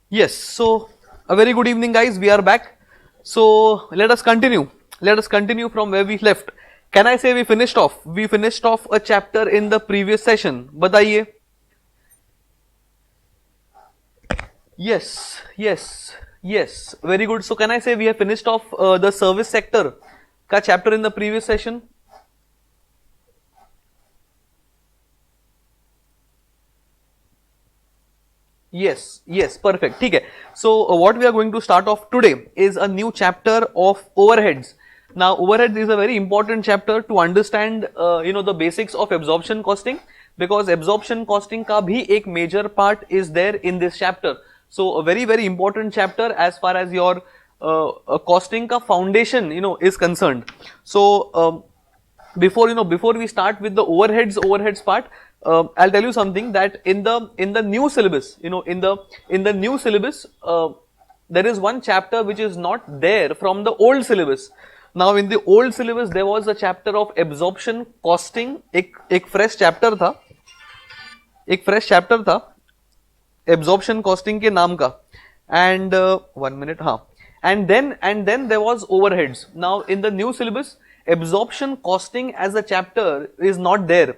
Yes, so a very good evening, guys. We are back. So let us continue. Let us continue from where we left. Can I say we finished off? We finished off a chapter in the previous session. बताइए. Yes, yes, yes. Very good. So can I say we have finished off the service sector का chapter in the previous session? Yes, yes, perfect. ठीक है. So what we are going to start off today is a new chapter of overheads. Now overheads is a very important chapter to understand the basics of absorption costing, because absorption costing का भी एक major part is there in this chapter. So a very important chapter as far as your costing का foundation is concerned. So before we start with the overheads part, I'll tell you something, that in the new syllabus, in the new syllabus, there is one chapter which is not there from the old syllabus. Now in the old syllabus there was a chapter of absorption costing. एक fresh chapter था, absorption costing के नाम का. And 1 minute, हाँ. And then there was overheads. Now in the new syllabus, absorption costing as a chapter is not there,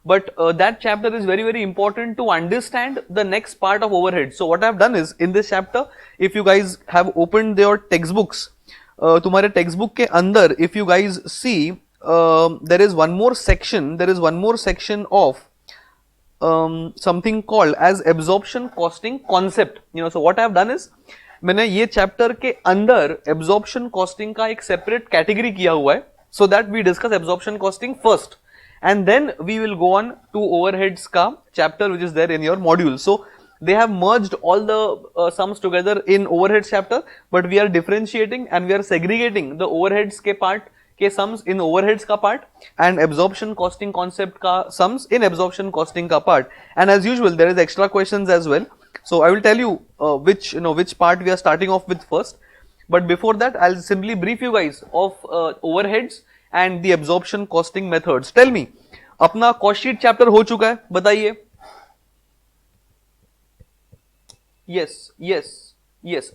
but that chapter is very important to understand the next part of overhead. So what I have done is, in this chapter, if you guys have opened your textbooks, तुम्हारे textbook के अंदर, if you guys see, there is one more section of something called as absorption costing concept. So what I have done is, मैंने ये chapter के अंदर absorption costing का एक separate category किया हुआ है, so that we discuss absorption costing first, and then we will go on to overheads का chapter which is there in your module. So they have merged all the sums together in overheads chapter, but we are differentiating and we are segregating the overheads के part के sums in overheads का part, and absorption costing concept का sums in absorption costing का part. And as usual there is extra questions as well. So I will tell you which part we are starting off with first, but before that I'll simply brief you guys of overheads and the absorption costing methods. Tell me, अपना cost sheet chapter हो चुका है, बताइए. Yes,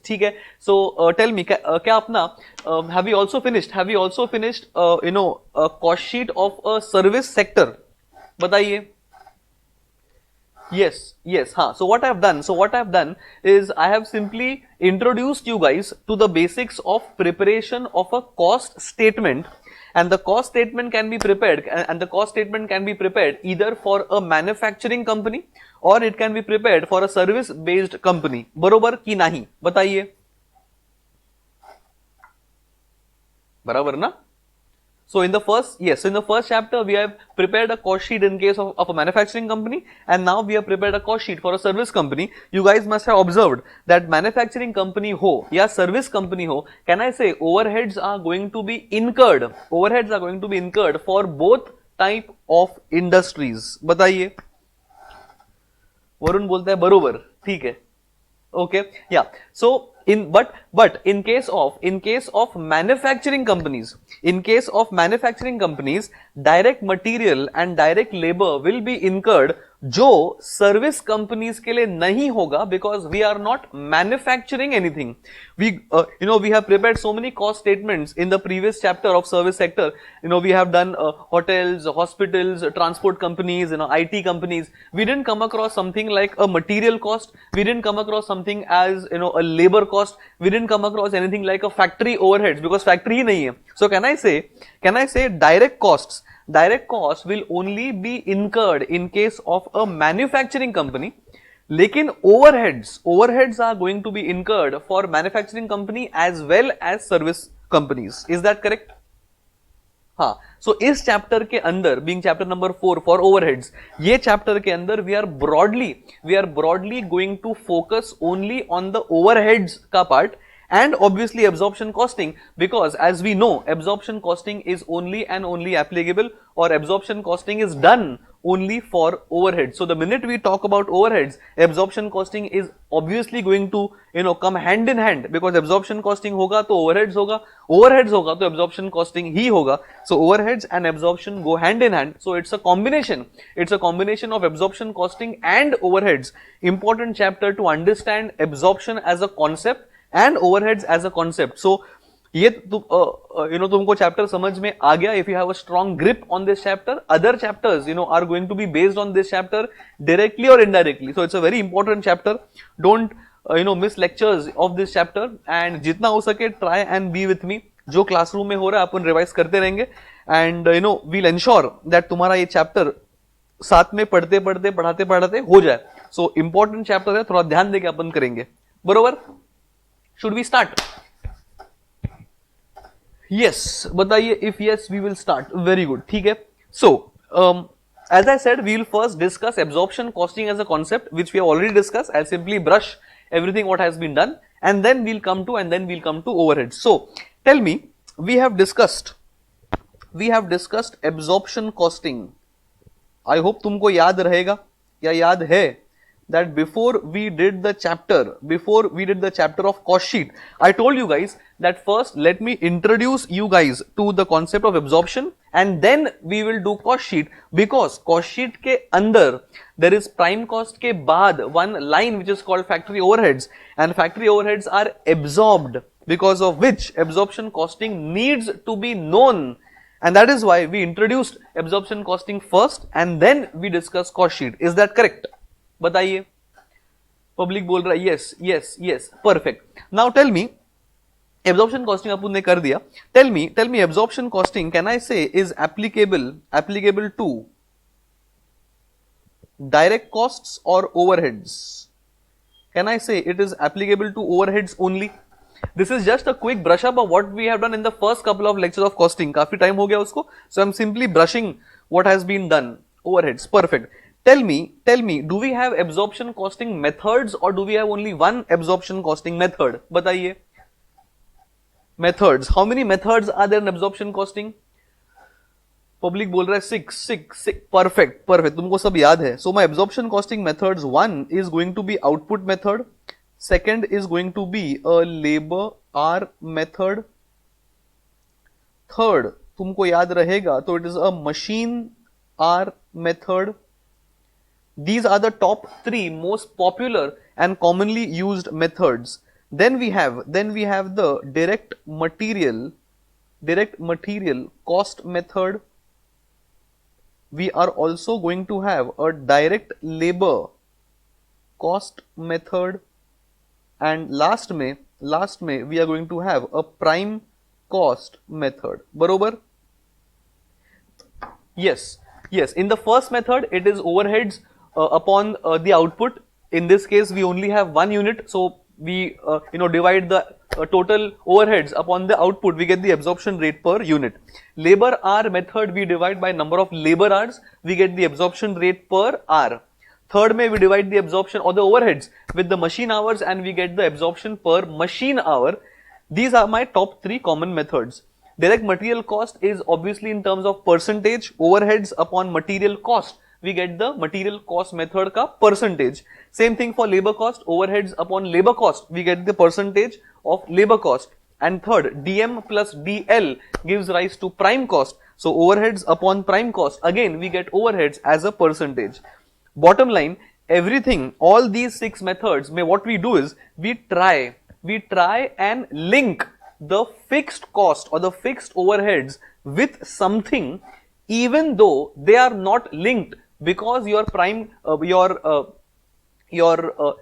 ठीक है. So tell me, क्या अपना have we also finished cost sheet of a service sector, बताइए. Yes, हाँ. So what I have done is I have simply introduced you guys to the basics of preparation of a cost statement, and the cost statement can be prepared either for a manufacturing company or it can be prepared for a service based company. बरोबर कि नहीं, बताइए. बराबर ना? So in the first chapter we have prepared a cost sheet in case of a manufacturing company, and now we have prepared a cost sheet for a service company. You guys must have observed that manufacturing company ho ya service company ho, can I say overheads are going to be incurred for both type of industries. बताइए. वरुण बोलता है बरोबर, ठीक है. Okay, yeah. So in case of manufacturing companies, direct material and direct labor will be incurred, जो service companies के लिए नहीं होगा, because we are not manufacturing anything. We have prepared so many cost statements in the previous chapter of service sector. We have done hotels, hospitals, transport companies, IT companies. We didn't come across something like a material cost. We didn't come across something as a labor cost. We didn't come across anything like a factory overheads, because factory ही नहीं है. So can I say direct costs will only be incurred in case of a manufacturing company, लेकिन overheads are going to be incurred for manufacturing company as well as service companies. Is that correct? हाँ. So इस chapter के अंदर, being chapter number 4 for overheads, ये chapter के अंदर we are broadly going to focus only on the overheads का part, and obviously absorption costing, because as we know absorption costing is only and only applicable, or absorption costing is done only for overheads. So the minute we talk about overheads, absorption costing is obviously going to come hand in hand, because absorption costing होगा तो overheads होगा, overheads होगा तो absorption costing ही होगा. So overheads and absorption go hand in hand. So it's a combination of absorption costing and overheads. Important chapter to understand absorption as a concept and overheads as a concept. So ये तुमको chapter समझ में आ गया. If you have a strong grip on this chapter, other chapters are going to be based on this chapter directly और indirectly. So it's a very important chapter. Don't miss lectures of this chapter, and जितना हो सके try and be with me. जो classroom में हो रहा है अपन revise करते रहेंगे, एंड वील एंश्योर दैट तुम्हारा ये चैप्टर साथ में पढ़ते पढ़ाते हो जाए. सो इंपॉर्टेंट चैप्टर है, थोड़ा ध्यान देके अपन करेंगे. बरोबर? Should we start? Yes, बताइए. If yes, we will start. Very good. ठीक है. So, as I said, we will first discuss absorption costing as a concept, which we have already discussed. I'll simply brush everything what has been done, and then we'll come to overheads. So, tell me, we have discussed absorption costing. I hope तुमको याद रहेगा या याद है that before we did the chapter of cost sheet, I told you guys that first let me introduce you guys to the concept of absorption, and then we will do cost sheet, because cost sheet के अंदर there is prime cost के बाद one line which is called factory overheads, and factory overheads are absorbed, because of which absorption costing needs to be known, and that is why we introduced absorption costing first and then we discuss cost sheet. Is that correct? बताइए. Public बोल रहा है yes yes yes. Perfect. Now tell me, absorption costing अपन ने कर दिया. Tell me absorption costing, can I say is applicable to direct costs और overheads? Can I say it is applicable to overheads only? This is just a quick brush up of what we have done in the first couple of lectures of costing. काफी time हो गया उसको, so I'm simply brushing what has been done. Overheads. Perfect. Tell me, do we have absorption costing methods or do we have only one absorption costing method? बताइए. Methods. How many methods are there in absorption costing? Public बोल रहा है six. Perfect. तुमको सब याद है. So my absorption costing methods, one is going to be output method. Second is going to be a labor hour method. Third, तुमको याद रहेगा तो it is a machine hour method. These are the top 3 most popular and commonly used methods. Then we have the direct material cost method. We are also going to have a direct labor cost method, and last में we are going to have a prime cost method. बरोबर? Yes. In the first method, it is overheads upon the output. In this case, we only have one unit, so we divide the total overheads upon the output. We get the absorption rate per unit. Labor hour method, we divide by number of labor hours. We get the absorption rate per hour. Third में we divide the absorption or the overheads with the machine hours, and we get the absorption per machine hour. These are my top 3 common methods. Direct material cost is obviously in terms of percentage. Overheads upon material cost, we get the material cost method ka percentage. Same thing for labor cost. Overheads upon labor cost, we get the percentage of labor cost. And third, DM plus DL gives rise to prime cost. So overheads upon prime cost, again we get overheads as a percentage. Bottom line, everything, all these 6 methods, what we do is we try and link the fixed cost or the fixed overheads with something, even though they are not linked, because your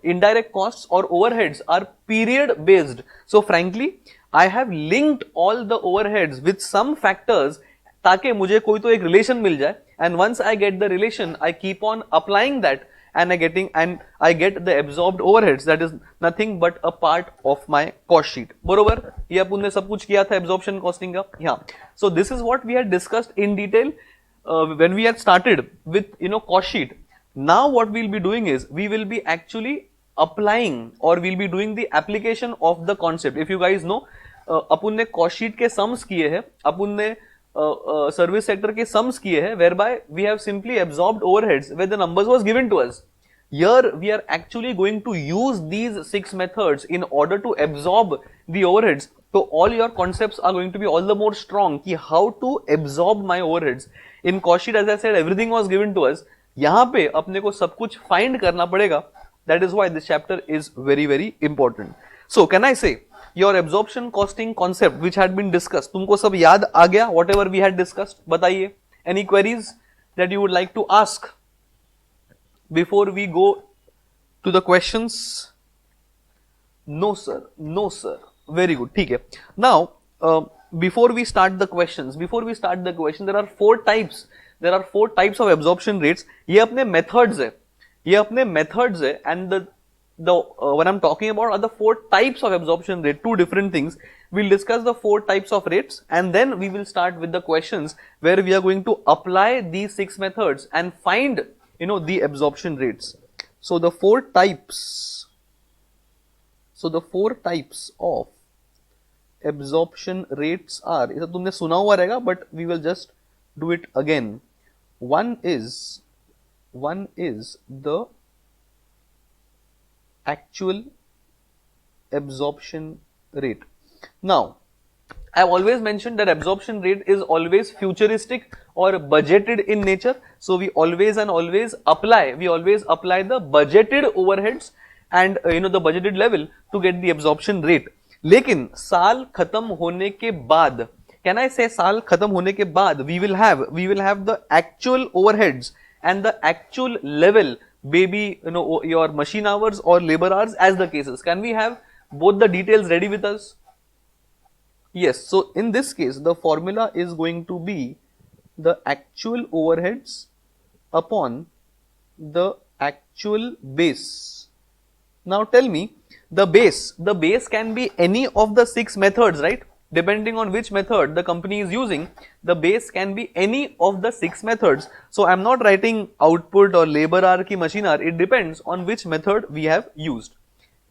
indirect costs or overheads are period based. So frankly, I have linked all the overheads with some factors ताकि मुझे कोई तो एक relation मिल जाए, and once I get the relation, I keep on applying that, and I get the absorbed overheads. That is nothing but a part of my cost sheet. बरोबर? ये अपन ने सब कुछ किया था absorption costing का. Yeah. So this is what we had discussed in detail when we had started with cost sheet. Now what we'll be doing is we will be actually applying, or we'll be doing the application of the concept. If you guys know, अपन ने cost sheet के sums किए हैं, अपन ने service sector के sums किए हैं, whereby we have simply absorbed overheads where the numbers was given to us. Here we are actually going to use these 6 methods in order to absorb the overheads. So all your concepts are going to be all the more strong कि how to absorb my overheads. In cost sheet, as I said, everything was given to us. यहाँ पे अपने को सब कुछ find करना पड़ेगा. That is why this chapter is very very important. So can I say your absorption costing concept which had been discussed, तुमको सब याद आ गया whatever we had discussed? बताइए. Any queries that you would like to ask before we go to the questions? No sir, no sir. Very good. ठीक है. Now before we start the questions, there are 4 types. There are 4 types of absorption rates. ये अपने methods है. And when I'm talking about are the 4 types of absorption rate, 2 different things. We'll discuss the 4 types of rates, and then we will start with the questions where we are going to apply these 6 methods and find, the absorption rates. So the 4 types of absorption rates are, ये तो तुमने सुना हुआ रहेगा, but we will just do it again. One is the actual absorption rate. Now, I have always mentioned that absorption rate is always futuristic or budgeted in nature. So we always apply the budgeted overheads and the budgeted level to get the absorption rate. लेकिन साल खत्म होने के बाद, can I say साल खत्म होने के बाद, we will have the actual overheads and the actual level, maybe your machine hours or labor hours as the cases. Can we have both the details ready with us? Yes. So in this case, the formula is going to be the actual overheads upon the actual base. Now tell me, the base can be any of the 6 methods, right? Depending on which method the company is using, the base can be any of the 6 methods. So I am not writing output or labor hour ki machine hour. It depends on which method we have used.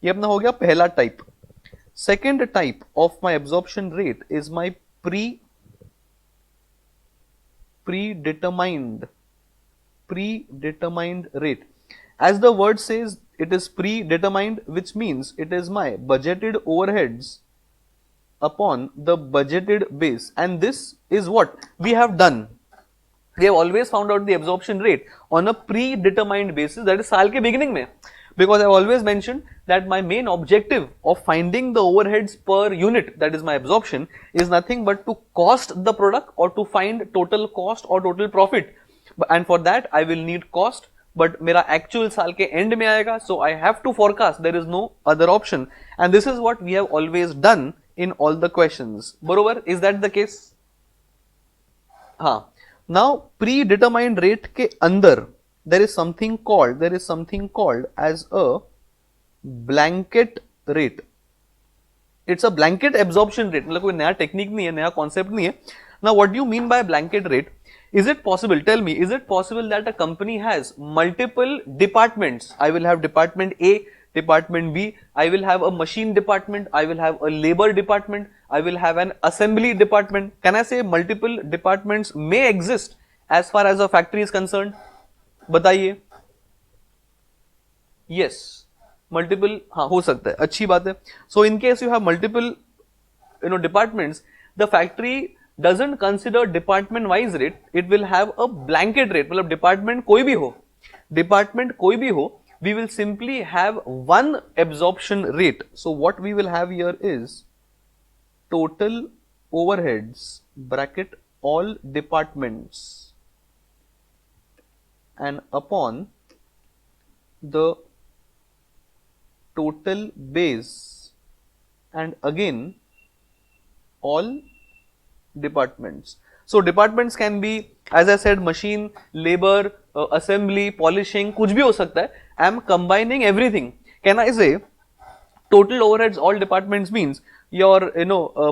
ये अपना हो गया पहला type. Second type of my absorption rate is my predetermined rate. As the word says, it is predetermined, which means it is my budgeted overheads upon the budgeted base, and this is what we have done. We have always found out the absorption rate on a predetermined basis, that is साल के beginning में, because I have always mentioned that my main objective of finding the overheads per unit, that is my absorption, is nothing but to cost the product or to find total cost or total profit, and for that I will need cost, but मेरा actual साल के end में आएगा, so I have to forecast. There is no other option, and this is what we have always done in all the questions. बरोबर? Is that the case? हाँ. Now predetermined rate के अंदर there is something called as a blanket rate. It's a blanket absorption rate. मतलब कोई नया technique नहीं है, नया कॉन्सेप्ट नहीं है. Now what do you mean by blanket rate? Is it possible, tell me, is it possible that a company has multiple departments? I will have department A, department B, I will have a machine department, I will have a labor department, I will have an assembly department. Can I say multiple departments may exist as far as a factory is concerned? बताइए. Yes, multiple, हाँ हो सकता है, अच्छी बात है. So in case you have multiple departments, the factory doesn't consider department wise rate, it will have a blanket rate. मतलब department कोई भी हो, we will simply have one absorption rate. So what we will have here is total overheads bracket all departments, and upon the total base, and again all departments. So departments can be, as I said, machine, labor, assembly, polishing, कुछ भी हो सकता है. I am combining everything. Can I say total overheads all departments means your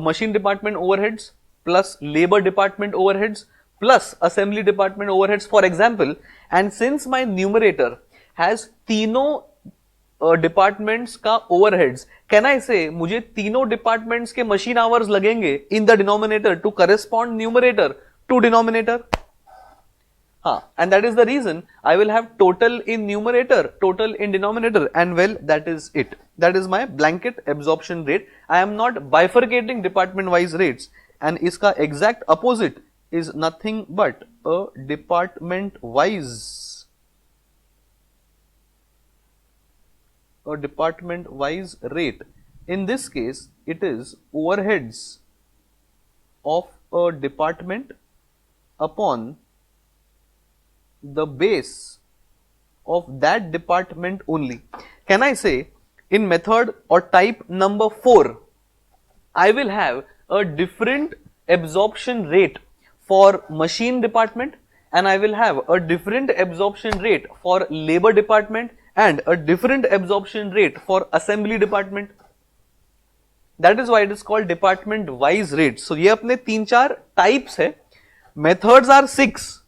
machine department overheads plus labor department overheads plus assembly department overheads, for example. And since my numerator has तीनों departments का overheads, can I say मुझे तीनों departments के machine hours लगेंगे in the denominator to correspond numerator to denominator. हाँ, and that is the reason I will have total in numerator, total in denominator, and well, that is it. That is my blanket absorption rate. I am not bifurcating department wise rates, and इसका exact opposite is nothing but a department wise rate. In this case, it is overheads of a department upon the base of that department only. Can I say in method or type number 4, I will have a different absorption rate for machine department, and I will have a different absorption rate for labor department and a different absorption rate for assembly department. That is why it is called department wise rate. So ये अपने 3-4 types है. Methods are 6.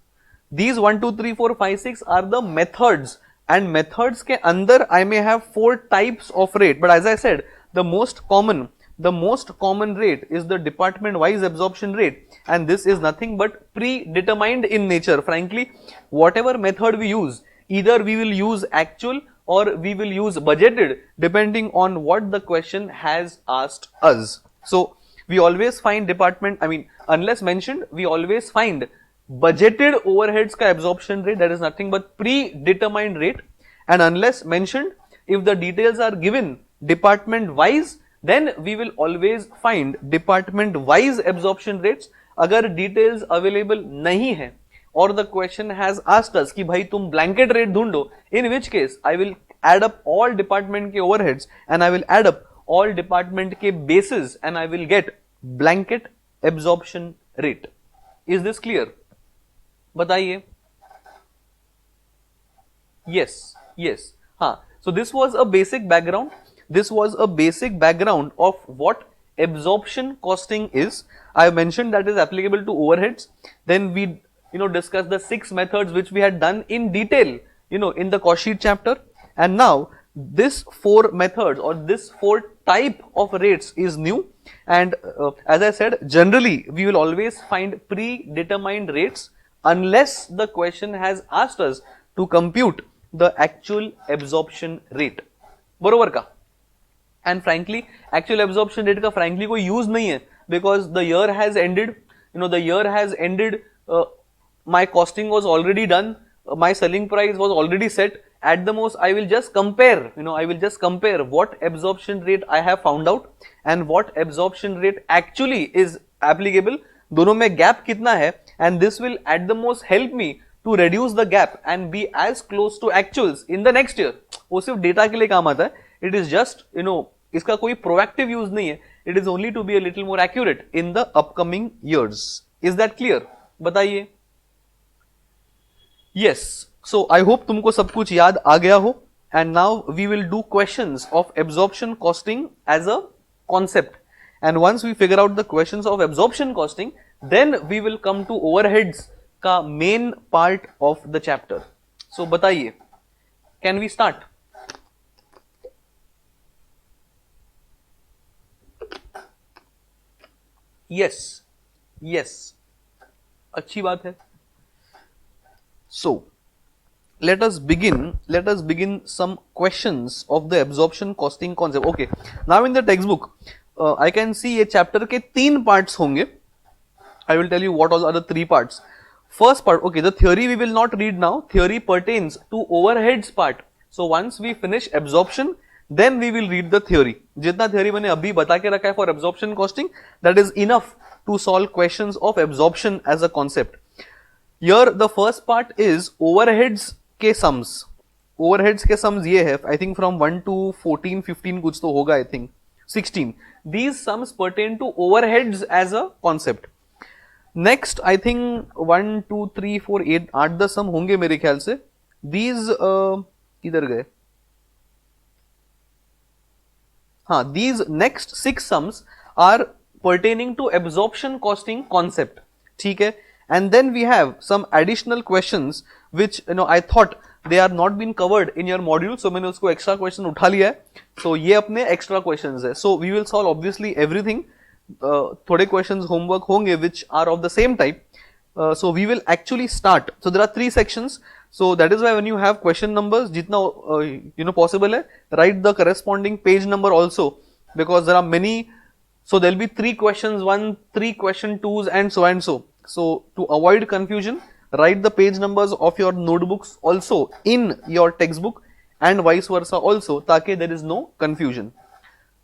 These 1, 2, 3, 4, 5, 6 are the methods, and methods के अंदर I may have 4 types of rate, but as I said, the most common rate is the department wise absorption rate, and this is nothing but predetermined in nature. Frankly, whatever method we use, either we will use actual or we will use budgeted, depending on what the question has asked us. So we always find unless mentioned, we always find budgeted overheads का absorption rate, that is nothing but predetermined rate, and unless mentioned, if the details are given department wise, then we will always find department wise absorption rates. अगर details available नहीं है और the question has asked us कि भाई तुम blanket rate ढूंढो, in which case I will add up all department के overheads and I will add up all department के bases and I will get blanket absorption rate. Is this clear? बताइए. Yes. हाँ. So this was a basic background. This was a basic background of what absorption costing is. I mentioned that is applicable to overheads. Then we discussed the 6 methods which we had done in detail in the cost sheet chapter. And now this 4 methods or this 4 type of rates is new. And as I said, generally we will always find predetermined rates unless the question has asked us to compute the actual absorption rate. बरोबर का? And frankly, actual absorption rate का frankly कोई use नहीं है, because the year has ended. My costing was already done. My selling price was already set. At the most, I will just compare. What absorption rate I have found out and what absorption rate actually is applicable. दोनों में gap कितना है, and this will at the most help me to reduce the gap and be as close to actuals in the next year. वो सिर्फ data के लिए काम आता है. It is just इसका कोई proactive use नहीं है. It is only to be a little more accurate in the upcoming years. Is that clear? बताइए. Yes. So I hope तुमको सब कुछ याद आ गया हो. And now we will do questions of absorption costing as a concept. And once we figure out the questions of absorption costing, then we will come to overheads का main part of the chapter. So बताइए, can we start? Yes, अच्छी बात है. So let us begin some questions of the absorption costing concept. Okay, now in the textbook I can see ये chapter के 3 parts होंगे. I will tell you what all are the 3 parts. First part, okay, the theory we will not read now. Theory pertains to overheads part. So once we finish absorption, then we will read the theory. जितना theory मैंने अभी बता के रखा है for absorption costing, that is enough to solve questions of absorption as a concept. Here the first part is overheads के sums. Overheads के sums ये है, I think from 1 to 14, 15 कुछ तो होगा, I think 16. These sums pertain to overheads as a concept. Next, I think 1, 2, 3, 4, 8, 8-10 sum होंगे मेरे ख्याल से. These किधर गए? हाँ, these next 6 sums are pertaining to absorption costing concept. ठीक है? And then we have some additional questions which I thought they are not been covered in your module, so मैंने उसको extra question उठा लिया है. So ये अपने extra questions है. So we will solve obviously everything. थोड़े questions homework होंगे which are of the same type. So we will actually start. So there are 3 sections. So that is why when you have question numbers, जितना possible है, write the corresponding page number also, because there are many. So there will be 3 questions 1, 3 question 2s, and so and so. So to avoid confusion, write the page numbers of your notebooks also in your textbook and vice versa also, ताकि there is no confusion.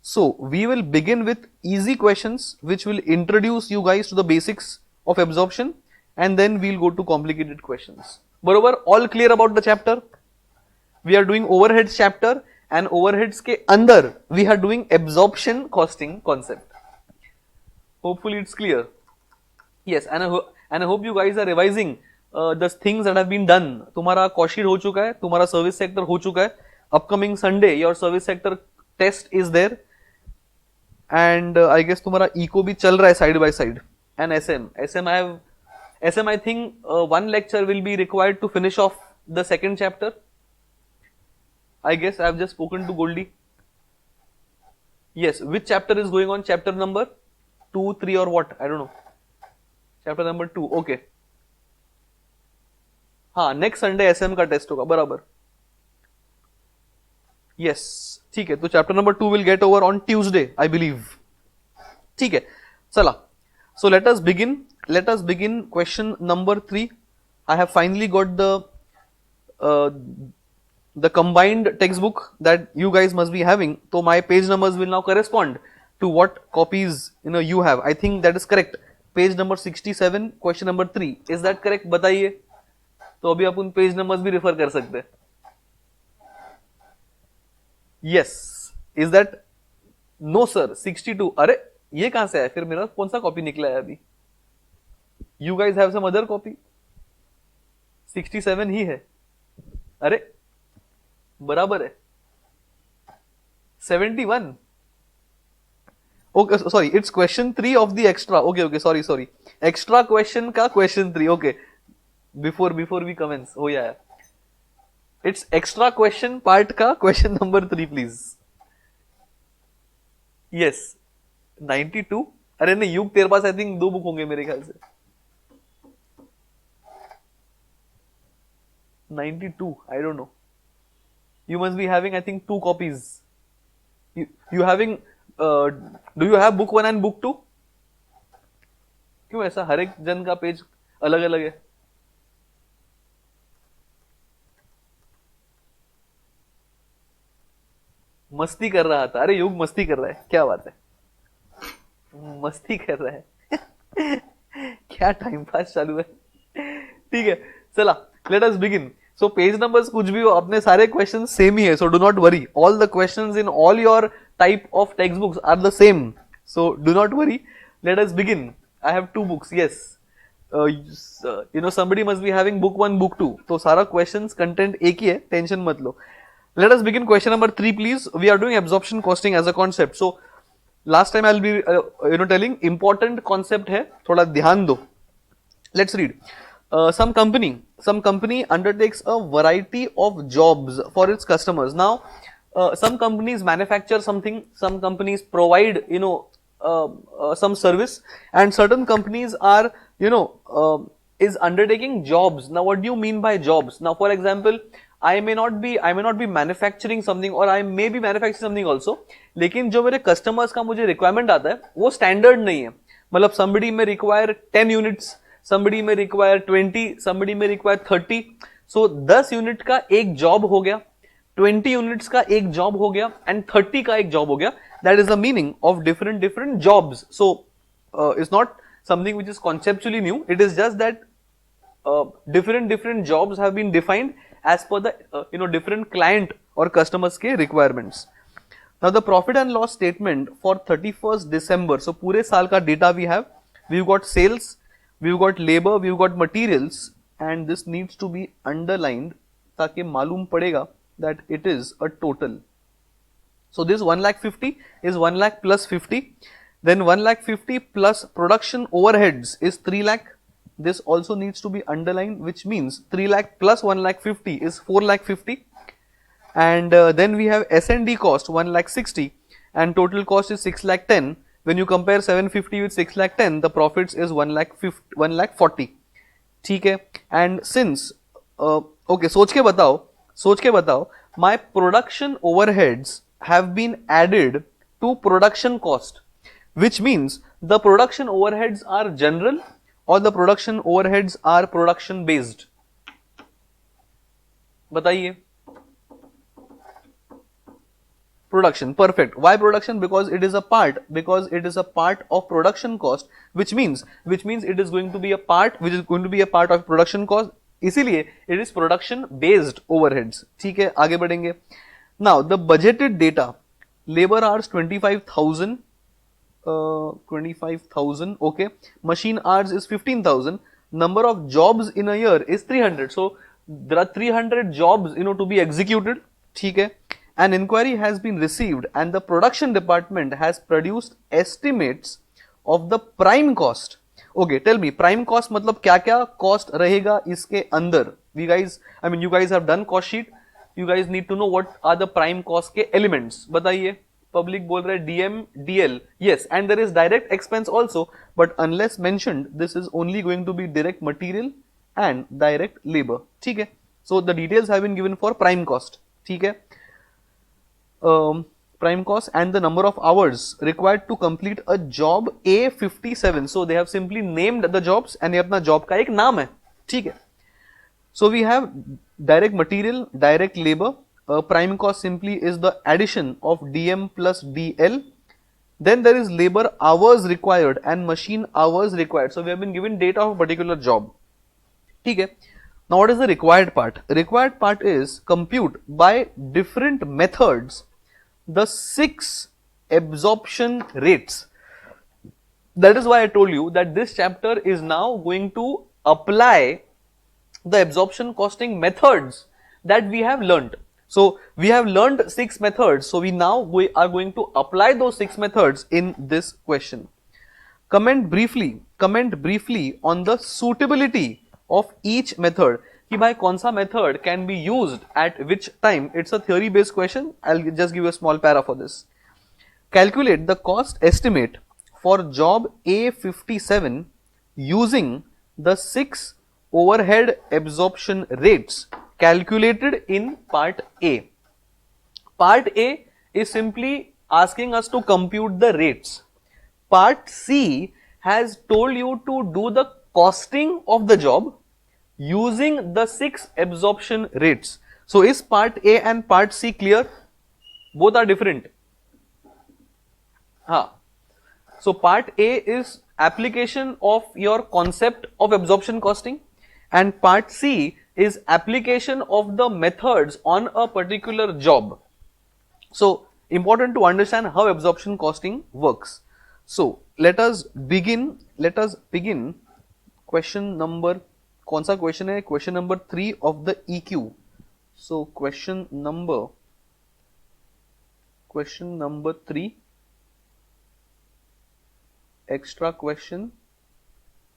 So we will begin with easy questions which will introduce you guys to the basics of absorption, and then we'll go to complicated questions. बरोबर, all clear about the chapter? We are doing overheads chapter, and overheads के अंदर we are doing absorption costing concept. Hopefully it's clear. Yes, and I hope you guys are revising the things that have been done. तुम्हारा कॉशीट हो चुका है, तुम्हारा service sector हो चुका है. Upcoming Sunday your service sector test is there, and I guess तुम्हारा eco भी चल रहा है side by side. And SM I think one lecture will be required to finish off the second chapter. I guess I have just spoken to Goldie. Yes, which chapter is going on? Chapter number 2, 3 or what? I don't know. Chapter number 2. Okay. हाँ, next Sunday SM का test होगा, बराबर. Yes, ठीक है. तो chapter number 2 will get over on Tuesday, I believe. ठीक है. चला. So let us begin question number 3. I have finally got the combined textbook that you guys must be having. So my page numbers will now correspond to what copies you have. I think that is correct. Page number 67, question number 3. Is that correct? बताइए. तो अभी आप उन page numbers भी refer कर सकते हैं. Yes. Is that? No sir. 62. अरे ये कहां से है? फिर मेरा कौन सा कॉपी निकला है अभी? You guys have some other copy? 67 ही है. अरे बराबर है. 71. Okay, sorry, it's question 3 of the extra. Okay, sorry. Extra question का question 3. Okay. Before we commence. Oh yeah. It's extra question part का question number 3 please. Yes. 92. अरे नहीं, युग तेरे पास I think 2 बुक होंगे मेरे ख्याल से. 92. I don't know. You must be having I think 2 copies. You having do you have book 1 and book 2? क्यों ऐसा हर एक जन का पेज अलग अलग है? मस्ती कर रहा था. अरे युग मस्ती कर रहा है, क्या बात है, मस्ती कर रहा है. क्या टाइम पास चालू है. ठीक है, चला, let us begin. So page numbers कुछ भी हो, अपने सारे क्वेश्चन सेम ही है. So do not worry, all the questions in all your type of textbooks are the same, so do not worry. Let us begin. I have 2 books. Yes, somebody must be having book 1, book 2. तो सारा questions content एक ही है, tension मत लो. Let us begin question number 3 please. We are doing absorption costing as a concept. So last time I will be telling important concept है, थोड़ा ध्यान दो. Let's read. Some company undertakes a variety of jobs for its customers. Now some companies manufacture something, some companies provide some service, and certain companies are is undertaking jobs. Now what do you mean by jobs? Now for example, I may not be manufacturing something, or I may be manufacturing something also, लेकिन जो मेरे customers का मुझे requirement आता है वो standard नहीं है. मतलब somebody may require 10 units, somebody may require 20, somebody may require 30. So 10 unit का एक जॉब हो गया, 20 यूनिट्स का एक जॉब हो गया, एंड 30 का एक जॉब हो गया. That is the meaning of different jobs. So it's not something which is conceptually new. It is just that different jobs have been defined as per the different client और customers के requirements. Now the profit and loss statement for 31st December. So पूरे साल का data we have. We got sales, we got labour, we got materials, and this needs to be underlined ताकि मालूम पड़ेगा that it is a total. So this 1,50,000 is 1 lakh plus 50. Then 1,50,000 plus production overheads is 3 lakh. this also needs to be underlined, which means 3 lakh plus 1 lakh 50 is 4 lakh 50. And then we have S&D cost 1 lakh 60 and total cost is 6 lakh 10. When you compare 750 with 6 lakh 10, the profits is 1 lakh 50, 1 lakh 40. ठीक है. And since okay, सोच के बताओ, my production overheads have been added to production cost, which means the production overheads are general or the production overheads are production based. बताइए. Production, perfect. Why production? Because it is a part of production cost, which means it is going to be a part of production cost. इसीलिए it is production based overheads. ठीक है, आगे बढ़ेंगे. Now the budgeted data, labor hours 25,000, okay. Machine hours is 15,000. Number of jobs in a year is 300. So there are 300 jobs, to be executed. ठीक है. An inquiry has been received and the production department has produced estimates of the prime cost. Okay, tell me, prime cost मतलब क्या cost रहेगा इसके अंदर? You guys have done cost sheet. You guys need to know what are the prime cost के elements. बताइए. Public बोल रहा है DM, DL. Yes, and there is direct expense also, but unless mentioned, this is only going to be direct material and direct labor. ठीक है. So the details have been given for prime cost. ठीक है. Prime cost and the number of hours required to complete a job A57. So they have simply named the jobs and ये अपना job का एक नाम है. ठीक है. So we have direct material, direct labor. Prime cost simply is the addition of DM plus DL. Then there is labor hours required and machine hours required. So we have been given data of a particular job. ठीक है. Now what is the required part? Required part is compute by different methods the 6 absorption rates. That is why I told you that this chapter is now going to apply the absorption costing methods that we have learnt. So we have learned 6 methods. So we are going to apply those 6 methods in this question. Comment briefly on the suitability of each method. कि भाई कौन सा method can be used at which time. It's a theory based question. I'll just give you a small para for this. Calculate the cost estimate for job A57 using the 6 overhead absorption rates calculated in part A. Part A is simply asking us to compute the rates. Part C has told you to do the costing of the job using the 6 absorption rates. So is part A and part C clear? Both are different. So part A is application of your concept of absorption costing and part C is application of the methods on a particular job. So important to understand how absorption costing works. So let us begin question number, कौन सा question है? Question number 3 of the EQ. So question number 3 extra question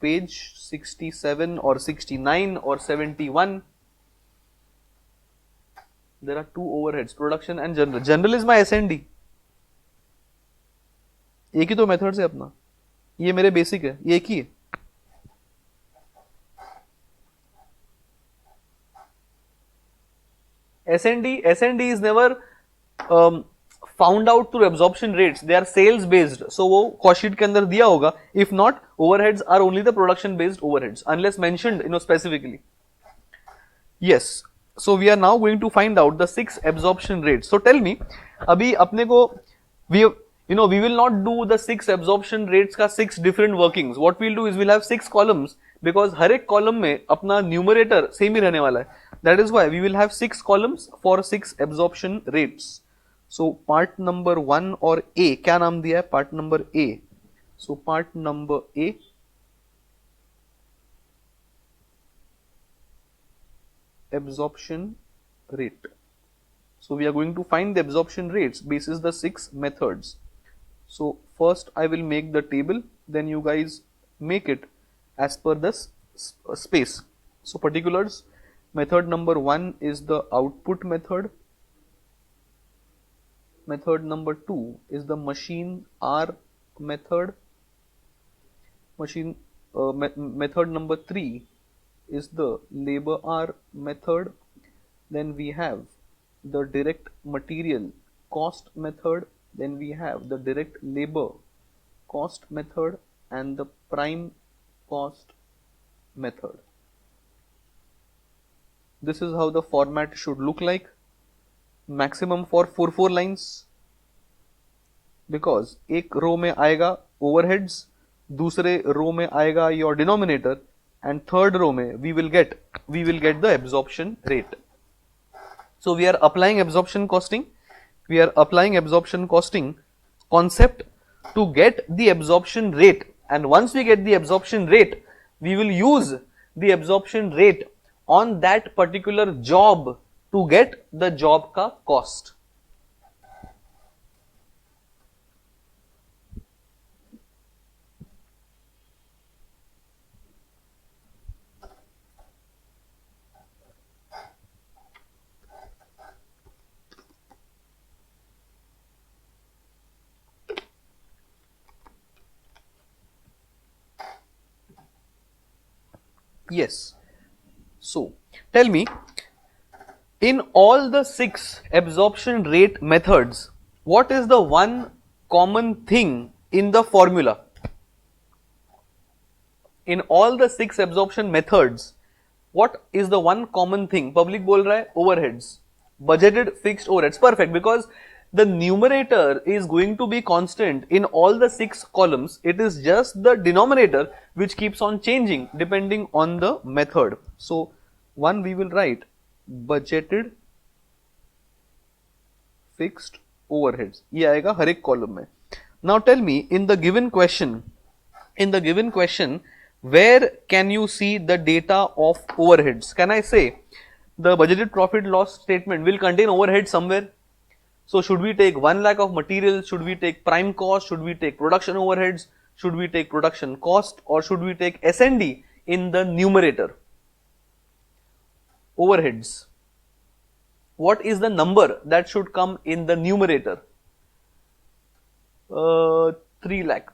page 67 और 69 और 71. there are 2 overheads, production and general. General is my S&D. एक ही तो method है अपना, ये मेरे बेसिक है, ये एक ही है. S&D is never found out through absorption rates. They are sales based. So वो cost sheet के अंदर दिया होगा. If not, overheads are only the production based overheads unless mentioned specifically. Yes. So we are now going to find out the 6 absorption rates. So tell me, अभी अपने को we will not do the 6 absorption rates का 6 different workings. What we'll do is we'll have 6 columns because हर एक column में अपना numerator same ही रहने वाला है. That is why we will have 6 columns for 6 absorption rates. So part number 1 और A, क्या नाम दिया है? Part number A. So part number A, absorption rate. So we are going to find the absorption rates basis the 6 methods. So first I will make the table, then you guys make it as per the space. So particulars, method number 1 is the output method. Method number 2 is the machine R method. Method number 3 is the labor R method. Then we have the direct material cost method. Then we have the direct labor cost method and the prime cost method. This is how the format should look like. Maximum for 4 lines, because एक रो में आएगा overheads, दूसरे रो में आएगा your denominator, and third row में we will get the absorption rate. So we are applying absorption costing. We are applying absorption costing concept to get the absorption rate, and once we get the absorption rate, we will use the absorption rate on that particular job to get the job का cost. Yes. So tell me, in all the 6 absorption rate methods, what is the one common thing in the formula? In all the 6 absorption methods, what is the one common thing? Public बोल रहा है overheads, budgeted fixed overheads. Perfect, because the numerator is going to be constant in all the 6 columns. It is just the denominator which keeps on changing depending on the method. So one we will write budgeted fixed overheads. ये आएगा हर एक column में. Now tell me, in the given question, where can you see the data of overheads? Can I say the budgeted profit loss statement will contain overheads somewhere? So should we take 1 lakh of material? Should we take prime cost? Should we take production overheads? Should we take production cost? Or should we take S&D in the numerator? Overheads. What is the number that should come in the numerator? 3 lakh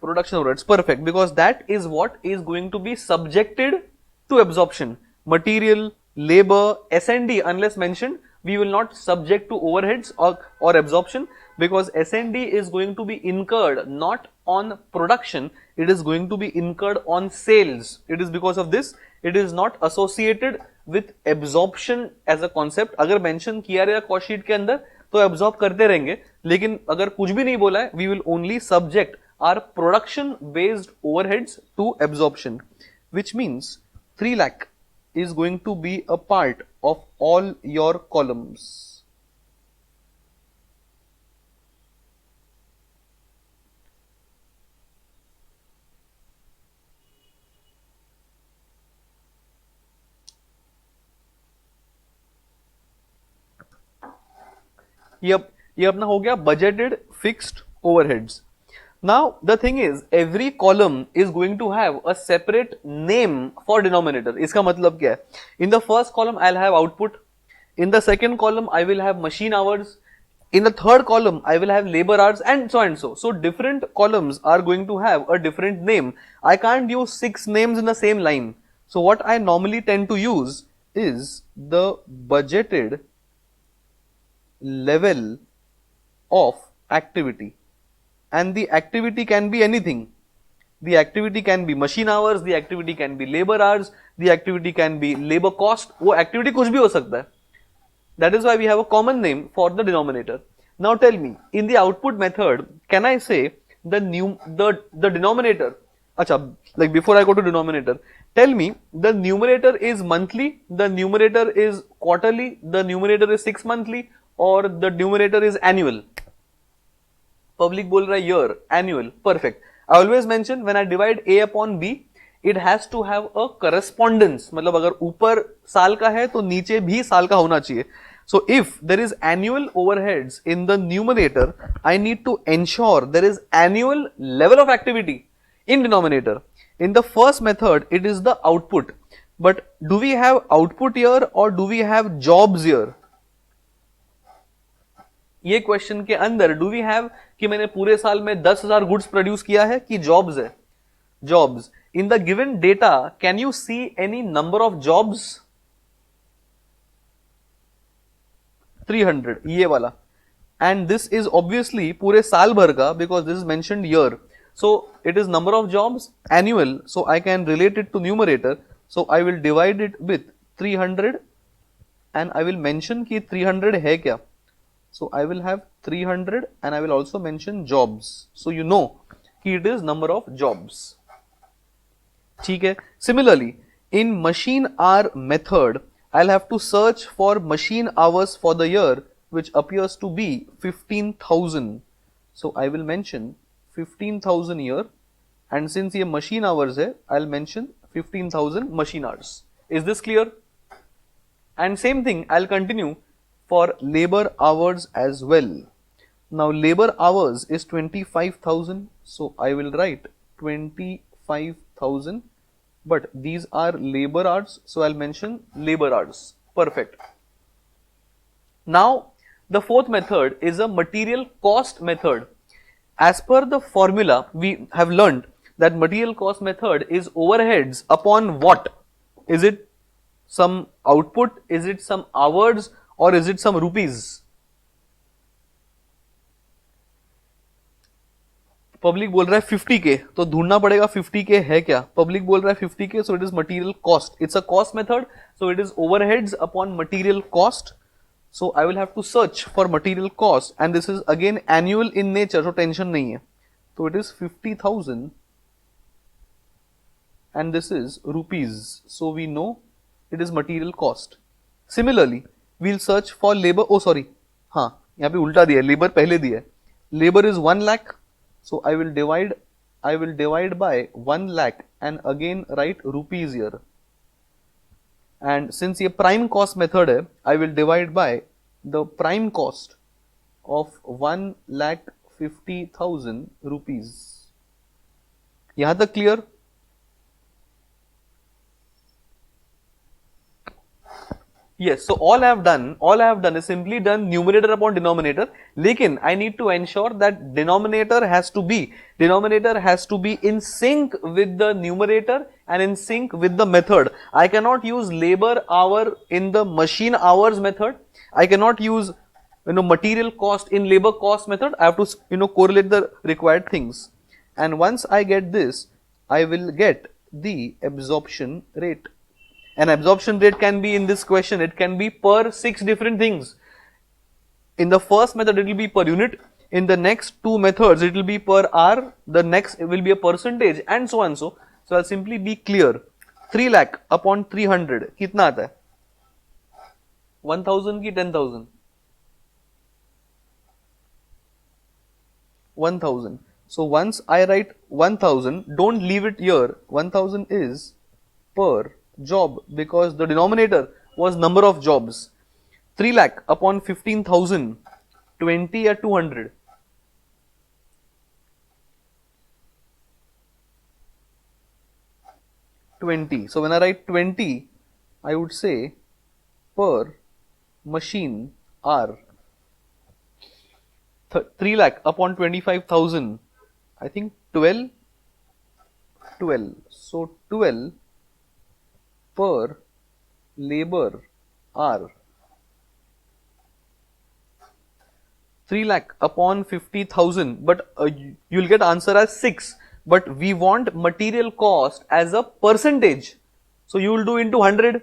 production overheads. Perfect, because that is what is going to be subjected to absorption. Material, labor, S&D, unless mentioned, we will not subject to overheads or absorption, because S&D is going to be incurred not on production, it is going to be incurred on sales. It is because of this, it is not associated with absorption as a concept. अगर mention किया रहेगा cost sheet के अंदर तो absorb करते रहेंगे, लेकिन अगर कुछ भी नहीं बोला है, we will only subject our production based overheads to absorption, which means 3 lakh is going to be a part of all your columns. ये अपना हो गया budgeted fixed overheads. Now the thing is, every column is going to have a separate name for denominator. इसका मतलब क्या है? In the first column I'll have output, in the second column I will have machine hours, in the third column I will have labor hours, and so and so. So different columns are going to have a different name. I can't use 6 names in the same line. So what I normally tend to use is the budgeted level of activity. And the activity can be anything. The activity can be machine hours, the activity can be labor hours, the activity can be labor cost. वो activity कुछ भी हो सकता है. That is why we have a common name for the denominator. Now tell me, in the output method, can I say the denominator? अच्छा, like before I go to denominator, tell me the numerator is monthly, the numerator is quarterly, the numerator is 6 monthly, or the numerator is annual. Public बोल रहा है year, annual, perfect. I always mention when I divide A upon B, it has to have a correspondence. मतलब अगर ऊपर साल का है तो नीचे भी साल का होना चाहिए. So if there is annual overheads in the numerator, I need to ensure there is annual level of activity. in denominator. In the first method, it is the output. But do we have output here or do we have jobs here? ये question के अंदर do we have कि मैंने पूरे साल में 10,000 goods produce किया है कि जॉब्स है? Jobs. In the given data can you see any number of jobs? 300 ये वाला. एंड दिस इज ऑब्वियसली पूरे साल भर का because this is mentioned year. So it is number of jobs annual, so I can relate it to numerator. So I will divide it with 300 and I will mention कि 300 है क्या. So I will have 300 and I will also mention jobs. So you know कि it is number of jobs. ठीक है. Similarly, in machine hour method, I'll have to search for machine hours for the year which appears to be 15,000. So I will mention 15,000 year, and since ये machine hours है, I'll mention 15,000 machine hours. Is this clear? And same thing, I'll continue for labor hours as well. Now labor hours is 25,000, so I will write 25,000, but these are labor hours, so I'll mention labor hours. Perfect. Now the fourth method is a material cost method. As per the formula, we have learned that material cost method is overheads upon what? Is it some output? Is it some hours? Or is it some rupees? Public बोल रहा है 50K, तो ढूंढना पड़ेगा 50K है क्या. Public बोल रहा है 50K, so it is material cost. It's a cost method, so it is overheads upon material cost. So I will have to search for material cost, and this is again annual in nature, so tension नहीं है. So it is 50,000 and this is rupees. So we know it is material cost. Similarly, we'll search for labor. Oh sorry, हाँ यहाँ पे उल्टा दिया है, labor पहले दिया है. Labor is 1 lakh, so I will divide by 1 lakh and again write rupees here. And since ये prime cost method है, I will divide by the prime cost of 1,50,000 rupees. यहाँ तक clear? Yes, so all I have done is simply done numerator upon denominator. लेकिन I need to ensure that denominator has to be in sync with the numerator and in sync with the method. I cannot use labor hour in the machine hours method. I cannot use material cost in labor cost method. I have to correlate the required things. And once I get this, I will get the absorption rate. An absorption rate can be in this question, it can be per 6 different things. In the first method, it will be per unit. In the next two methods, it will be per hour. The next it will be a percentage and so on. So I'll simply be clear. 3 lakh upon 300, कितना आता है? 1,000 की 10,000? 1,000. So once I write 1,000, don't leave it here. 1,000 is per job because the denominator was number of jobs. 3 lakh upon 15,000, 20 or 200? 20. So when I write 20, I would say per machine hour. 3 lakh upon 25,000, I think 12. So 12 per labor hour. 3 lakh upon 50,000, but you'll get answer as 6. But we want material cost as a percentage. So you will do into 100.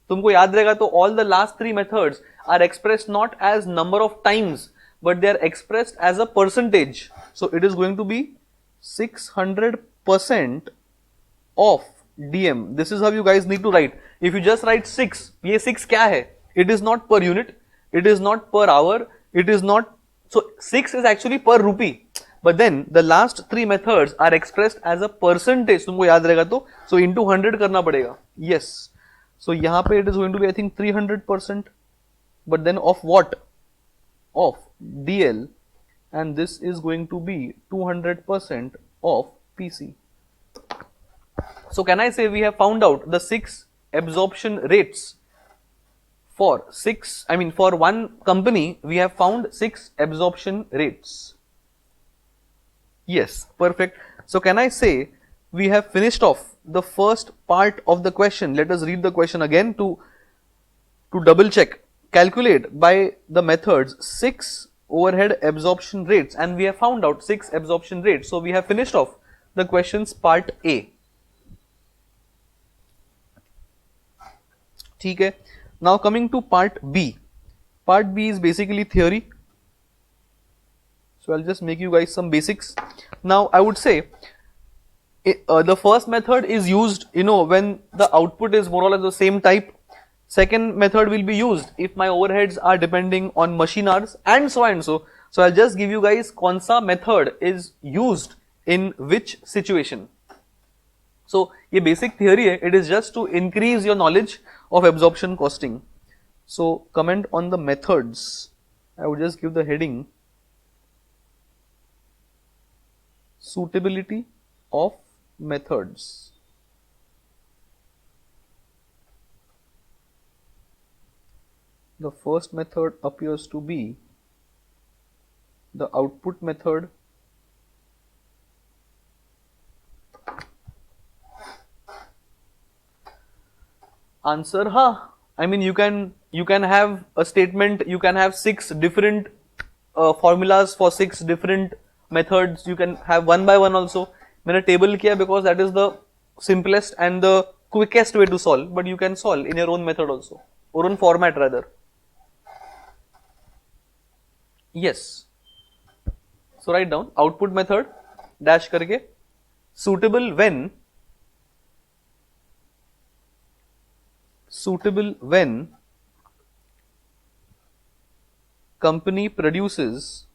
तुमको याद रहेगा तो all the last three methods are expressed not as number of times, but they are expressed as a percentage. So it is going to be 600% of DM. This is how you guys need to write. If you just write 6, ये 6 क्या है? It is not per unit, it is not per hour, it is not, so 6 is actually per rupee. But then the last three methods are expressed as a percentage. तुमको याद रहेगा तो, so into 100 करना पड़ेगा. Yes. So यहाँ पे it is going to be I think 300%. But then of what? Of DL, and this is going to be 200% of PC. So can I say we have found out the 6 absorption rates for for one company, we have found 6 absorption rates. Yes, perfect. So can I say we have finished off the first part of the question. Let us read the question again to double check. Calculate by the methods 6 overhead absorption rates, and we have found out 6 absorption rates. So we have finished off the questions part A. ठीक है. Now coming to part B. Part B is basically theory. So I'll just make you guys some basics. Now I would say the first method is used, when the output is more or less the same type. Second method will be used if my overheads are depending on machine hours, and so and so. So I'll just give you guys kaun sa method is used in which situation. So ये basic theory है. It is just to increase your knowledge of absorption costing. So comment on the methods. I would just give the heading suitability of methods. The first method appears to be the output method. Answer, I mean you can have a statement, you can have 6 different formulas for 6 different methods. You can have one by one also. मैंने table किया because that is the simplest and the quickest way to solve, but you can solve in your own method also, or own format rather. Yes. So write down output method dash करके suitable when company produces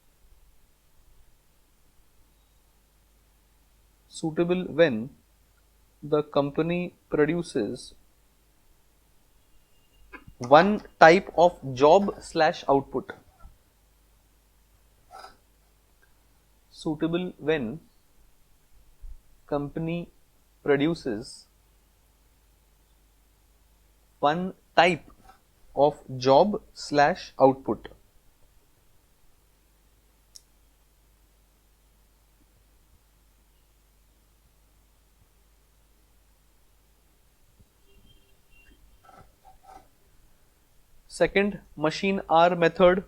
the company produces one type of job / output. Suitable when company produces one type of job / output. Second, machine hour method.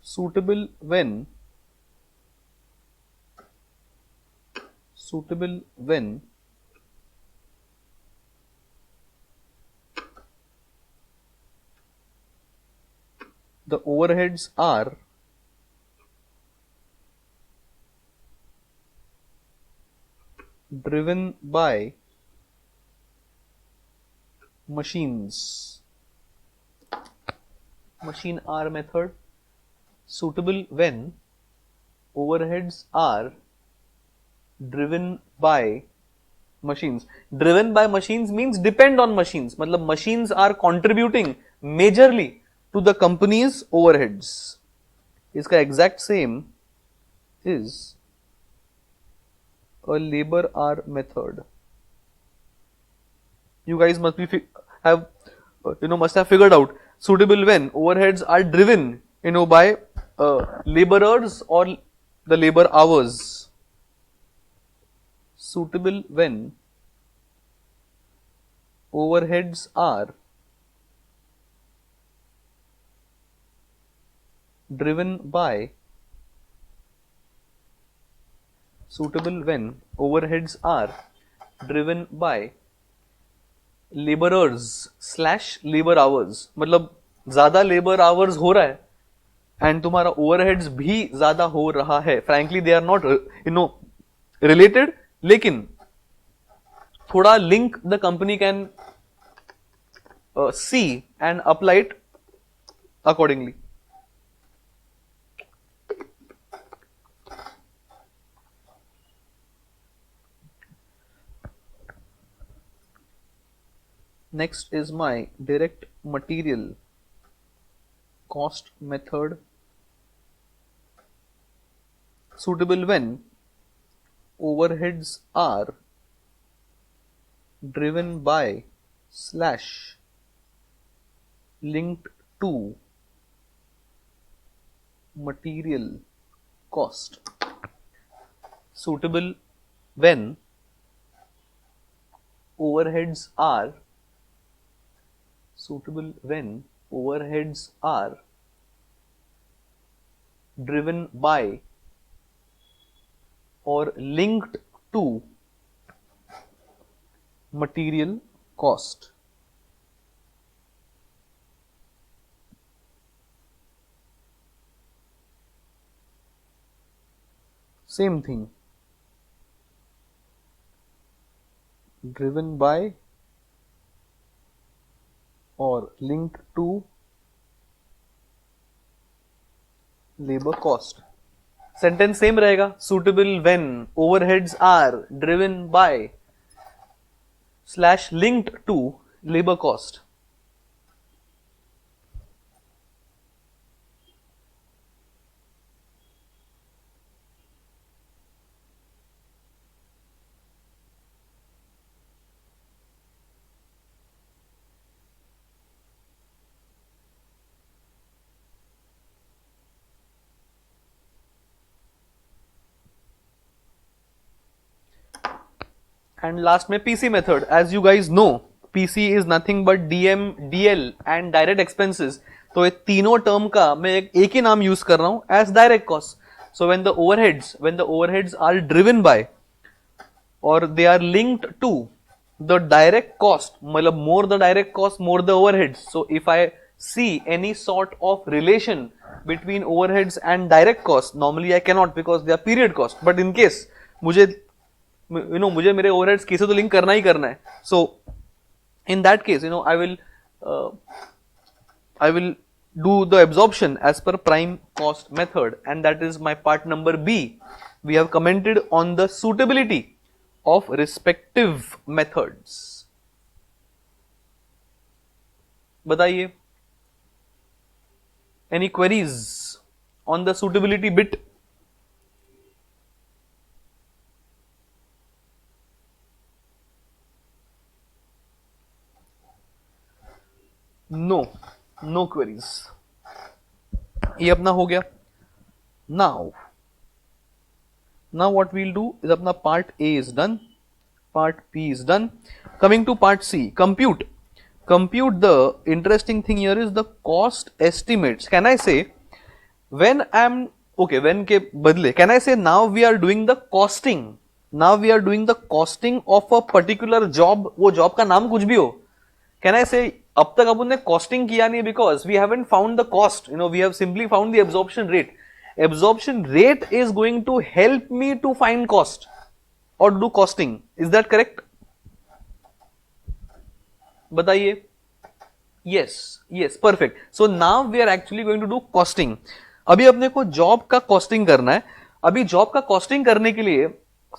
Suitable when the overheads are driven by machines. Machine hour method. Suitable when overheads are driven by machines. Driven by machines means depend on machines. मतलब machines are contributing majorly to the company's overheads. इसका exact same is a labor hour method. You guys must have figured out suitable when overheads are driven by laborers or the labor hours. Suitable when overheads are driven by laborers / labor hours. मतलब ज्यादा labour hours हो रहा है and तुम्हारा overheads भी ज्यादा हो रहा है. Frankly they are not related, लेकिन थोड़ा link the company can see and apply it accordingly. Next is my direct material cost method. suitable when overheads are driven by slash linked to material cost. Suitable when overheads are driven by or linked to material cost. Same thing. Driven by or linked to labor cost. Sentence same रहेगा. Suitable when overheads are driven by slash linked to labor cost. And last में PC method. As you guys know, PC is nothing but DM, DL and direct expenses. तो ये तीनों term का मैं एक ही नाम use कर रहा हूं as direct cost. So when the overheads are driven by or they are linked to the direct cost, मतलब more the direct cost, more the overheads. So if I see any sort of relation between overheads and direct cost, normally I cannot because they are period cost. But in case मुझे मेरे overheads कैसे तो link करना ही करना है. So in that case I will do the absorption as per prime cost method, and that is my part number B. We have commented on the suitability of respective methods. बताइए, any queries on the suitability bit? No queries. ये अपना हो गया. Now what we'll do is अपना part A is done, part B is done. Coming to part C, compute. The interesting thing here is the cost estimates. Can I say when के बदले can I say now we are doing the costing. Now we are doing the costing of a particular job. वो job का नाम कुछ भी हो. Can I say अब तक अपन ने कॉस्टिंग किया नहीं because we haven't found the cost. We have simply found the absorption rate. Absorption rate is going to help me to find cost or do costing. Is that correct? बताइए. Yes, perfect. So now we are actually going to do costing. अभी अपने को job का costing करना है. अभी job का costing करने के लिए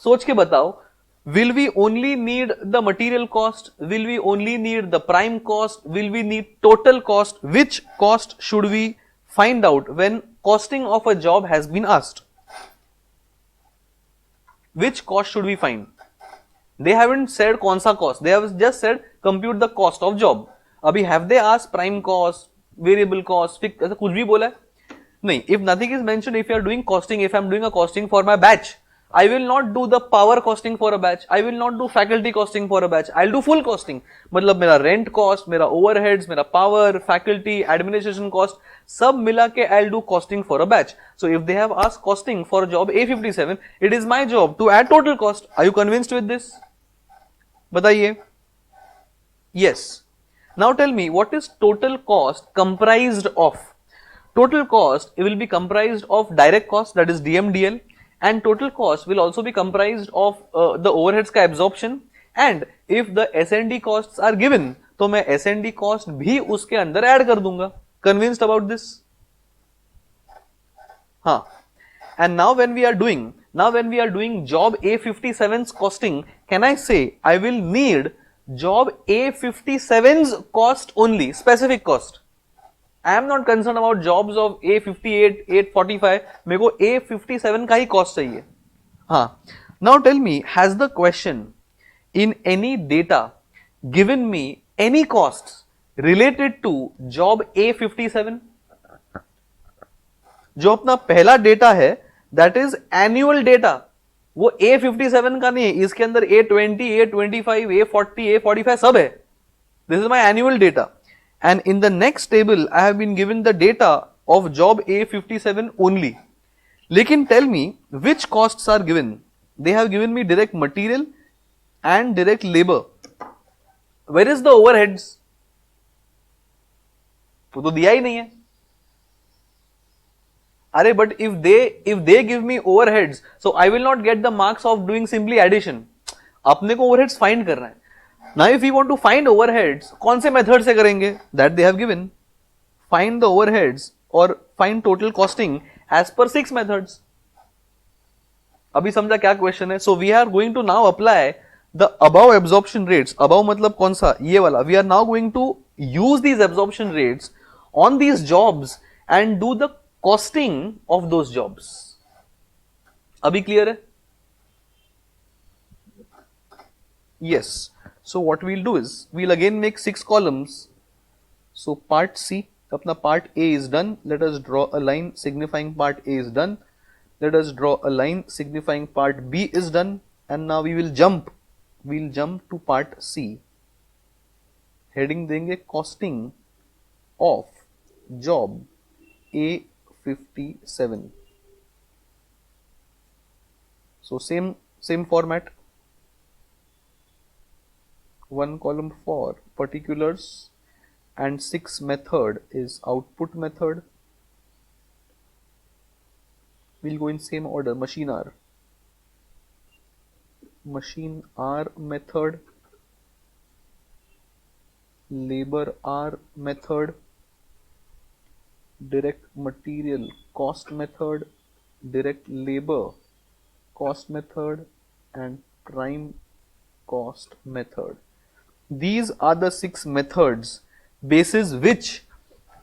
सोच के बताओ, will we only need the material cost? Will we only need the prime cost? Will we need total cost? Which cost should we find out when costing of a job has been asked? Which cost should we find? They haven't said कौन सा cost. They have just said compute the cost of job. अभी have they asked prime cost, variable cost, fixed, ऐसा कुछ भी बोला है? नहीं. If nothing is mentioned, if you are doing costing, if I am doing a costing for my batch, I will not do the power costing for a batch. I will not do faculty costing for a batch. I'll do full costing. मतलब मेरा rent cost, मेरा overheads, मेरा power, faculty, administration cost, सब मिला के I'll do costing for a batch. So if they have asked costing for job A57, it is my job to add total cost. Are you convinced with this? बताइए. Yes. Now tell me, what is total cost comprised of? Total cost, it will be comprised of direct cost, that is DMDL. And total cost will also be comprised of the overheads का absorption, and if the S&D costs are given, तो मैं S&D cost भी उसके अंदर add कर दूंगा. Convinced about this? हाँ. And now when we are doing job A57's costing, can I say I will need job A57's cost only, specific cost? I am not concern about jobs of A58, 845, मेरे को A57 का ही cost चाहिए. हाँ, now tell me, has the question in any data given me any cost related to job A57? जो अपना पहला data है that is annual data, वो A57 का नहीं है, इसके अंदर A20, A25, A40, A45 सब है. This is my annual data, and in the next table I have been given the data of job A57 only. लेकिन tell me which costs are given. They have given me direct material and direct labor. Where is the overheads? वो तो दिया ही नहीं है. अरे but if they give me overheads, so I will not get the marks of doing simply addition. अपने को overheads find करना है. Now if we want to find overheads, कौन से मेथड से करेंगे? That they have given. Find the overheads or find total costing as per 6 methods. अभी समझा क्या क्वेश्चन है? So we are going to now apply the above absorption rates. Above मतलब कौन सा? ये वाला. We are now going to use these absorption rates on these jobs and do the costing of those jobs. अभी clear है? Yes. So what we'll do is we'll again make 6 columns. So part C, अपना part A is done. Let us draw a line signifying part A is done. Let us draw a line signifying part B is done. And now we will jump. We'll jump to part C. Heading देंगे costing of job A57. So same format. One column for particulars and 6 method is output method. We'll go in same order. Machine R method, labor R method, direct material cost method, direct labor cost method, and prime cost method. These are the 6 methods basis which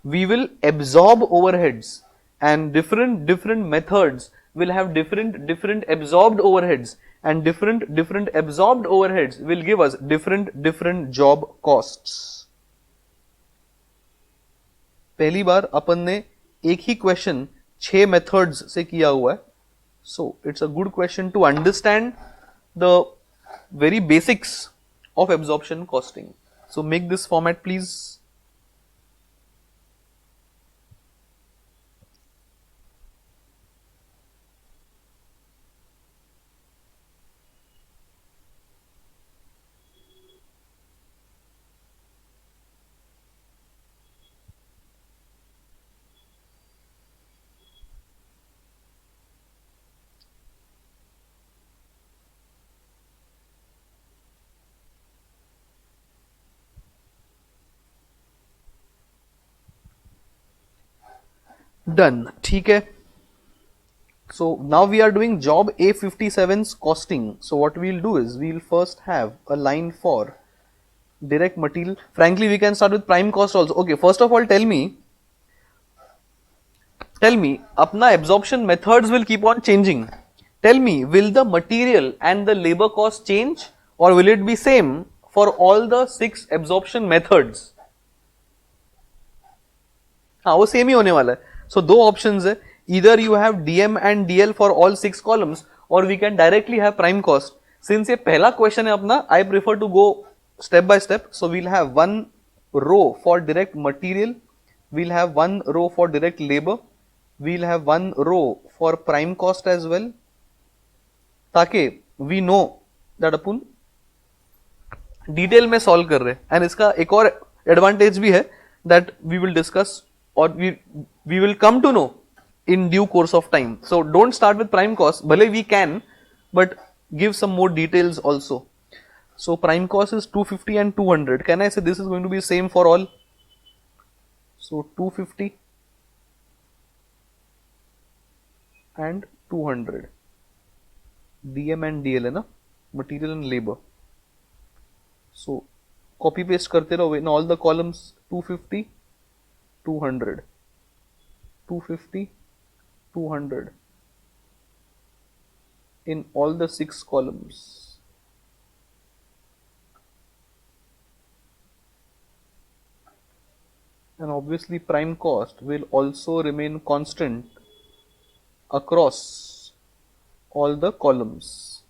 we will absorb overheads, and different methods will have different absorbed overheads, and different absorbed overheads will give us different job costs. पहली बार अपन ने एक ही question 6 methods से किया हुआ है. So it's a good question to understand the very basics of absorption costing. So make this format please. Done. ठीक है. So now we are doing job A57's costing. So what we'll do is we'll first have a line for direct material. Frankly, we can start with prime cost also. Okay, first of all, tell me, अपना absorption methods will keep on changing. Tell me, will the material and the labor cost change, or will it be same for all the 6 absorption methods? हाँ, वो same ही होने वाला है. So दो options है. Either you have DM and DL for all 6 columns, or we can directly have prime cost. Since ये पहला question है अपना, I prefer to go step by step. So we'll have one row for direct material, we'll have one row for direct labor, we'll have one row for prime cost as well, ताकि we know that upon detail में solve कर रहे हैं. And इसका एक और advantage भी है that we will discuss, or we will come to know in due course of time. So don't start with prime cost. Bhale we can, but give some more details also. So prime cost is 250 and 200. Can I say this is going to be same for all? So 250 and 200. DM and DL है ना, material and labor. So copy paste करते रहो in all the columns. 250 200, 250, 200 in all the 6 columns. And obviously prime cost will also remain constant across all the columns.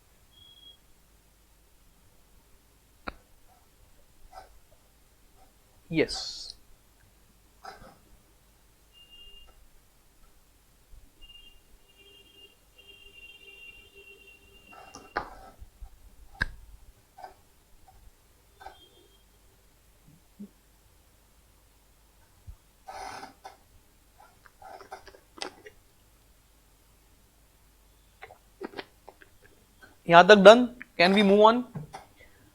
Yes. यहाँ तक done? Can we move on?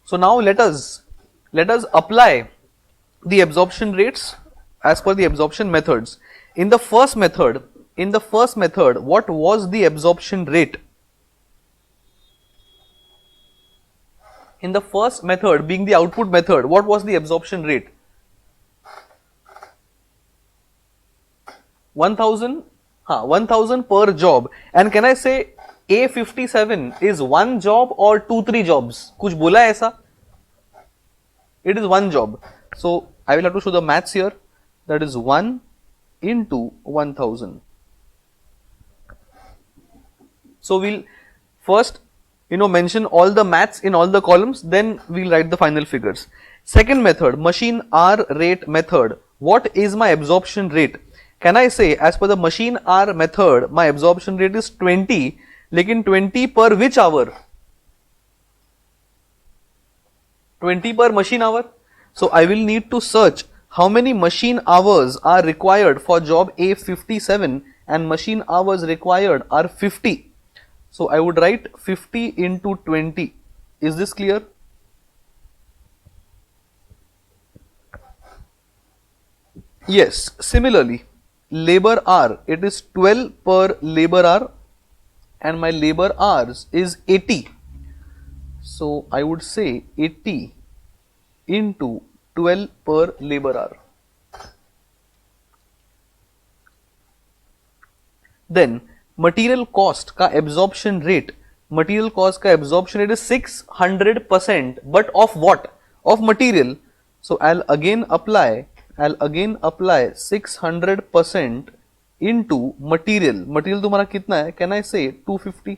So now let us apply the absorption rates as per the absorption methods. In the first method, what was the absorption rate? In the first method, being the output method, what was the absorption rate? 1000, 1000 per job. And can I say A57 is one job or 2-3 jobs? कुछ बोला है ऐसा? It is one job. So I will have to show the maths here. That is 1 into 1000. So we'll first mention all the maths in all the columns, then we'll write the final figures. Second method, machine R rate method. What is my absorption rate? Can I say as per the machine R method my absorption rate is 20, लेकिन 20 per which hour? 20 per machine hour. So I will need to search how many machine hours are required for job A57 and machine hours required are 50. So I would write 50 into 20. Is this clear? Yes. Similarly, labor hour, it is 12 per labor hour and my labor hours is 80. So I would say 80 into 12 per labor hour. Then material cost का absorption rate, material cost का absorption rate is 600%, but of what? Of material. So I'll again apply 600% into material. Material तुम्हारा कितना है? Can I say 250?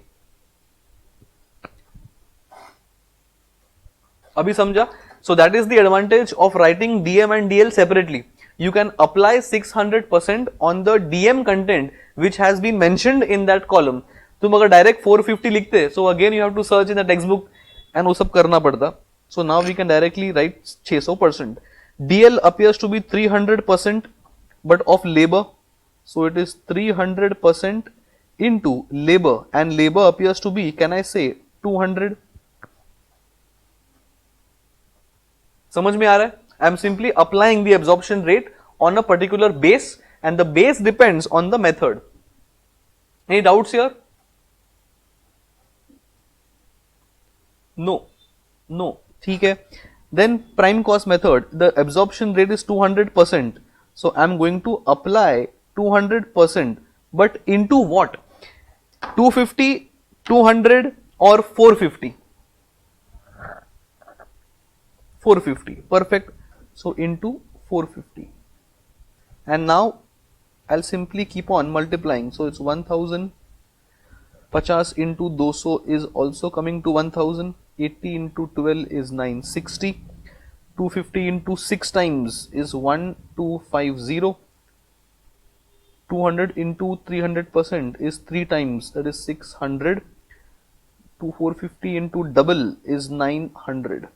अभी समझा? So that is the advantage of writing DM and DL separately. You can apply 600% on the DM content which has been mentioned in that column. तुम अगर direct 450 लिखते, so again you have to search in the textbook and वो सब करना पड़ता. So now we can directly write 600%. DL appears to be 300%, but of labor. So it is 300% into labor, and labor appears to be, can I say 200? समझ में आ रहा है? I am simply applying the absorption rate on a particular base, and the base depends on the method. Any doubts here? No. ठीक है. Then prime cost method, the absorption rate is 200%. So I am going to apply 200%, but into what? 250, 200 or 450? 450. Perfect. So into 450. And now I'll simply keep on multiplying. So it's 1000. 50 into 200 is also coming to 1000. 80 into 12 is 960. 250 into 6 times is 1250. 200 into 300% is 3 times, that is 600. 450 into double is 900.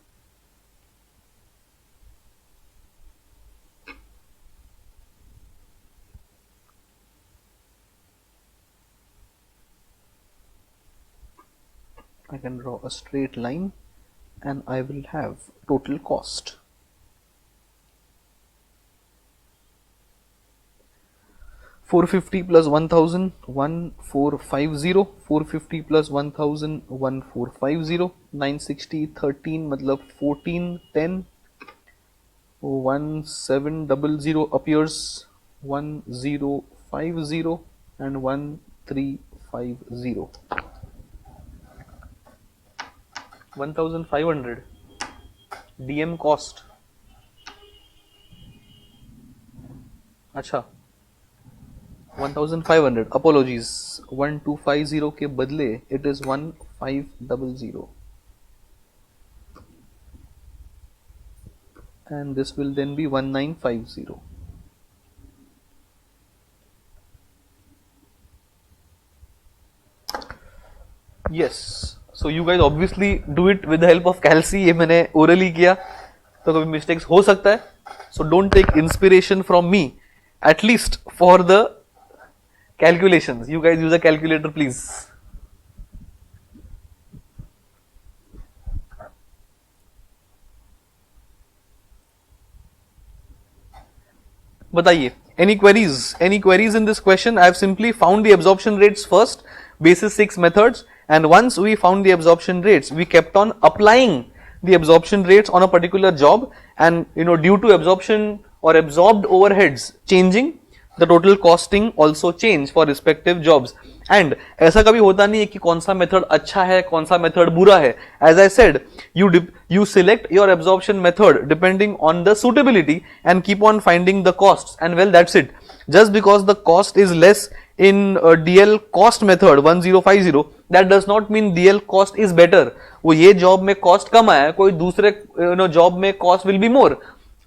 I can draw a straight line and I will have total cost. $450 plus 1000, 1450. 450 plus 1000, 1450. 960, 13 मतलब 14, 10. 1700 appears. 1050 and 1350. 1500 DM cost. अच्छा 1500, apologies, 1250 के बदले it is 1500 and this will then be 1950. Yes, so you guys obviously do it with the help of calci. ये मैंने orally किया तो कभी mistakes हो सकता है, so don't take inspiration from me, at least for the calculations. You guys use a calculator please. बताइए, any queries in this question? I have simply found the absorption rates first, basis 6 methods, and once we found the absorption rates, we kept on applying the absorption rates on a particular job, and due to absorption or absorbed overheads changing, the total costing also change for respective jobs. And ऐसा कभी होता नहीं है कि कौन सा method अच्छा है, कौन सा मेथड बुरा है. As I said, you select your absorption method depending on the suitability and keep on finding the costs, and well, that's it. Just because the cost is less in DL cost method 1050, that does not mean DL cost is better. वो ये job में cost कम आया, कोई दूसरे job में cost will be more.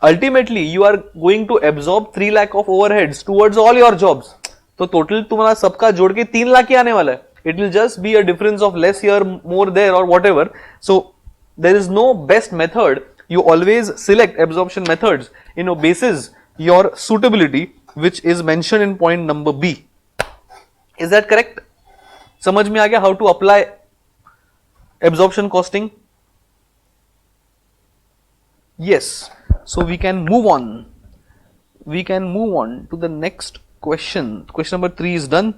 Ultimately, you are going to absorb 3 lakh of overheads towards all your jobs. तो total तुम्हारा सबका जोड़ के 3 लाख ही आने वाला है. It will just be a difference of less here, more there, or whatever. So there is no best method. You always select absorption methods basis your suitability, which is mentioned in point number B. Is that correct? समझ में आ गया how to apply absorption costing? Yes. So we can move on. We can move on to the next question. Question number 3 is done.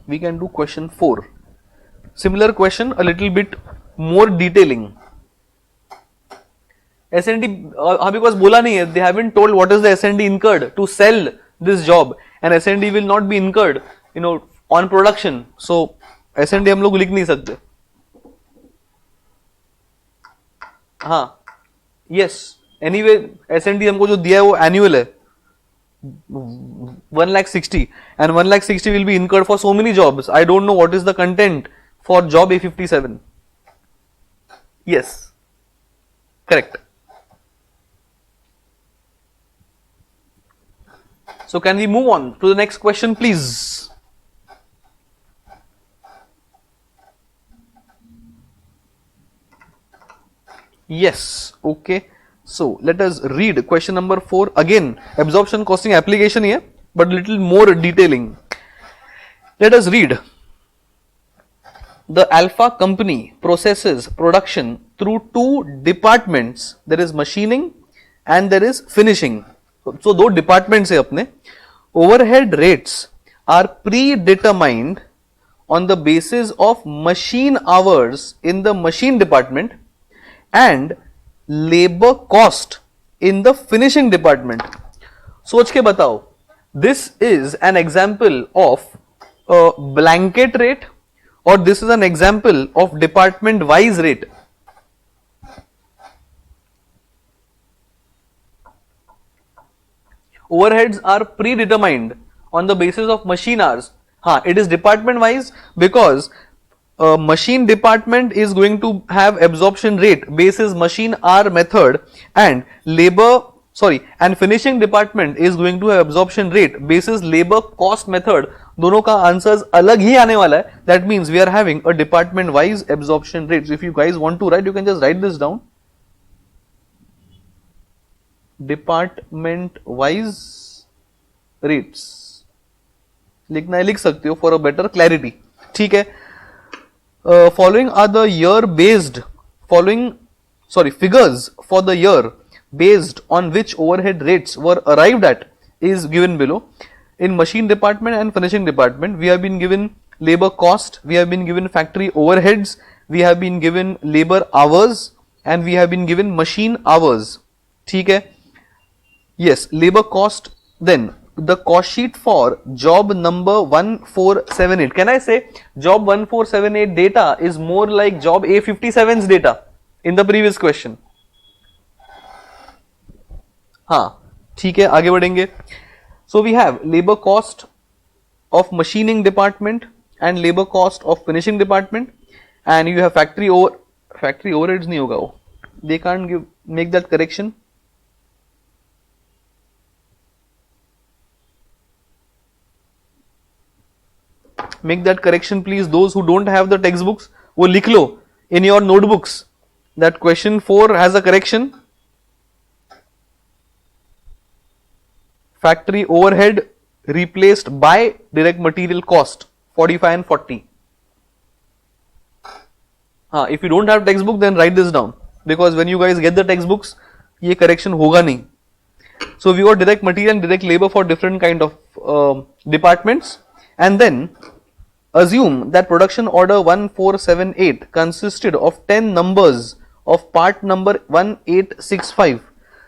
We can do question 4. Similar question, a little bit more detailing. S&D अभी बस बोला नहीं है, they haven't told what is the S&D incurred to sell this job, and S&D will not be incurred on production. So S&D हम लोग लिख नहीं सकते. हाँ, yes, anyway S&D हमको जो दिया है वो annual है 1,60,000, and 1,60,000 will be incurred for so many jobs. I don't know what is the content for job A57. Yes, correct. So can we move on to the next question, please? Yes, okay. So let us read question number 4 again. Absorption costing application here, but little more detailing. Let us read. The Alpha company processes production through 2 departments. There is machining and there is finishing. So दो departments है अपने. Overhead rates are predetermined on the basis of machine hours in the machine department and labor cost in the finishing department. सोच के बताओ, this is an example of a blanket rate or this is an example of department wise rate? Overheads are predetermined on the basis of machine hours. It is department wise because machine department is going to have absorption rate basis machine hour method, and and finishing department is going to have absorption rate basis labor cost method. दोनों का answers अलग ही आने वाला है. That means we are having a department wise absorption rate. So if you guys want to write, you can just write this down. Department wise rates लिखना है, लिख सकते हो for a better clarity. ठीक है. Following are the year based figures for the year based on which overhead rates were arrived at is given below. In machine department and finishing department, we have been given labor cost, we have been given factory overheads, we have been given labor hours, and we have been given machine hours. ठीक है? Yes, labor cost. Then the cost sheet for job number 1478. Can I say job 1478 data is more like job A57's data in the previous question? हाँ, ठीक है, आगे बढ़ेंगे. So we have labor cost of machining department and labor cost of finishing department, and you have factory overheads नहीं होगा वो. They can't make that correction. Make that correction please. Those who don't have the textbooks, वो लिख लो in your notebooks that question 4 has a correction. Factory overhead replaced by direct material cost 45 and 40. If you don't have textbook, then write this down, because when you guys get the textbooks, ये correction होगा नहीं. So we got direct material and direct labor for different kind of departments, and then assume that production order 1478 consisted of 10 numbers of part number 1865.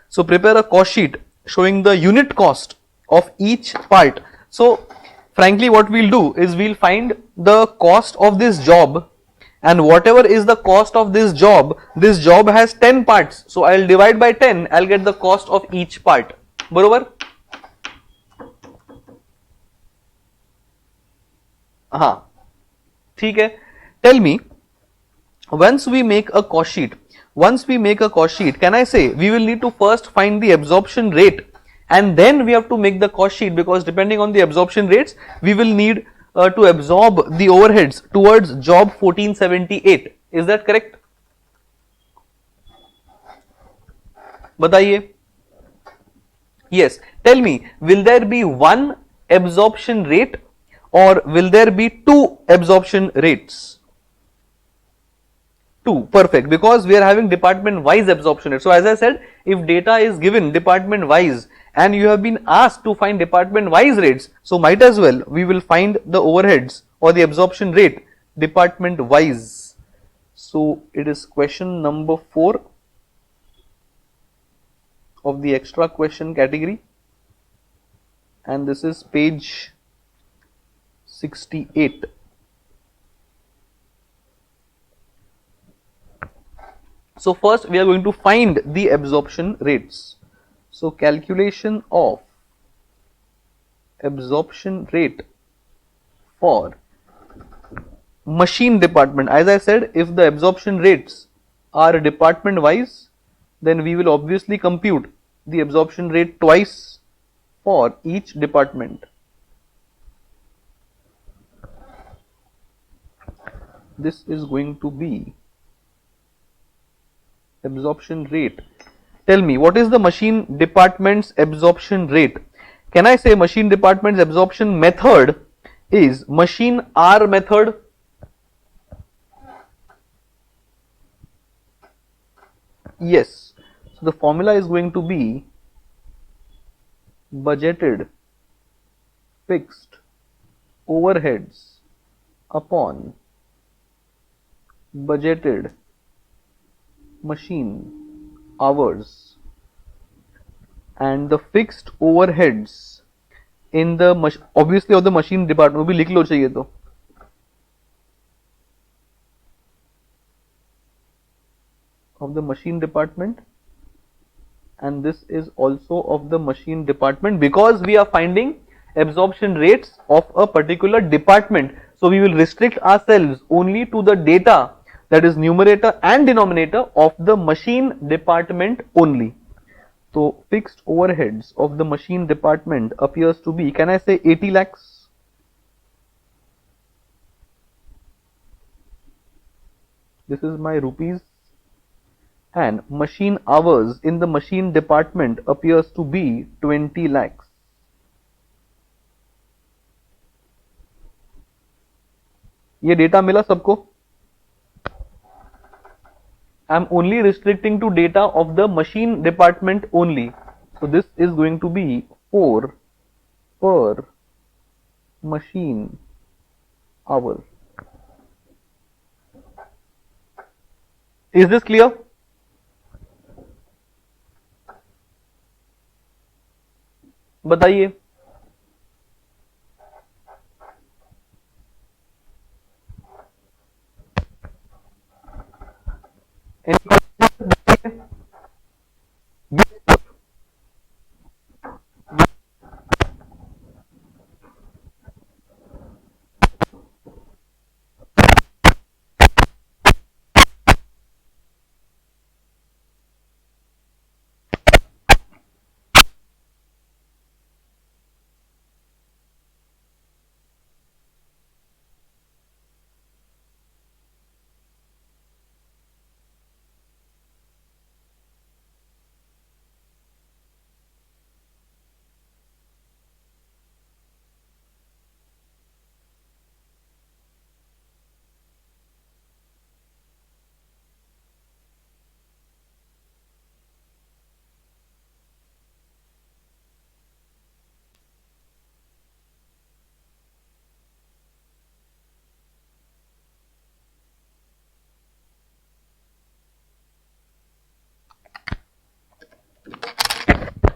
So prepare a cost sheet showing the unit cost of each part. So frankly what we'll do is we'll find the cost of this job, and whatever is the cost of this job has 10 parts. So I'll divide by 10, I'll get the cost of each part. बरोबर? हाँ, ठीक है. Tell me, once we make a cost sheet, can I say we will need to first find the absorption rate, and then we have to make the cost sheet, because depending on the absorption rates, we will need to absorb the overheads towards job 1478. Is that correct? बताइए. Yes. Tell me, will there be one absorption rate or will there be two absorption rates? Two. Perfect. Because we are having department wise absorption rate. So as I said, if data is given department wise and you have been asked to find department wise rates, so might as well we will find the overheads or the absorption rate department wise. So it is question number 4 of the extra question category, and this is page 68. So first we are going to find the absorption rates. So calculation of absorption rate for machine department. As I said, if the absorption rates are department wise, then we will obviously compute the absorption rate twice for each department. This is going to be absorption rate. Tell me, what is the machine department's absorption rate? Can I say machine department's absorption method is machine R method? Yes. So the formula is going to be budgeted fixed overheads upon budgeted machine hours, and the fixed overheads in the obviously of the machine department भी लिख लो चाहिए तो, of the machine department, and this is also of the machine department, because we are finding absorption rates of a particular department. So we will restrict ourselves only to the data, that is numerator and denominator, of the machine department only. So fixed overheads of the machine department appears to be, can I say 80 lakhs? This is my rupees. And machine hours in the machine department appears to be 20 lakhs. ये data मिला सबको? I am only restricting to data of the machine department only. So this is going to be 4 per machine hour. Is this clear? बताइए.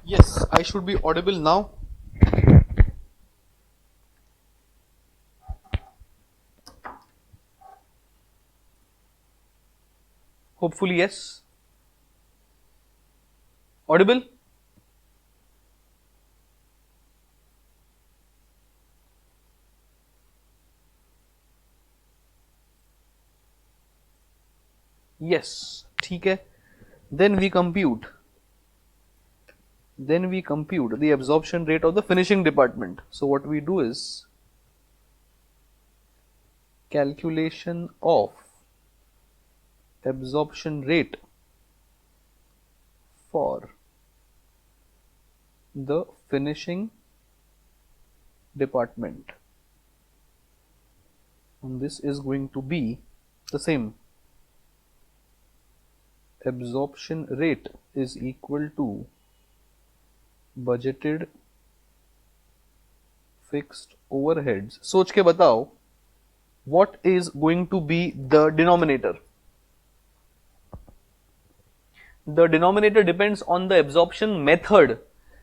Yes, I should be audible now. Hopefully, yes. Audible? Yes, ठीक है. Then we compute the absorption rate of the finishing department. So what we do is calculation of absorption rate for the finishing department, and this is going to be the same. Absorption rate is equal to budgeted fixed overheads. सोच के बताओ, what is going to be the denominator? The denominator depends on the absorption method.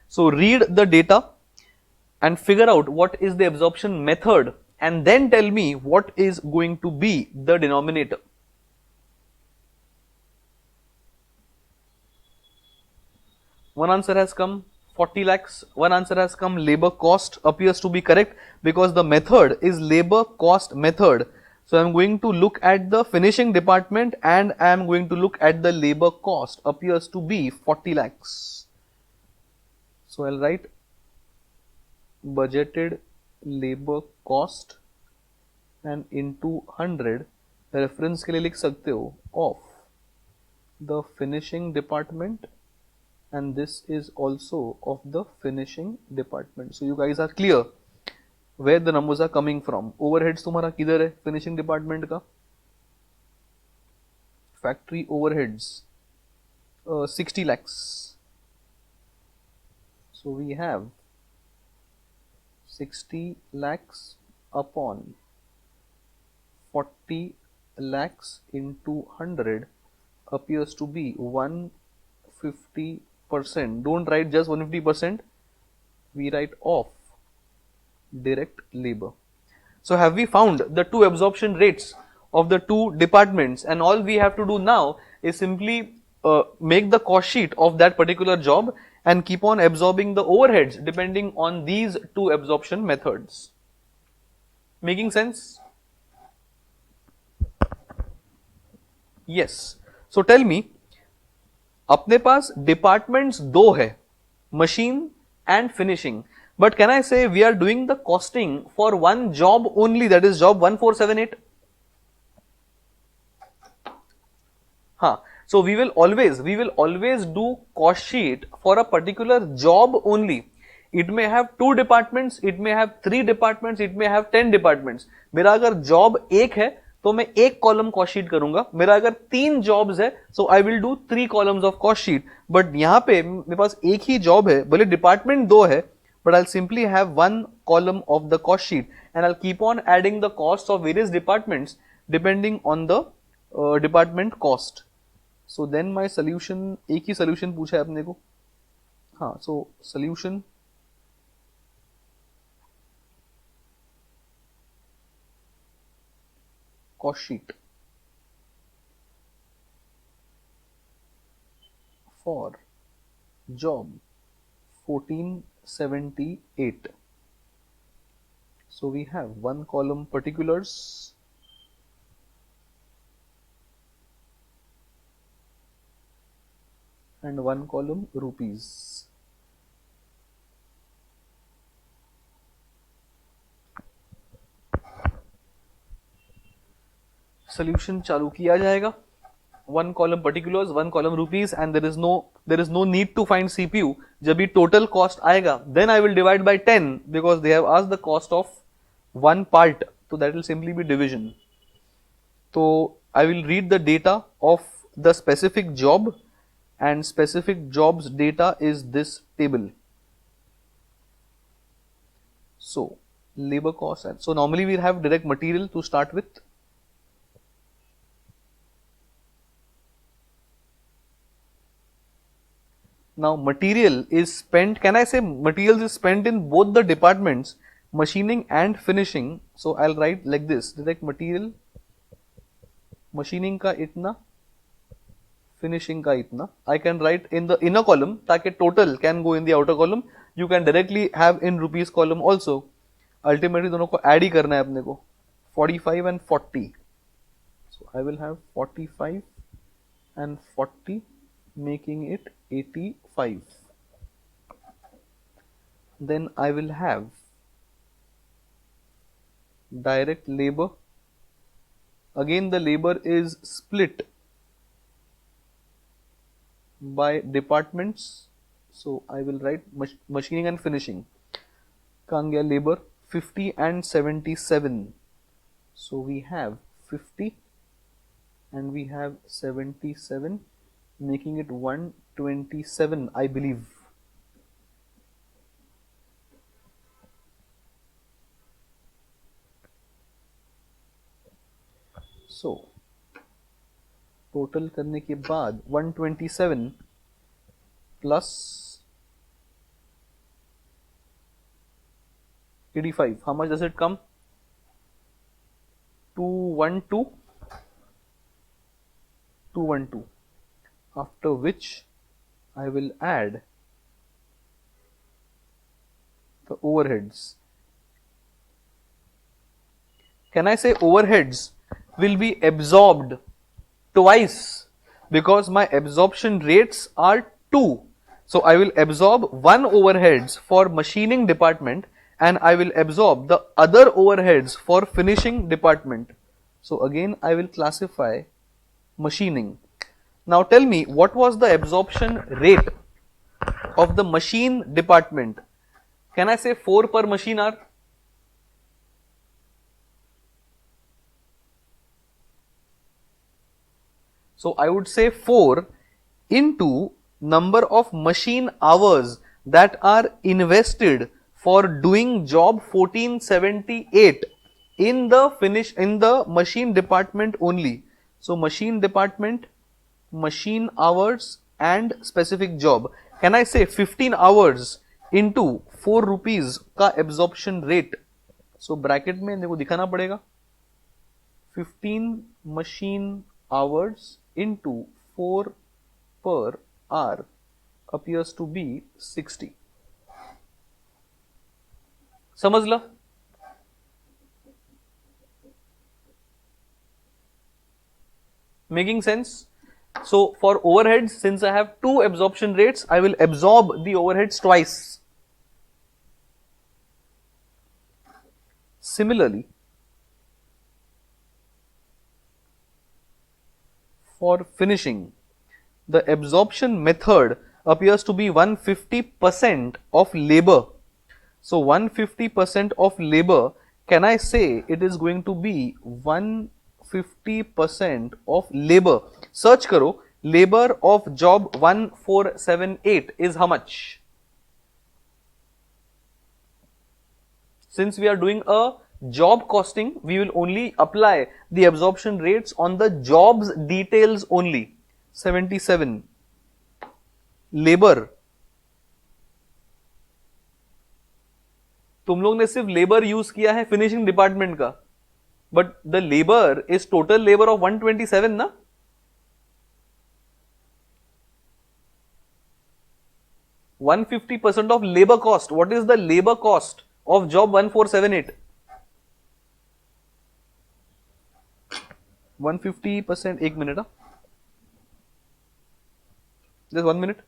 So read the data and figure out what is the absorption method and then tell me what is going to be the denominator. One answer has come, 40 lakhs. One answer has come, labor cost appears to be correct because the method is labor cost method. So I am going to look at the finishing department and I am going to look at the labor cost, appears to be 40 lakhs. So I'll write budgeted labor cost and into 100, reference के लिए लिख सकते हो, of the finishing department, and this is also of the finishing department. So you guys are clear where the numbers are coming from. Overheads तुम्हारा किधर है finishing department का? Factory overheads 60 lakhs. So we have 60 lakhs upon 40 lakhs into 100 appears to be 150%. Don't write just 150%. We write off direct labor. So have we found the two absorption rates of the two departments, and all we have to do now is simply make the cost sheet of that particular job and keep on absorbing the overheads depending on these two absorption methods. Making sense? Yes. So tell me, अपने पास departments दो है, machine and finishing. But can I say we are doing the costing for one job only, that is job 1478? So we will always do cost sheet for a particular job only. It may have 2 departments, it may have 3 departments, it may have 10 departments. मेरा अगर job एक है तो मैं एक column cost sheet करूंगा. मेरा अगर 3 जॉब्स है so I will do 3 columns of cost sheet. But यहाँ पे मेरे पास एक ही जॉब है, भले डिपार्टमेंट 2 है, but I'll simply have one column of the cost sheet and I'll keep on adding the costs of various departments depending on the department cost. So then my solution, एक ही solution पूछा है अपने को, हाँ, so solution cost sheet for job 1478. So we have one column particulars, and one column rupees. Solution चालू किया जाएगा. One column particulars, one column rupees, and there is no need to find CPU. जब भी total cost आएगा, then I will divide by 10 because they have asked the cost of one part, so that will simply be division. So I will read the data of the specific job, and specific jobs data is this table. So labor cost, and so normally we have direct material to start with. Now material is spent, can I say materials is spent in both the departments, machining and finishing. So I'll write like this, direct material, machining का इतना, finishing का इतना. I can write in the inner column ताकि total can go in the outer column. You can directly have in rupees column also. Ultimately दोनों को add ही करना है अपने को, 45 and 40. So I will have 45 and 40, making it 85. Then I will have direct labor. Again the labor is split by departments. So I will write machining and finishing. कहाँ गया labor? 50 and 77. So we have 50 and we have 77, making it 127, I believe. So total करने के बाद 127 plus 85, how much does it come? 212, 212. After which I will add the overheads. Can I say overheads will be absorbed twice because my absorption rates are 2. So I will absorb one overheads for machining department and I will absorb the other overheads for finishing department. So again I will classify machining. Now tell me, what was the absorption rate of the machine department? Can I say 4 per machine hour? So I would say 4 into number of machine hours that are invested for doing job 1478 in the machine department only. So machine department, machine hours and specific job. Can I say 15 hours into 4 rupees का absorption rate? So bracket में देखो दिखाना पड़ेगा, 15 machine hours into 4 per hour appears to be 60. समझ ला? Making sense? So for overheads, since I have 2 absorption rates, I will absorb the overheads twice. Similarly, for finishing, the absorption method appears to be 150% of labor. So 150% of labor, can I say it is going to be 150% of labor? Search karo, labor of job 1478 is how much? since we are doing a job costing, we will only apply the absorption rates on the jobs details only. 77 labour, तुम लोग ने सिर्फ labour use किया है finishing department का, but the labour is total labour of 127 ना. 150% of labor cost. What is the labor cost of job 1478? 150%. एक minute, just 1 minute.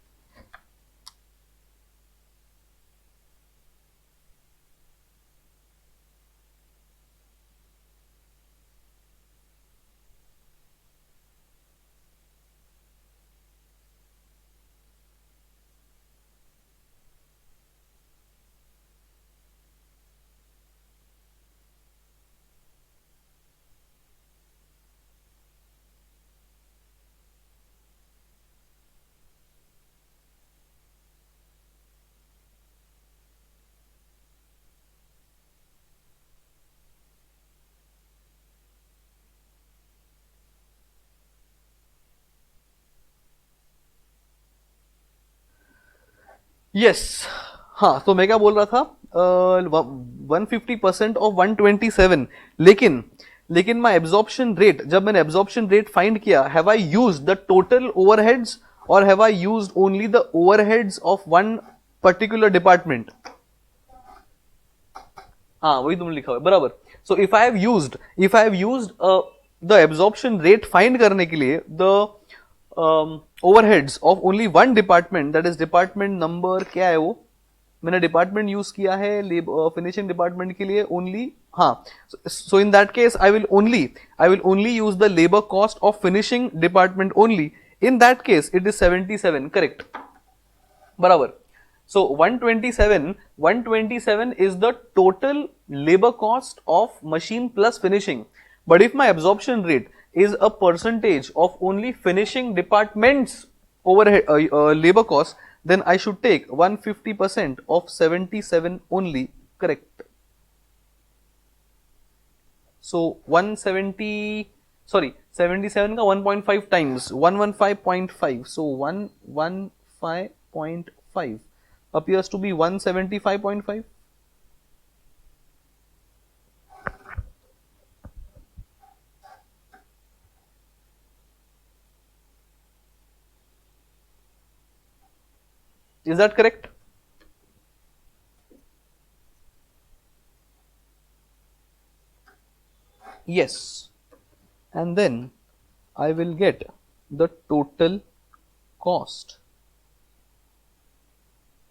Yes, हाँ, तो मैं क्या बोल रहा था, 150% ऑफ 127, लेकिन माई एब्जॉर्प्शन रेट, जब मैंने एब्जॉर्प्शन रेट फाइंड किया, have I use the total overheads और have I use only the overheads of one particular department? हाँ, वही तुमने लिखा हुआ है, बराबर. So if I have used the absorption rate find करने के लिए the overheads of only one department, that is department number, क्या है वो, मैंने डिपार्टमेंट यूज किया है फिनिशिंग डिपार्टमेंट के लिए ओनली. हाँ, so in that case I will only use the labour cost of finishing department only. In that case it is 77, correct, बराबर. So 127 is the total labor cost of machine plus finishing. But if my absorption rate is a percentage of only finishing department's overhead labor cost, then I should take 150% of 77 only, correct. So 77 का 1.5 times 115.5, so 115.5 appears to be 175.5. Is that correct? Yes. And then I will get the total cost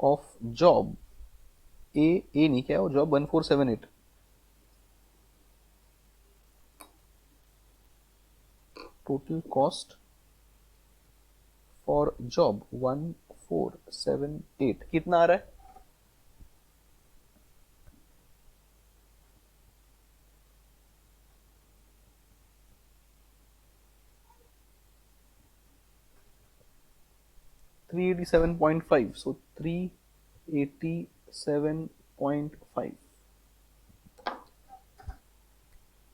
of job A नहीं, क्या है job 1478, total cost for job 1478 कितना आ रहा है? $387.5, so 387.5.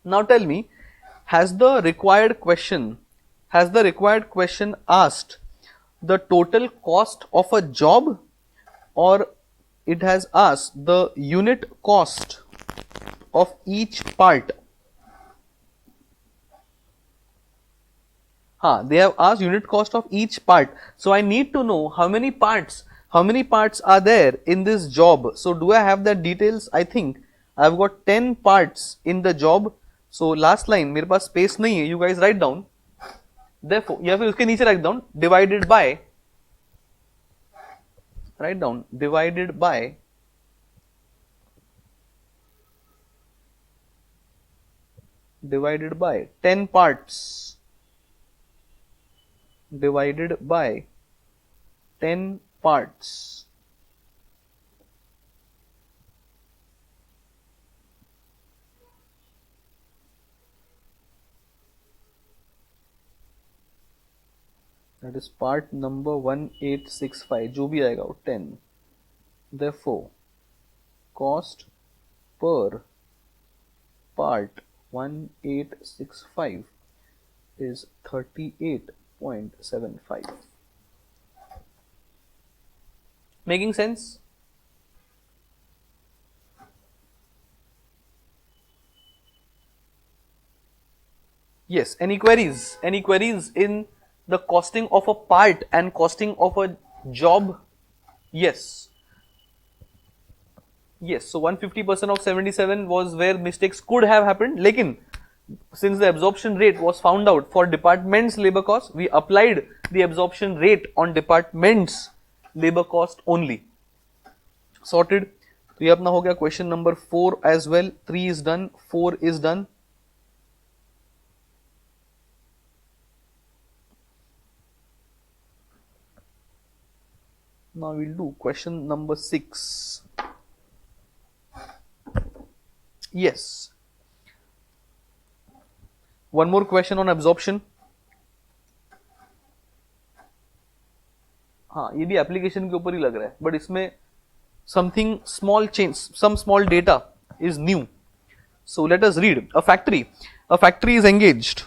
Now tell me, has the required question asked the total cost of a job, or it has asked the unit cost of each part? They have asked unit cost of each part. So I need to know how many parts are there in this job. So do I have that details? I think I've got 10 parts in the job. So last line, मेरे पास space नहीं है. You guys write down. Therefore, या फिर उसके नीचे write down, divided by, write down, divided by 10 parts. Divided by 10 parts. That is part number 1865, जो भी आएगा वो 10. Therefore, cost per part 1865 is 38.75. Making sense? Yes. Any queries? Any queries in the costing of a part and costing of a job? Yes. Yes. So 150% of 77 was where mistakes could have happened. Lekin, since the absorption rate was found out for department's labor cost, we applied the absorption rate on department's labor cost only. Sorted. तो ये अपना हो गया question number 4 as well. 3 is done, 4 is done. Now we'll do question number 6. Yes. One more question on absorption. हाँ, ये भी application के ऊपर ही लग रहा है, बट इसमें something small change, some small data is new. So let us read. A factory is engaged.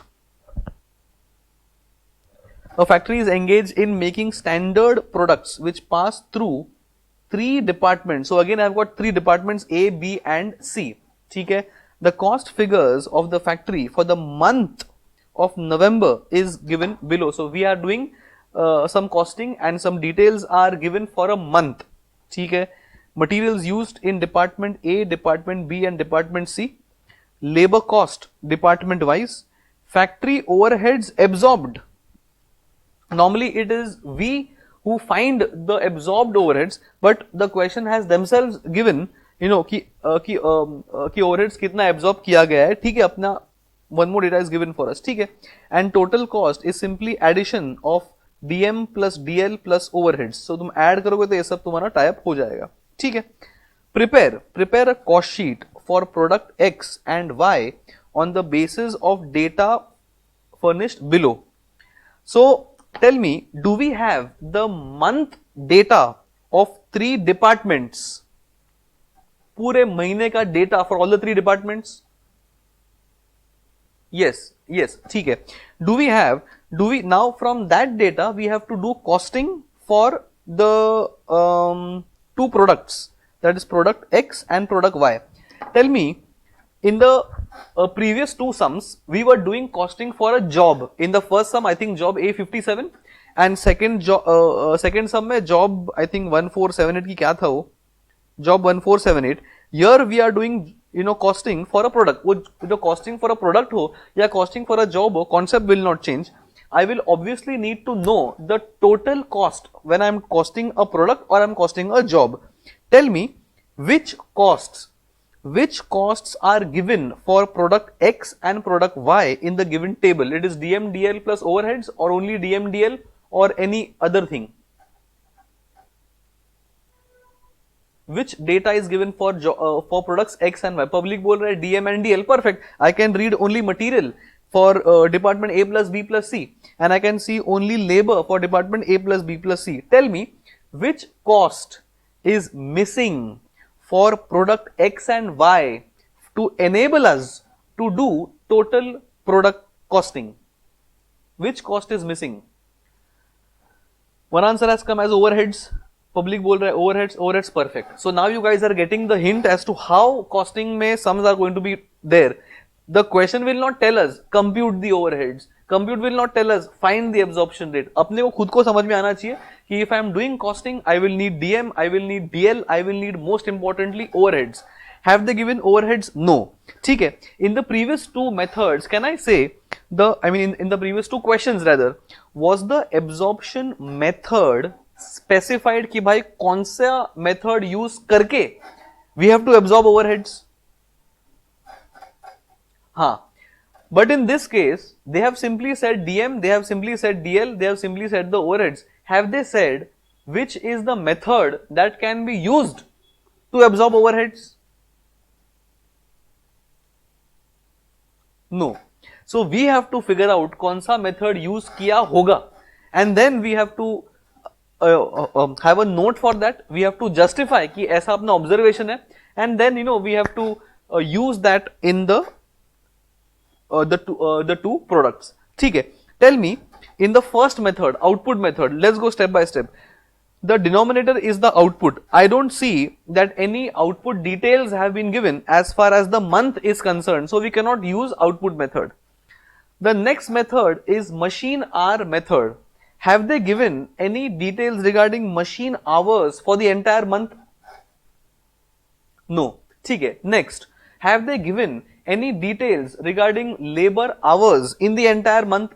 A factory is engaged in making standard products which pass through 3 departments. So again I have got 3 departments A, B and C. ठीक है. The cost figures of the factory for the month of November is given below. So we are doing some costing and some details are given for a month. ठीक है. Materials used in department A, department B and department C. Labor cost department wise. Factory overheads absorbed. Normally it is we who find the absorbed overheads, but the question has themselves given, you know, कि overheads कितना absorb किया गया है. ठीक है, अपना one more data is given for us. ठीक है, and total cost is simply addition of DM plus DL plus overheads. So तुम add करोगे तो ये सब तुम्हारा tie up हो जाएगा. ठीक है. Prepare a cost sheet for product X and Y on the basis of data furnished below. So tell me, do we have the month data of 3 departments? पूरे महीने का data for all the 3 departments? Yes, yes, ठीक है. Do we now from that data we have to do costing for the 2 products, that is product X and product Y. Tell me, in the previous 2 sums we were doing costing for a job. In the first sum I think job A57 and second sum में job I think 1478 की क्या था वो, job 1478. Here we are doing, you know, costing for a product. वो जो costing for a product हो या costing for a job हो, concept will not change. I will obviously need to know the total cost when I am costing a product or I am costing a job. Tell me which costs are given for product X and product Y in the given table. It is DM, DL plus overheads or only DM, DL or any other thing. Which data is given for products X and Y? Public बोल रहा है DM and DL. Perfect. I can read only material for department A plus B plus C and I can see only labor for department A plus B plus C. Tell me which cost is missing for product X and Y to enable us to do total product costing. Which cost is missing? One answer has come as overheads. Public बोल रहा है overheads perfect. So now you guys are getting the hint as to how costing में sums are going to be there. The question will not tell us compute the overheads. Compute will not tell us find the absorption rate. अपने को खुद को समझ में आना चाहिए कि if I am doing costing, I will need DM, I will need DL, I will need most importantly overheads. Have they given overheads? No. ठीक है. In the previous 2 methods, can I say in the previous 2 questions rather, was the absorption method specified कि भाई कौन सा method use करके we have to absorb overheads? हाँ. But in this case, they have simply said DM, they have simply said DL, they have simply said the overheads. Have they said which is the method that can be used to absorb overheads? No. So we have to figure out कौन सा method use किया होगा and then we have to have a note for that. We have to justify कि ऐसा अपना observation है and then we have to use that in the two products. ठीक है, tell me, in the first method, output method, let's go step by step. The denominator is the output. I don't see that any output details have been given as far as the month is concerned, so we cannot use output method. The next method is machine hour method. Have they given any details regarding machine hours for the entire month? No. ठीक है. Next, have they given any details regarding labor hours in the entire month?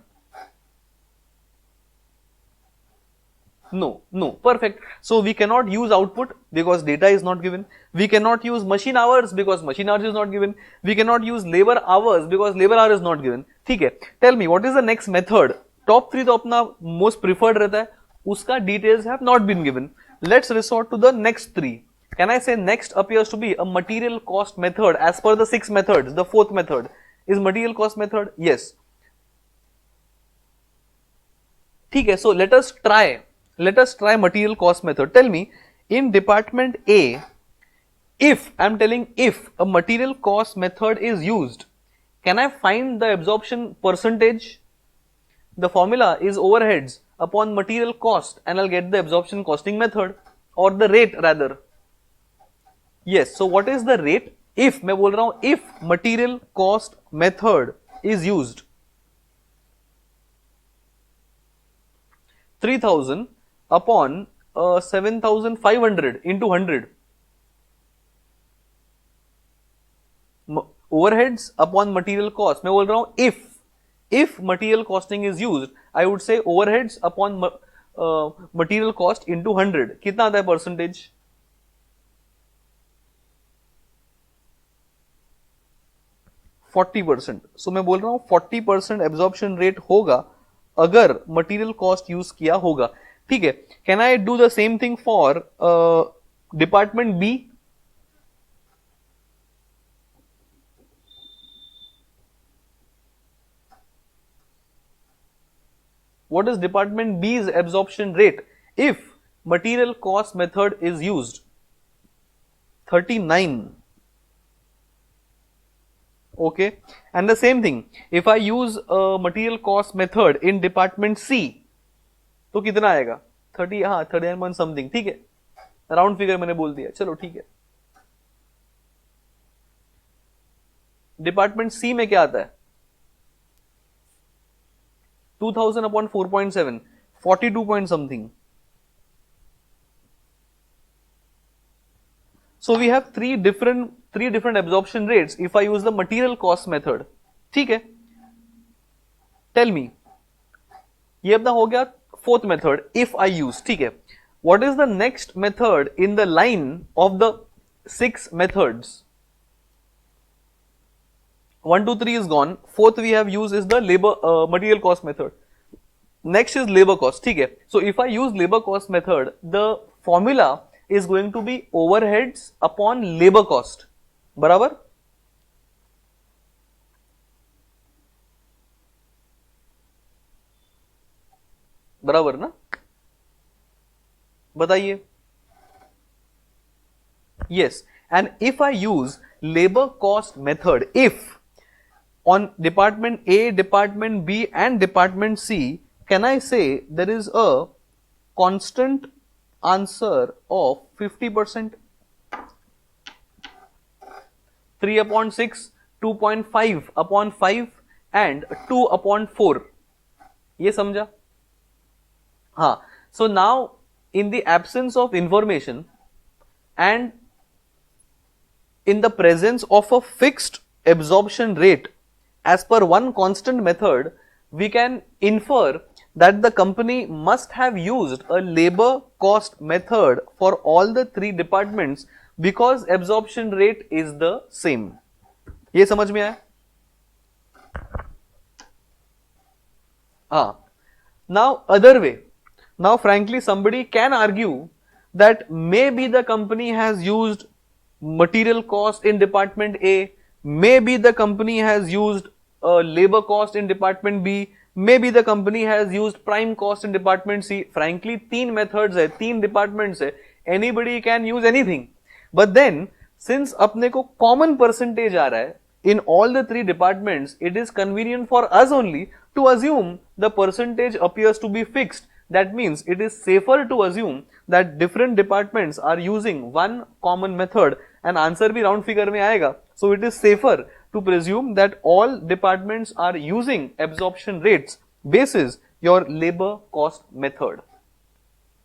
No, no, perfect. So we cannot use output because data is not given. We cannot use machine hours because machine hours is not given. We cannot use labor hours because labor hour is not given. ठीक है. Tell me, what is the next method? Top 3 तो अपना most preferred रहता है. उसका details have not been given. Let's resort to the next 3. Can I say next appears to be a material cost method as per the 6 methods? The 4th method is material cost method. Yes. ठीक है. So let us try material cost method. Tell me, in department A, if a material cost method is used, can I find the absorption percentage? The formula is overheads upon material cost, and I'll get the absorption costing method, or the rate rather. Yes, so what is the rate? If मैं बोल रहा हूं, if material cost method is used, 3000 upon 7500 into 100. Overheads upon material cost. मैं बोल रहा हूं if material costing is used, I would say overheads upon material cost into 100. कितना आता है percentage? 40%. So मैं बोल रहा हूं 40% absorption rate होगा अगर material cost use किया होगा. ठीक है. Can I do the same thing for department B? What is department B's absorption rate if material cost method is used? 39. Okay, and the same thing, if I use a material cost method in department C, तो कितना आएगा? 30, हाँ 31 something. ठीक है, round figure मैंने बोल दिया. चलो ठीक है. डिपार्टमेंट सी में क्या आता है? 2000 upon 4.7, 42 point something. So we have three different absorption rates if I use the material cost method. ठीक है. Tell me, ये अपना हो गया fourth method if I use. ठीक है. What is the next method in the line of the 6 methods? 1, 2, 3 is gone. Fourth we have used is the material cost method. Next is labor cost. ठीक है. So if I use labor cost method, the formula is going to be overheads upon labor cost. बराबर? बराबर ना? बताइए. Yes, and if I use labor cost method, if on department A, department B and department C, can I say there is a constant answer of 50%? 3 upon 6, 2.5 upon 5 and 2 upon 4. ये समझा? हाँ. So now in the absence of information and in the presence of a fixed absorption rate as per one constant method, we can infer that the company must have used a labor cost method for all the 3 departments because absorption rate is the same. ये समझ में आया? हाँ. Now other way. Now frankly somebody can argue that maybe the company has used material cost in department A, maybe the company has used labor cost in department B, maybe the company has used prime cost in department C. Frankly 3 methods है, 3 departments है, anybody can use anything. But then since अपने को common percentage आ रहा है in all the three departments, it is convenient for us only to assume the percentage appears to be fixed. That means it is safer to assume that different departments are using one common method and answer भी round figure में आएगा. So it is safer to presume that all departments are using absorption rates basis your labor cost method.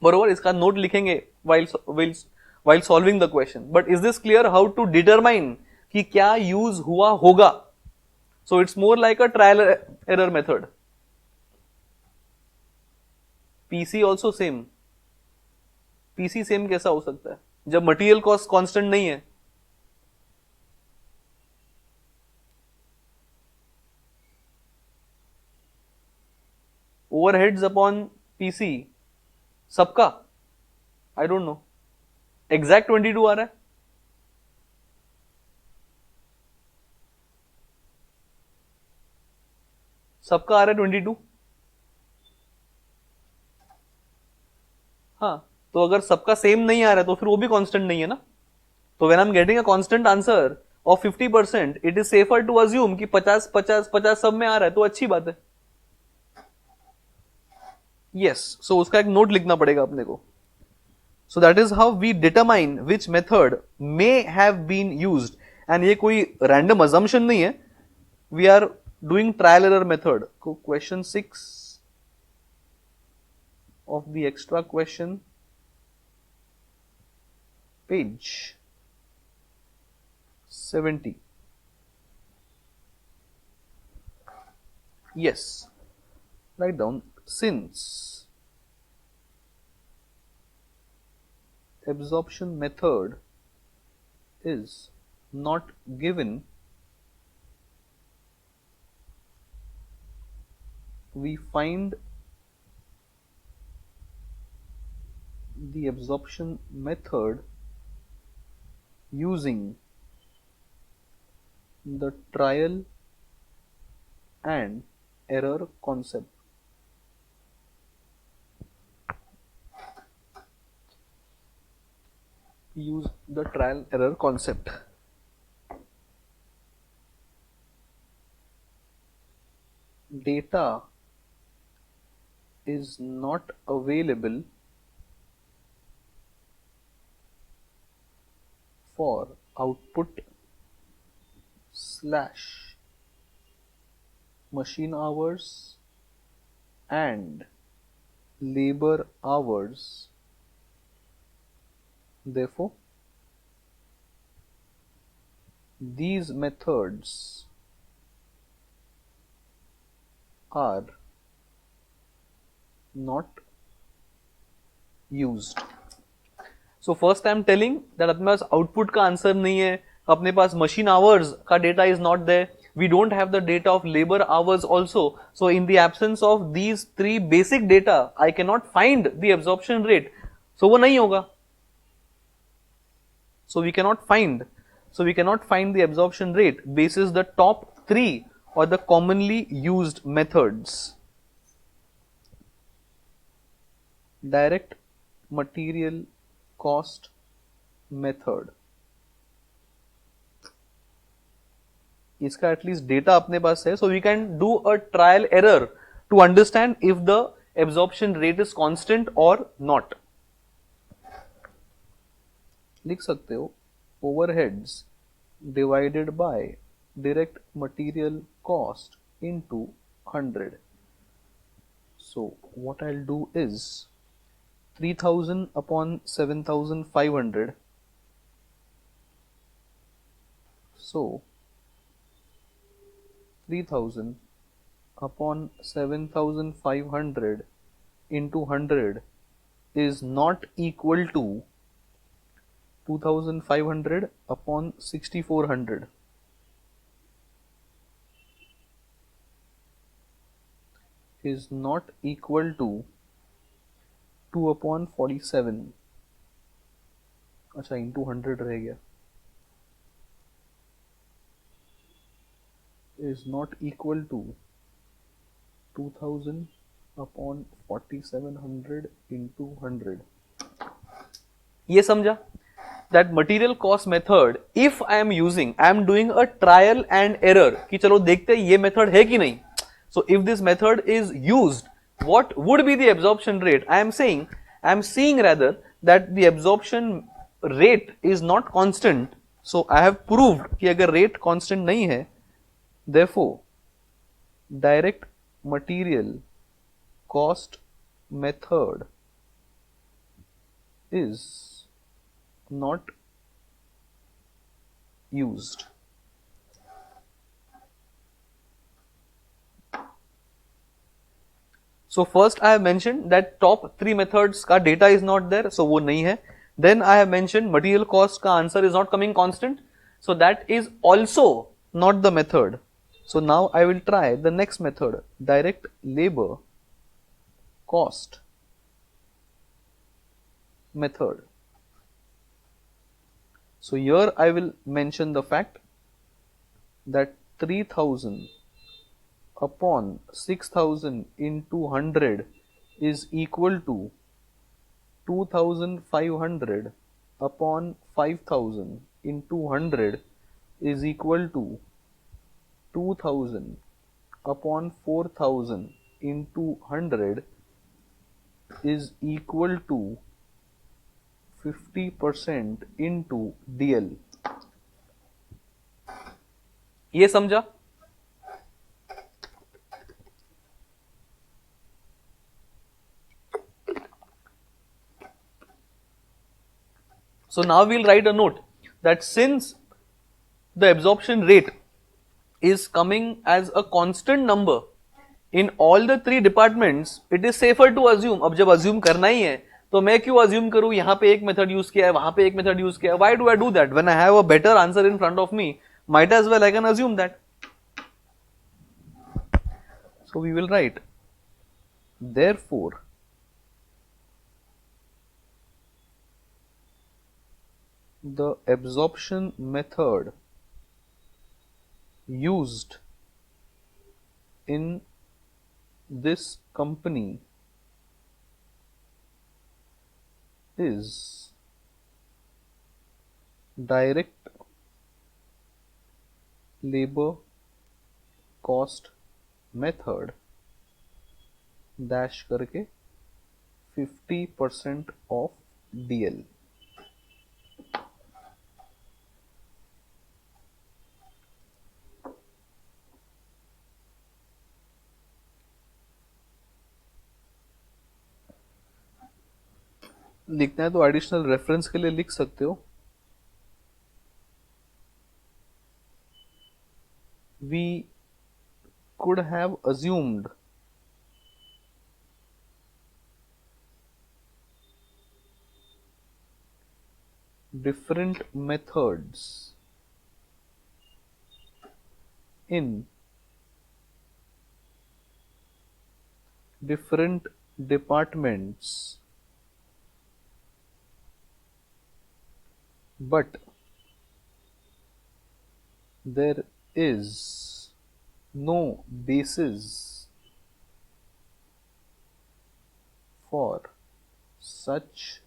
बरोबर, इसका note लिखेंगे while solving the question. But is this clear how to determine कि क्या use हुआ होगा? So it's more like a trial error method. PC also same. PC same कैसा हो सकता है जब मटेरियल कॉस्ट कांस्टेंट नहीं है? ओवरहेड्स अपॉन पीसी सबका, आई डोंट नो, एग्जैक्ट 22 आ रहा है. सबका आ रहा है 22. हाँ, तो अगर सबका सेम नहीं आ रहा है तो फिर वो भी कांस्टेंट नहीं है ना. तो when I am getting a constant answer of 50%, it is safer to assume कि 50-50-50 सब में आ रहा है, तो अच्छी बात है. यस, सो उसका एक नोट लिखना पड़ेगा अपने को. So that is how we determine which method may have been used. And ये कोई रैंडम अजम्पशन नहीं है, we are doing trial error method. Question 6 of the extra question, page 70. Yes, write down, since absorption method is not given, we find the absorption method using the trial and error concept. Use the trial error concept. Data is not available for output / machine hours and labor hours. Therefore, these methods are not used. So first I am telling that अपने पास output का answer नहीं है, अपने पास machine hours का data is not there, we don't have the data of labor hours also. So in the absence of these three basic data, I cannot find the absorption rate. So वो नहीं होगा. So we cannot find the absorption rate basis the top three or the commonly used methods. Direct material cost method. इसका at least data अपने पास है, so we can do a trial error to understand if the absorption rate is constant or not. लिख सकते हो overheads divided by direct material cost into 100. So what I'll do is 3000 upon 7500. So 3000 upon 7500 into 100 is not equal to 2500 upon 6400. Is not equal to 2 upon 47. अच्छा, into 100 रह गया. Is not equal to 2000 upon 4700 into 100. ये समझा? that material cost method, if I am doing a trial and error कि चलो देखते हैं ये method है कि नहीं. So if this method is used, what would be the absorption rate? I am seeing rather that the absorption rate is not constant. So I have proved कि अगर rate constant नहीं है, therefore direct material cost method is not used. So first I have mentioned that top 3 methods का data is not there, so वो नहीं है. Then I have mentioned material cost का answer is not coming constant, so that is also not the method. So now I will try the next method, direct labor cost method. So here I will mention the fact that 3000 upon 6000 into 100 is equal to 2500 upon 5000 into 100 is equal to 2000 upon 4000 into 100 is equal to 50% into DL. ये समझा? So now we'll write a note that since the absorption rate is coming as a constant number in all the 3 departments, it is safer to assume. अब जब assume करना ही है तो मैं क्यों assume करूं यहाँ पे एक method use किया है, वहां पे एक method use किया है? Why do I do that when I have a better answer in front of me? Might as well I can assume that. So we will write, therefore the absorption method used in this company is direct labor cost method dash करके 50% of DL. लिखना है तो additional reference के लिए लिख सकते हो. We could have assumed different methods in different departments, but there is no basis for such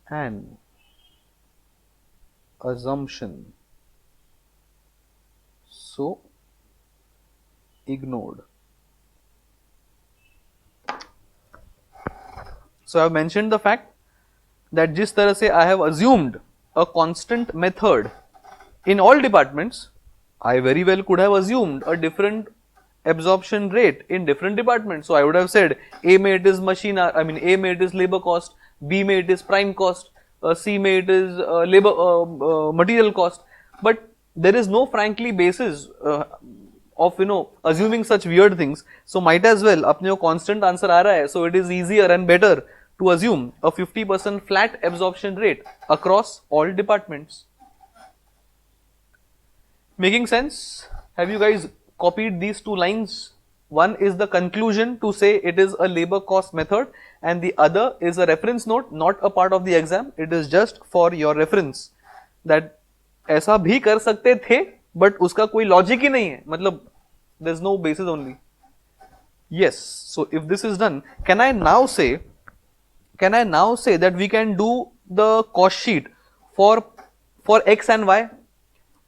an assumption, so ignored. So I have mentioned the fact that जिस तरह से I have assumed a constant method in all departments, I very well could have assumed a different absorption rate in different departments. So I would have said A में it is machine, A में it is labor cost, B में it is prime cost, C में it is material cost. But there is no frankly basis of assuming such weird things. So might as well अपने को constant answer आ रहा है, so it is easier and better to assume a 50% flat absorption rate across all departments. Making sense? Have you guys copied these 2 lines? One is the conclusion to say it is a labor cost method, and the other is a reference note, not a part of the exam. It is just for your reference that ऐसा भी कर सकते थे, but उसका कोई logic ही नहीं है. मतलब there's no basis only. Yes. So if this is done, can I now say that we can do the cost sheet for x and y?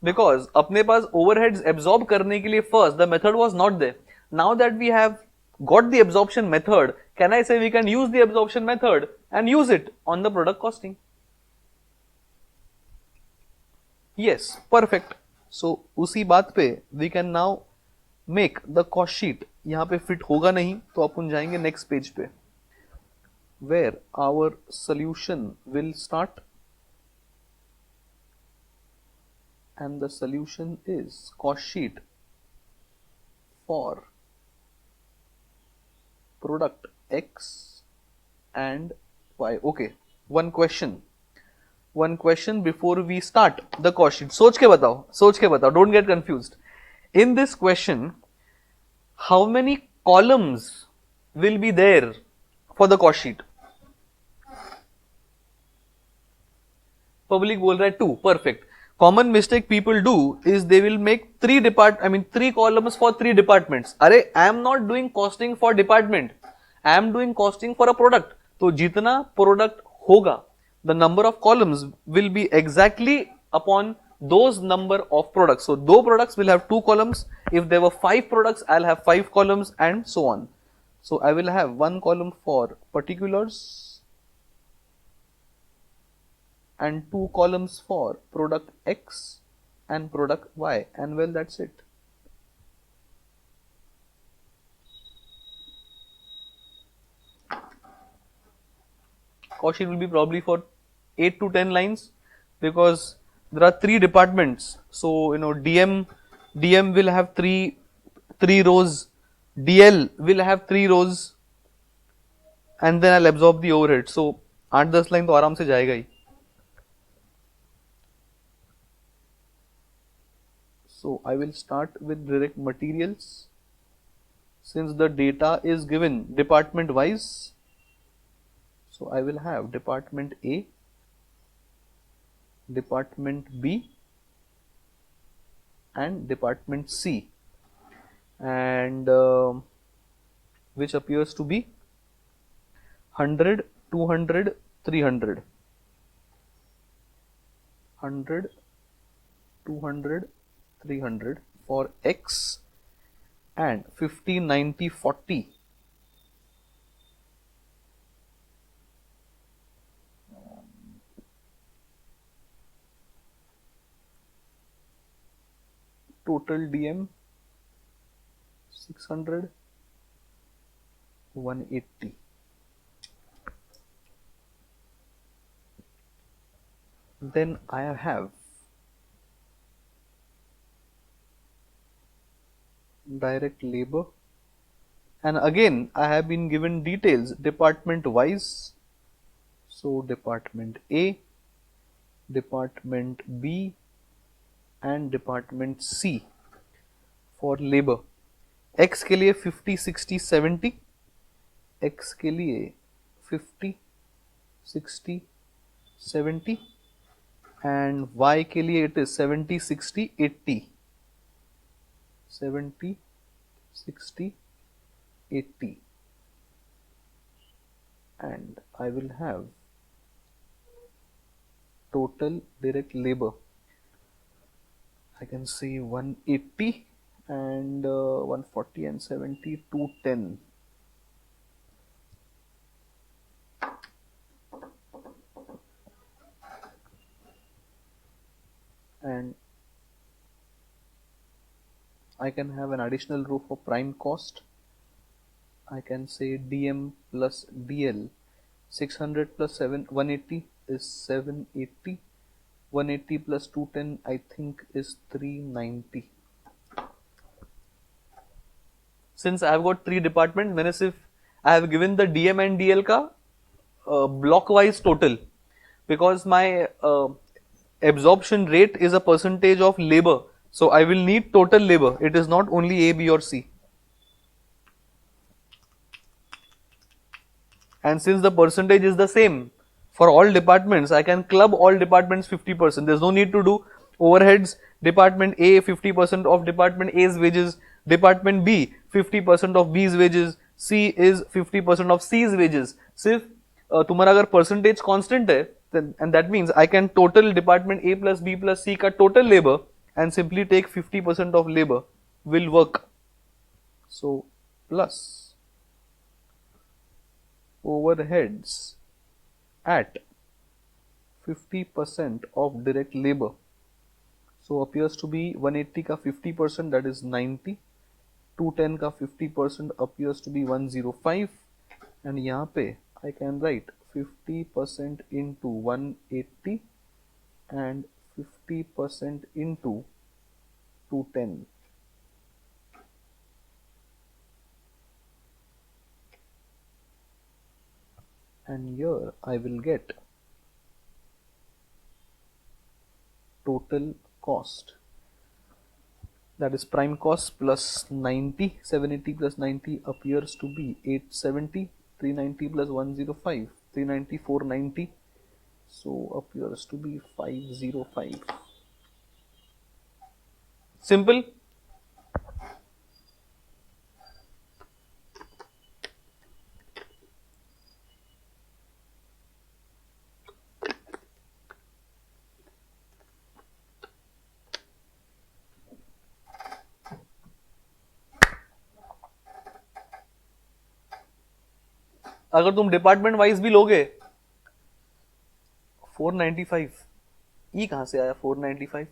Because अपने पास overheads absorb करने के लिए first the method was not there. Now that we have got the absorption method, can I say we can use the absorption method and use it on the product costing? Yes, perfect. So उसी बात पे we can now make the cost sheet. यहाँ पे fit होगा नहीं तो अपन जाएंगे next page पे where our solution will start, and the solution is cost sheet for product X and Y. Okay, one question before we start the cost sheet. सोच के बताओ, don't get confused. In this question, how many columns will be there for the cost sheet? Public बोल रहा है 2, perfect. Common mistake people do is they will make 3 columns for 3 departments. अरे I am not doing costing for department, I am doing costing for a product. तो जितना product होगा, the number of columns will be exactly upon those number of products. So though products will have 2 columns, if there were 5 products, I'll have 5 columns and so on. So I will have 1 column for particulars and 2 columns for product X and product Y, and well, that's it. Cost sheet will be probably for 8 to 10 lines because there are 3 departments. So DM will have 3 rows, DL will have 3 rows, and then I'll absorb the overhead. So 8-10 line तो आराम से जाएगा ही. So I will start with direct materials. Since the data is given department wise, so I will have department A, department B and department C, and which appears to be 100, 200, 300, 100, 200, 300 for X, and 50, 90, 40 total DM 600, 180. Then I have direct labor, and again I have been given details department wise. So department A, department B and department C for labor. X के लिए 50, 60, 70, X के लिए 50, 60, 70 and Y के लिए it is 70, 60, 80. 70, 60, 80, and I will have total direct labor. I can say 180 and 140 and 70, 210. And I can have an additional row for prime cost. I can say DM plus DL. 600 plus 180 is 780. 180 plus 210 I think is 390. Since I have got 3 departments, मैंने सिर्फ I have given the DM and DL का block wise total, because my absorption rate is a percentage of labor. So I will need total labor. It is not only A, B or C. And since the percentage is the same for all departments, I can club all departments 50%. There is no need to do overheads. Department A 50% of department A's wages, department B 50% of B's wages, C is 50% of C's wages. सिर्फ तुम्हारा अगर percentage constant है then, and that means I can total department A plus B plus C ka total labor and simply take 50% of labor will work. So plus overheads at 50% of direct labor. So appears to be 180 ka 50%, that is 90. 210 का 50% appears to be 105, and यहाँ पे I can write 50% into 180 and 50% into 210. And here I will get total cost, that is prime cost plus 90, 780 plus 90 appears to be 870, 390 plus 105, 390, 490, so appears to be 505. Simple. अगर तुम department wise भी लोगे 495, ये कहां से आया 495?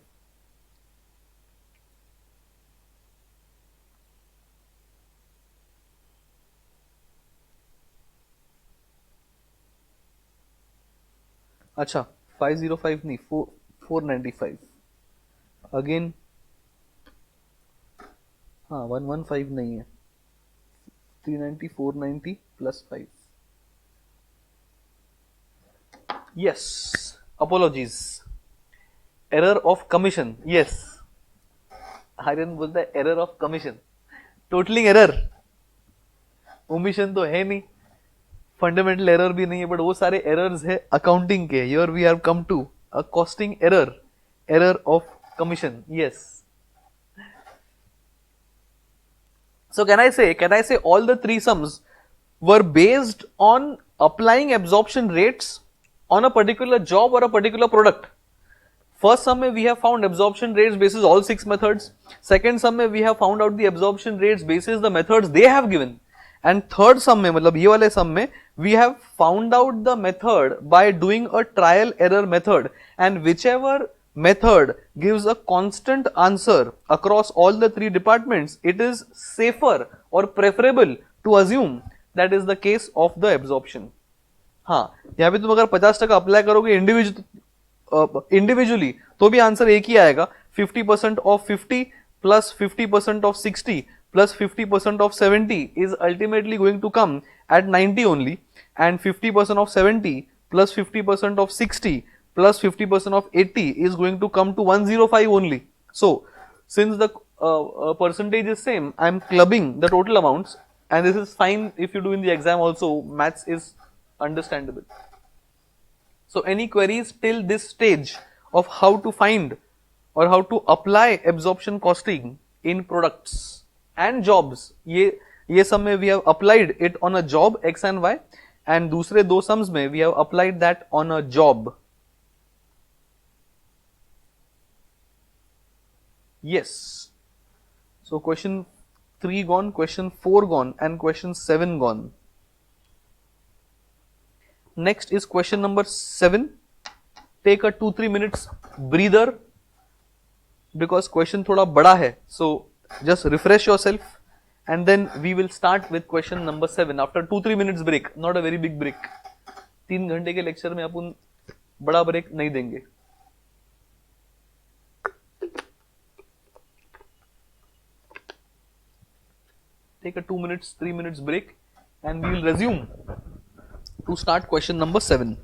अच्छा 505 नहीं, 495 अगेन, हाँ 115 नहीं है, 390, 490 plus 5. Yes, apologies. Error of commission. Yes. आर्यन बोलता है error of commission. Totaling error. Omission तो है नहीं, फंडामेंटल एरर भी नहीं है, बट वो सारे एरर्स है अकाउंटिंग के. Here we have come to a costing error, error of commission. Yes. So can I say all the three sums were based on applying absorption rates on a particular job or a particular product? First sum mein we have found absorption rates basis all 6 methods. Second sum mein we have found out the absorption rates basis the methods they have given. And third sum mein, मतलब ये वाले sum में we have found out the method by doing a trial error method, and whichever method gives a constant answer across all the three departments, it is safer or preferable to assume that is the case of the absorption. हाँ, यहाँ पे तुम अगर 50% apply करोगे individually तो भी answer एक ही आएगा. 50% of 50 plus 50% of 60 plus 50% of 70 is ultimately going to come at 90 only, and 50% of 70 plus 50% of 60 plus 50% of 80 is going to come to 105 only. So since the percentage is same, I am clubbing the total amounts, and this is fine if you do in the exam also. Maths is understandable. So any queries till this stage of how to find or how to apply absorption costing in products and jobs? ये सम में we have applied it on a job x and y, and दूसरे दो sums में we have applied that on a job. Yes. So question 3 gone, question 4 gone, and question 7 gone. Next is question number 7. Take a 2-3 minutes breather because question थोड़ा बड़ा है. So just refresh yourself, and then we will start with question number 7 after 2-3 minutes break. Not a very big break. 3 घंटे के lecture में अपन बड़ा break नहीं देंगे. Take a 2 minutes, 3 minutes break, and we will resume to start question number 7.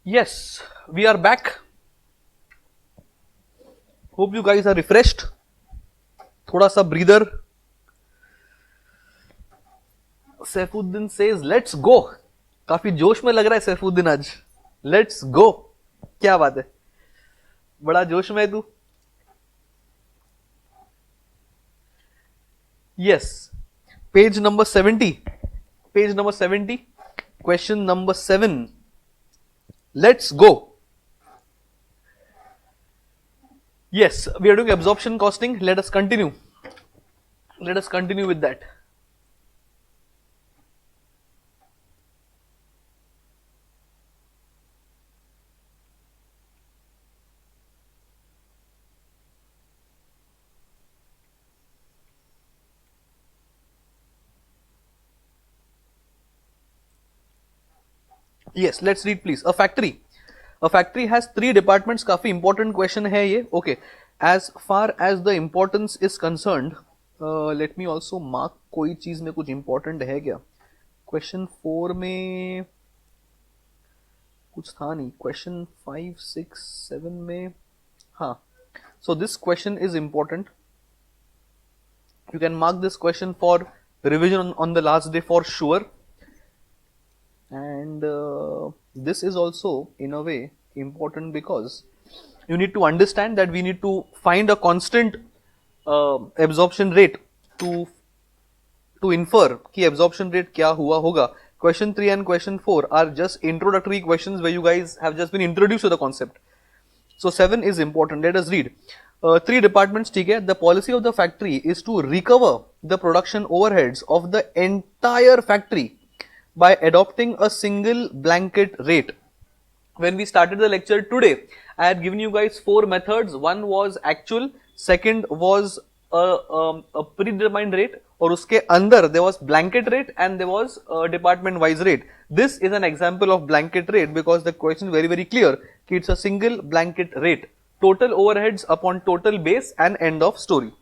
Yes, we are back. Hope you guys are refreshed. थोड़ा सा breather. Saifuddin says let's go. काफी जोश में लग रहा है सैफुद्दीन आज. Let's go. क्या बात है, बड़ा जोश में है तू. Yes, page number 70. Page number 70. Question number 7. Let's go. Yes, we are doing absorption costing. Let us continue. Let us continue with that. Yes, let's read please. A factory. A factory has 3 departments. काफी important question है ये. Okay. As far as the importance is concerned, let me also mark कोई चीज में कुछ important है क्या? Question 4 में कुछ था नहीं. Question 5, 6, 7 में हाँ. So this question is important. You can mark this question for revision on the last day for sure. And this is also in a way important because you need to understand that we need to find a constant absorption rate to infer कि absorption rate क्या हुआ होगा. Question 3 and question 4 are just introductory questions where you guys have just been introduced to the concept. So 7 is important. Let us read. 3 departments, ठीक है. The policy of the factory is to recover the production overheads of the entire factory by adopting a single blanket rate. When we started the lecture today, I had given you guys 4 methods. One was actual, second was a predetermined rate, और उसके अंदर there was blanket rate and there was department wise rate. This is an example of blanket rate because the question is very very clear कि it's a single blanket rate. Total overheads upon total base and end of story.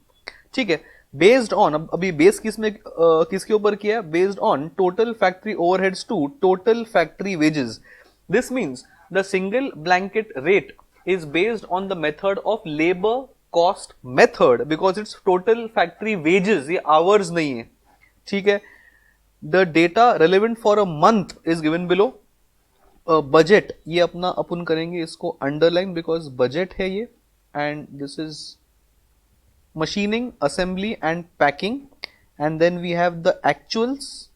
ठीक है. Based on, अभी base किसके ऊपर किया है? Based on total factory overheads to total factory wages. This means the single blanket rate is based on the method of labor cost method because it's total factory wages, ये hours नहीं है. ठीक है. The data relevant for a month is given below. Budget, ये अपना अपन करेंगे इसको underline because budget है ये, and this is machining, assembly and packing, and then we have the actuals,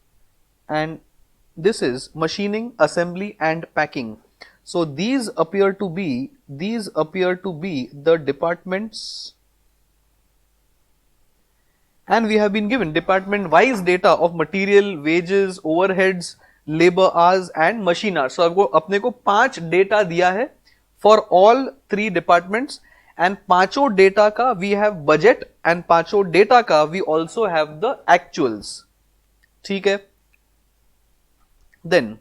and this is machining, assembly and packing. So these appear to be the departments, and we have been given department wise data of material, wages, overheads, labor hours and machine hours. So अपने को 5 data दिया है for all 3 departments. And पांचों data का we have budget and पांचों data का we also have the actuals. ठीक है. Then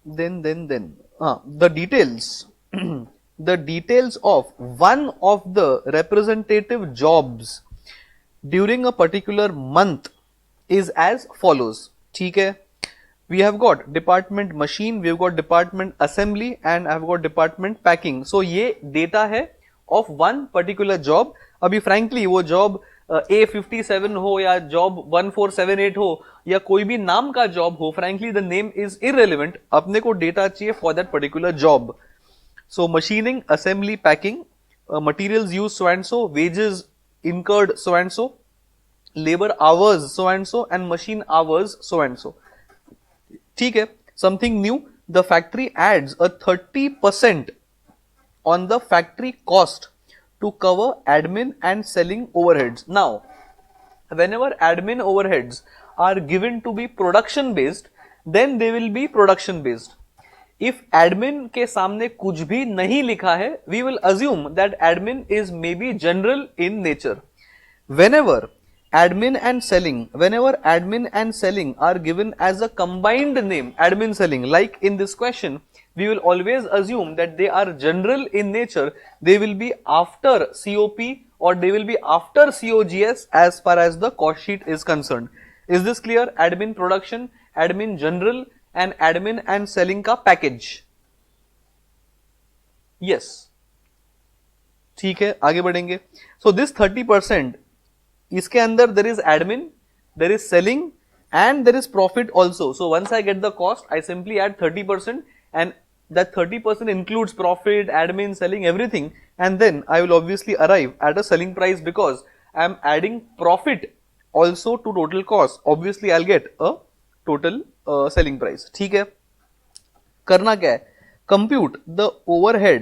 the details the details of one of the representative jobs during a particular month is as follows. ठीक है. We have got department machine, we have got department assembly and I have got department packing. So ये data है of one particular job. अभी frankly वो job A57 हो या job 1478 हो या कोई भी नाम का job हो, frankly the name is irrelevant. अपने को data चाहिए for that particular job. So machining, assembly, packing, materials used so and so, wages incurred so and so, labor hours so and machine hours so and so. ठीक है. Something new, the factory adds a 30% on the factory cost to cover admin and selling overheads. Now, whenever admin overheads are given to be production based, then they will be production based. If admin के सामने कुछ भी नहीं लिखा है, we will assume that admin is maybe general in nature. Whenever admin and selling are given as a combined name, admin selling, like in this question, we will always assume that they are general in nature. They will be after COP or they will be after COGS as far as the cost sheet is concerned. Is this clear? Admin production, admin general and admin and selling का package. Yes, ठीक है, आगे बढ़ेंगे। So this 30%, इसके अंदर there is admin, there is selling and there is profit also. So once I get the cost, I simply add 30%, and that 30% includes profit, admin, selling, everything, and then I will obviously arrive at a selling price because I am adding profit also to total cost. Obviously I'll get a total selling price. ठीक है, करना क्या है, compute the overhead,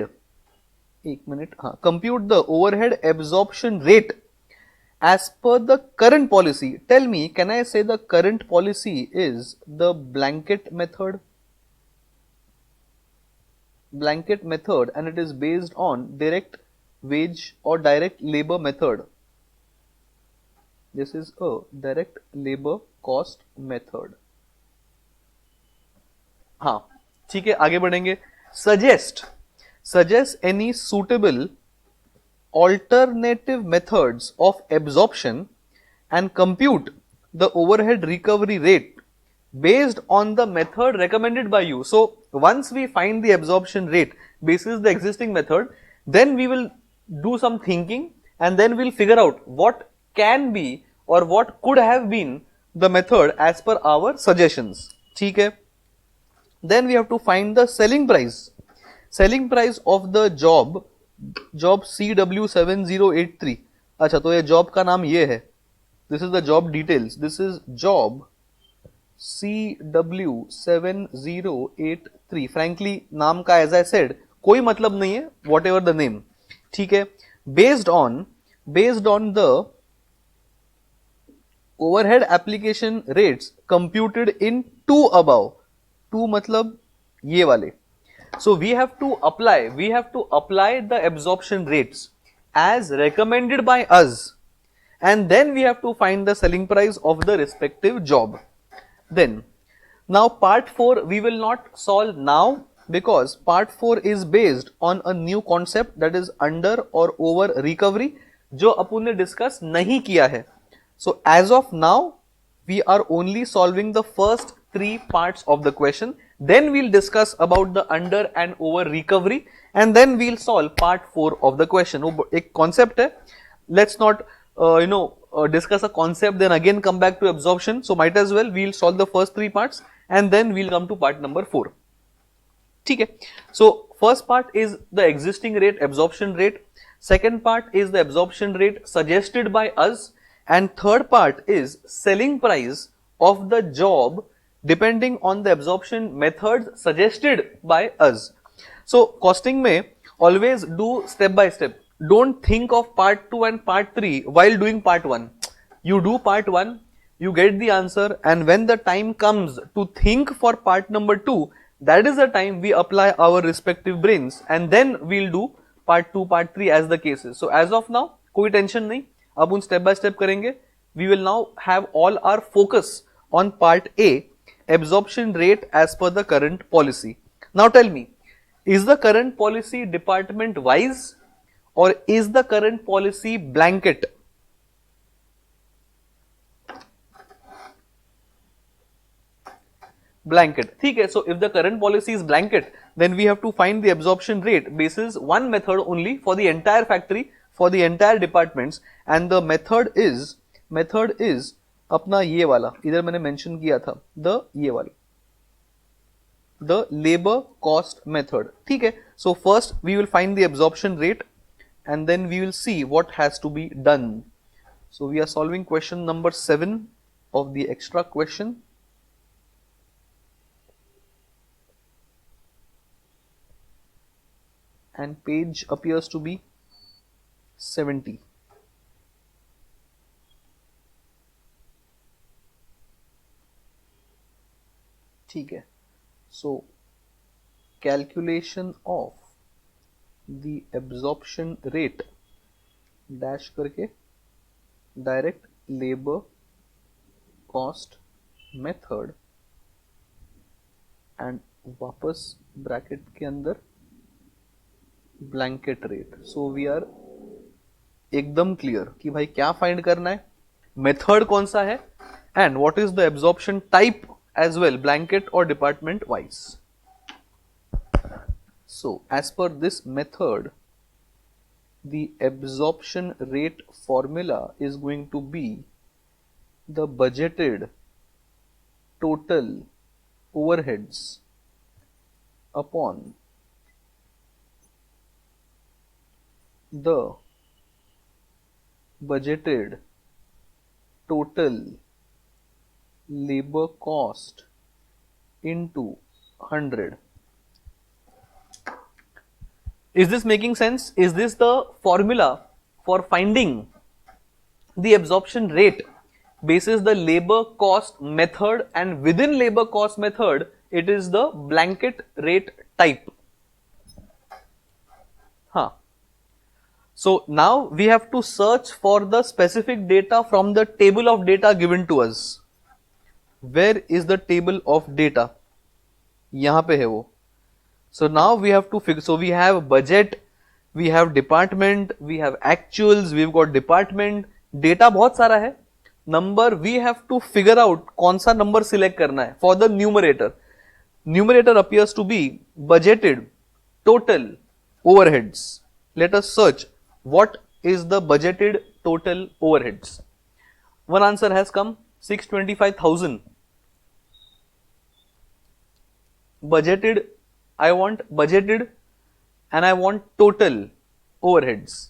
एक minute, हाँ, compute the overhead absorption rate as per the current policy. Tell me, can I say the current policy is the blanket method? Blanket method, and it is based on direct wage or direct labor method. This is a direct labor cost method. हाँ, ठीक है, आगे बढ़ेंगे। Suggest any suitable alternative methods of absorption and compute the overhead recovery rate based on the method recommended by you. So once we find the absorption rate basis the existing method, then we will do some thinking and then we'll figure out what can be or what could have been the method as per our suggestions. ठीक है, then we have to find the selling price of the job CW7083. अच्छा, तो ये job का नाम ये है, this is the job details, this is job CW7083. Frankly नाम का एज आई सेड कोई मतलब नहीं है, वॉट एवर द नेम, ठीक है। Based on the overhead application rates computed in two above, two मतलब ये वाले। So we have to apply the absorption rates as recommended by us, and then we have to find the selling price of the respective job. Then now part 4 we will not solve now because part 4 is based on a new concept, that is under or over recovery, जो अपन ने discuss नहीं किया है. So as of now we are only solving the first 3 parts of the question. Then we'll discuss about the under and over recovery, and then we'll solve part 4 of the question. एक concept है, let's not discuss a concept then again come back to absorption. So might as well we'll solve the first 3 parts and then we'll come to part number 4. ठीक है, so first part is the existing rate, absorption rate. Second part is the absorption rate suggested by us, and third part is selling price of the job depending on the absorption methods suggested by us. So costing में always do step by step. Don't think of part 2 and part 3 while doing part 1. You do part 1, you get the answer, and when the time comes to think for part number 2, that is the time we apply our respective brains, and then we'll do part 2, part 3 as the cases. So as of now कोई tension नहीं, अब उन step by step करेंगे. We will now have all our focus on part A, absorption rate as per the current policy. Now tell me, is the current policy department wise or is the current policy blanket? Blanket. ठीक है, so if the current policy is blanket, then we have to find the absorption rate basis one method only for the entire factory, for the entire departments, and the method is अपना ये वाला, इधर मैंने mention किया था, ये वाला, the labour cost method. ठीक है, so first we will find the absorption rate and then we will see what has to be done. So we are solving question number 7 of the extra question. And page appears to be 70. ठीक है, so calculation of the absorption rate dash करके direct labor cost method and वापस bracket के अंदर blanket rate. So we are एकदम clear कि भाई क्या फाइंड करना है, मेथड कौन सा है, and what is the absorption type as well, blanket or department wise. So as per this method, the absorption rate formula is going to be the budgeted total overheads upon the budgeted total labor cost into 100. Is this making sense? Is this the formula for finding the absorption rate basis the labor cost method, and within labor cost method it is the blanket rate type? Huh. So now we have to search for the specific data from the table of data given to us. Where is the table of data? यहाँ पे है वो. So now we have to figure. So we have budget, we have department, we have actuals, we've got department. Data बहुत सारा है. Number we have to figure out कौन सा number select करना है for the numerator. Numerator appears to be budgeted total overheads. Let us search what is the budgeted total overheads. One answer has come, 625,000. Budgeted, I want budgeted and I want total overheads.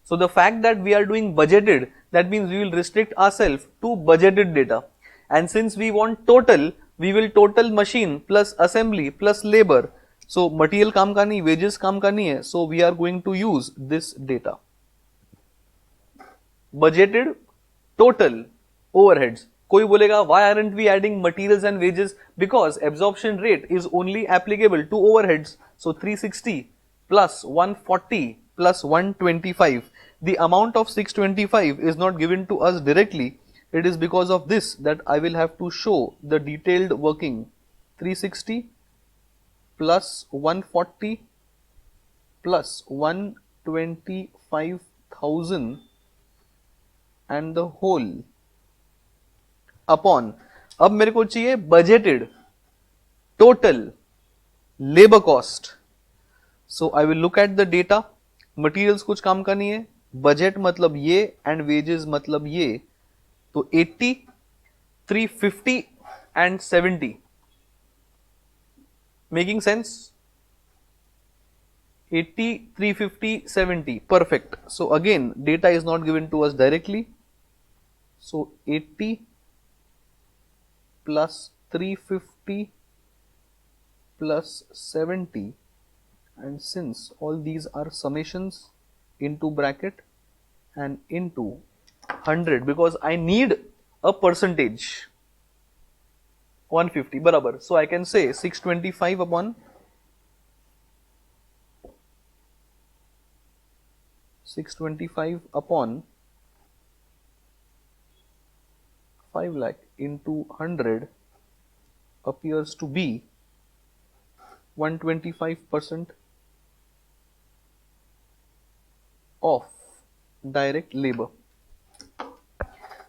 So the fact that we are doing budgeted, that means we will restrict ourselves to budgeted data. And since we want total, we will total machine plus assembly plus labor. So material काम का नहीं, wages काम का नहीं है. So we are going to use this data. Budgeted total overheads. कोई बोलेगा why aren't we adding materials and wages? Because absorption rate is only applicable to overheads. So 360 plus 140 plus 125. The amount of 625 is not given to us directly. It is because of this that I will have to show the detailed working. 360 plus 140 plus 125,000 and the whole upon. अब मेरे को चाहिए budgeted total labor cost. So I will look at the data. Materials कुछ काम का नहीं है. Budget मतलब ये and wages मतलब ये. तो 80, 350 and 70. Making sense? 80, 350, 70. Perfect. So again, data is not given to us directly. So 80 plus 350 plus 70, and since all these are summations, into bracket and into 100, because I need a percentage. 150 barabar. So I can say 625 upon 625 upon 5 lakh into 100 appears to be 125% of direct labor.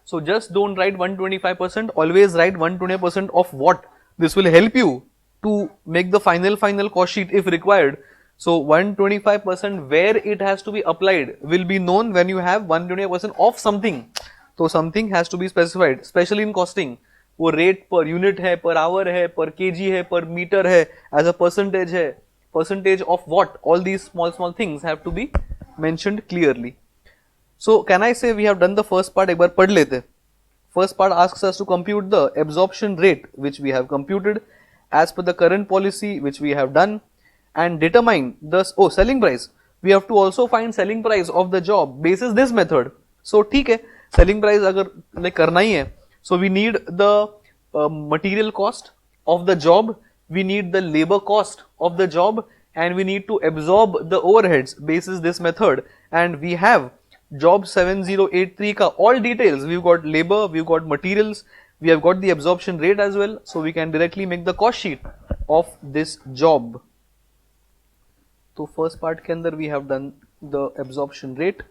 So just don't write 125%, always write 120% of what. This will help you to make the final cost sheet if required. So 125% where it has to be applied will be known when you have 120% of something. So something has to be specified, especially in costing. वो rate per unit है, per hour है, per kg है, per meter है, as a percentage है, percentage of what? All these small things have to be mentioned clearly. So can I say we have done the first part? एक बार पढ़ लेते. First part asks us to compute the absorption rate, which we have computed as per the current policy, which we have done, and determine the selling price. We have to also find selling price of the job basis this method. So ठीक है, selling price अगर like करना ही है. So we need the material cost of the job, we need the labor cost of the job, and we need to absorb the overheads basis this method. And we have job 7083 ka all details. We've got labor, we've got materials, we have got the absorption rate as well. So we can directly make the cost sheet of this job. So first part के अंदर we have done the absorption rate,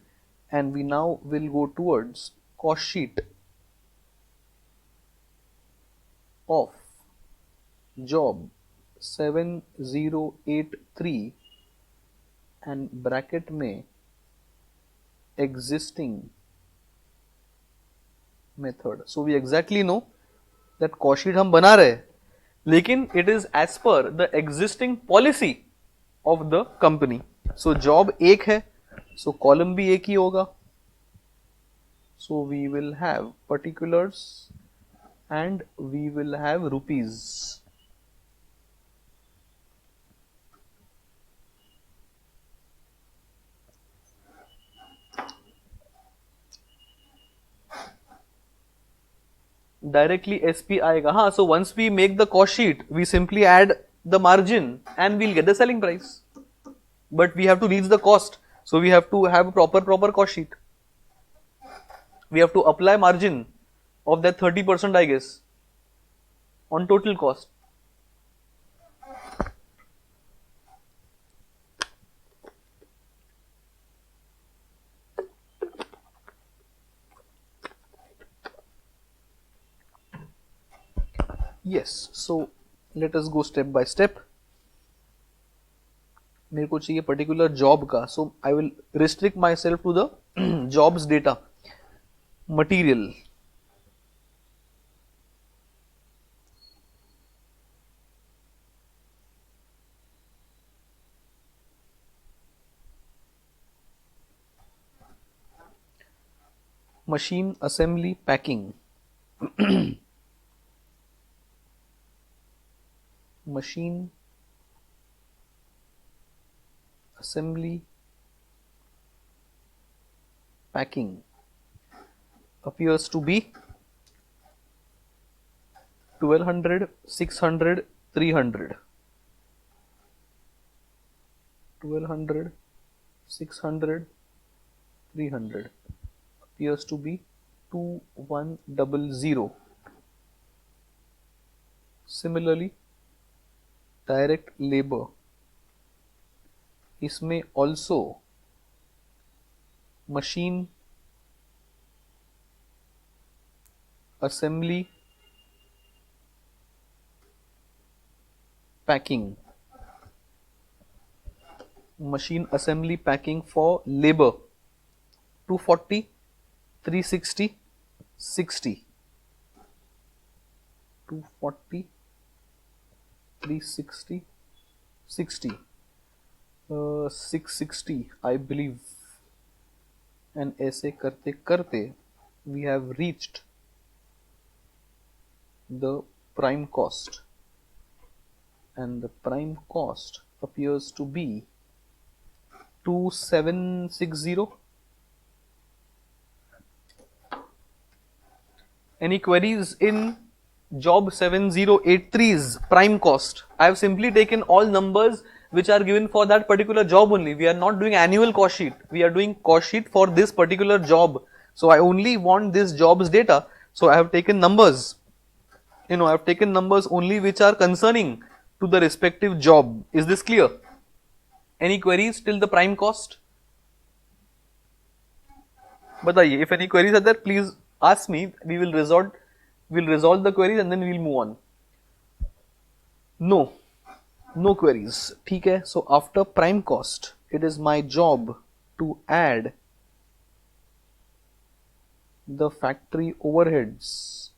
and we now will go towards cost sheet. of job 7083 and bracket में existing method. So we exactly know that cost sheet हम बना रहे हैं, लेकिन it is as per the existing policy of the company. So job एक है, so column भी एक ही होगा. So we will have particulars and we will have rupees. Directly SP आएगा. हाँ, so once we make the cost sheet, we simply add the margin and we'll get the selling price. But we have to reach the cost, so we have to have a proper cost sheet. We have to apply margin of that 30%, I guess, on total cost. Yes, so let us go step by step. मेरे को चाहिए particular job का, so I will restrict myself to the jobs data. Material, machine assembly packing, machine assembly packing appears to be 1200, 600, 300. 1200, 600, 300 appears to be 2100. Similarly, direct labor, इसमें also machine assembly packing, machine assembly packing for labor 240, 360, 60. 240, 360, 60. 660 I believe, and ऐसे करते करते we have reached the prime cost, and the prime cost appears to be 2760. Any queries in job 7083's prime cost? I have simply taken all numbers which are given for that particular job only. We are not doing annual cost sheet. We are doing cost sheet for this particular job. So I only want this job's data. So I have taken numbers. I have taken numbers only which are concerning to the respective job. Is this clear? Any queries till the prime cost? बताइए, if any queries are there, please ask me. We'll resolve the queries and then we'll move on. No queries. ठीक है. So after prime cost, it is my job to add the factory overheads.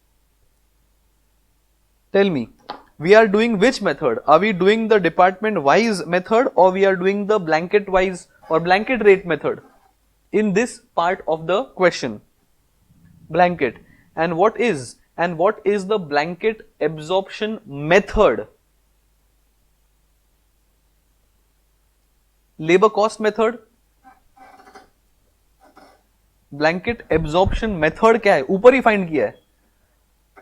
Tell me, we are doing which method? Are we doing the department wise method, or we are doing the blanket wise or blanket rate method? In this part of the question, blanket. And what is the blanket absorption method? Labor cost method. Blanket absorption method क्या है? ऊपर ही find किया है.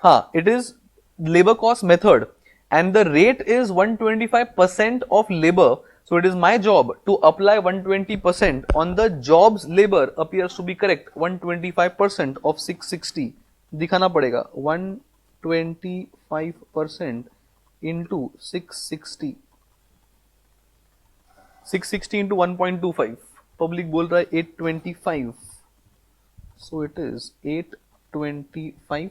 हाँ, it is labor cost method, and the rate is 125% of labor. So it is my job to apply 120% on the job's labor. Appears to be correct. 125% of 660 दिखाना पड़ेगा. 125% into 660. 660 into 1.25. Public बोल रहा है 825. So it is 825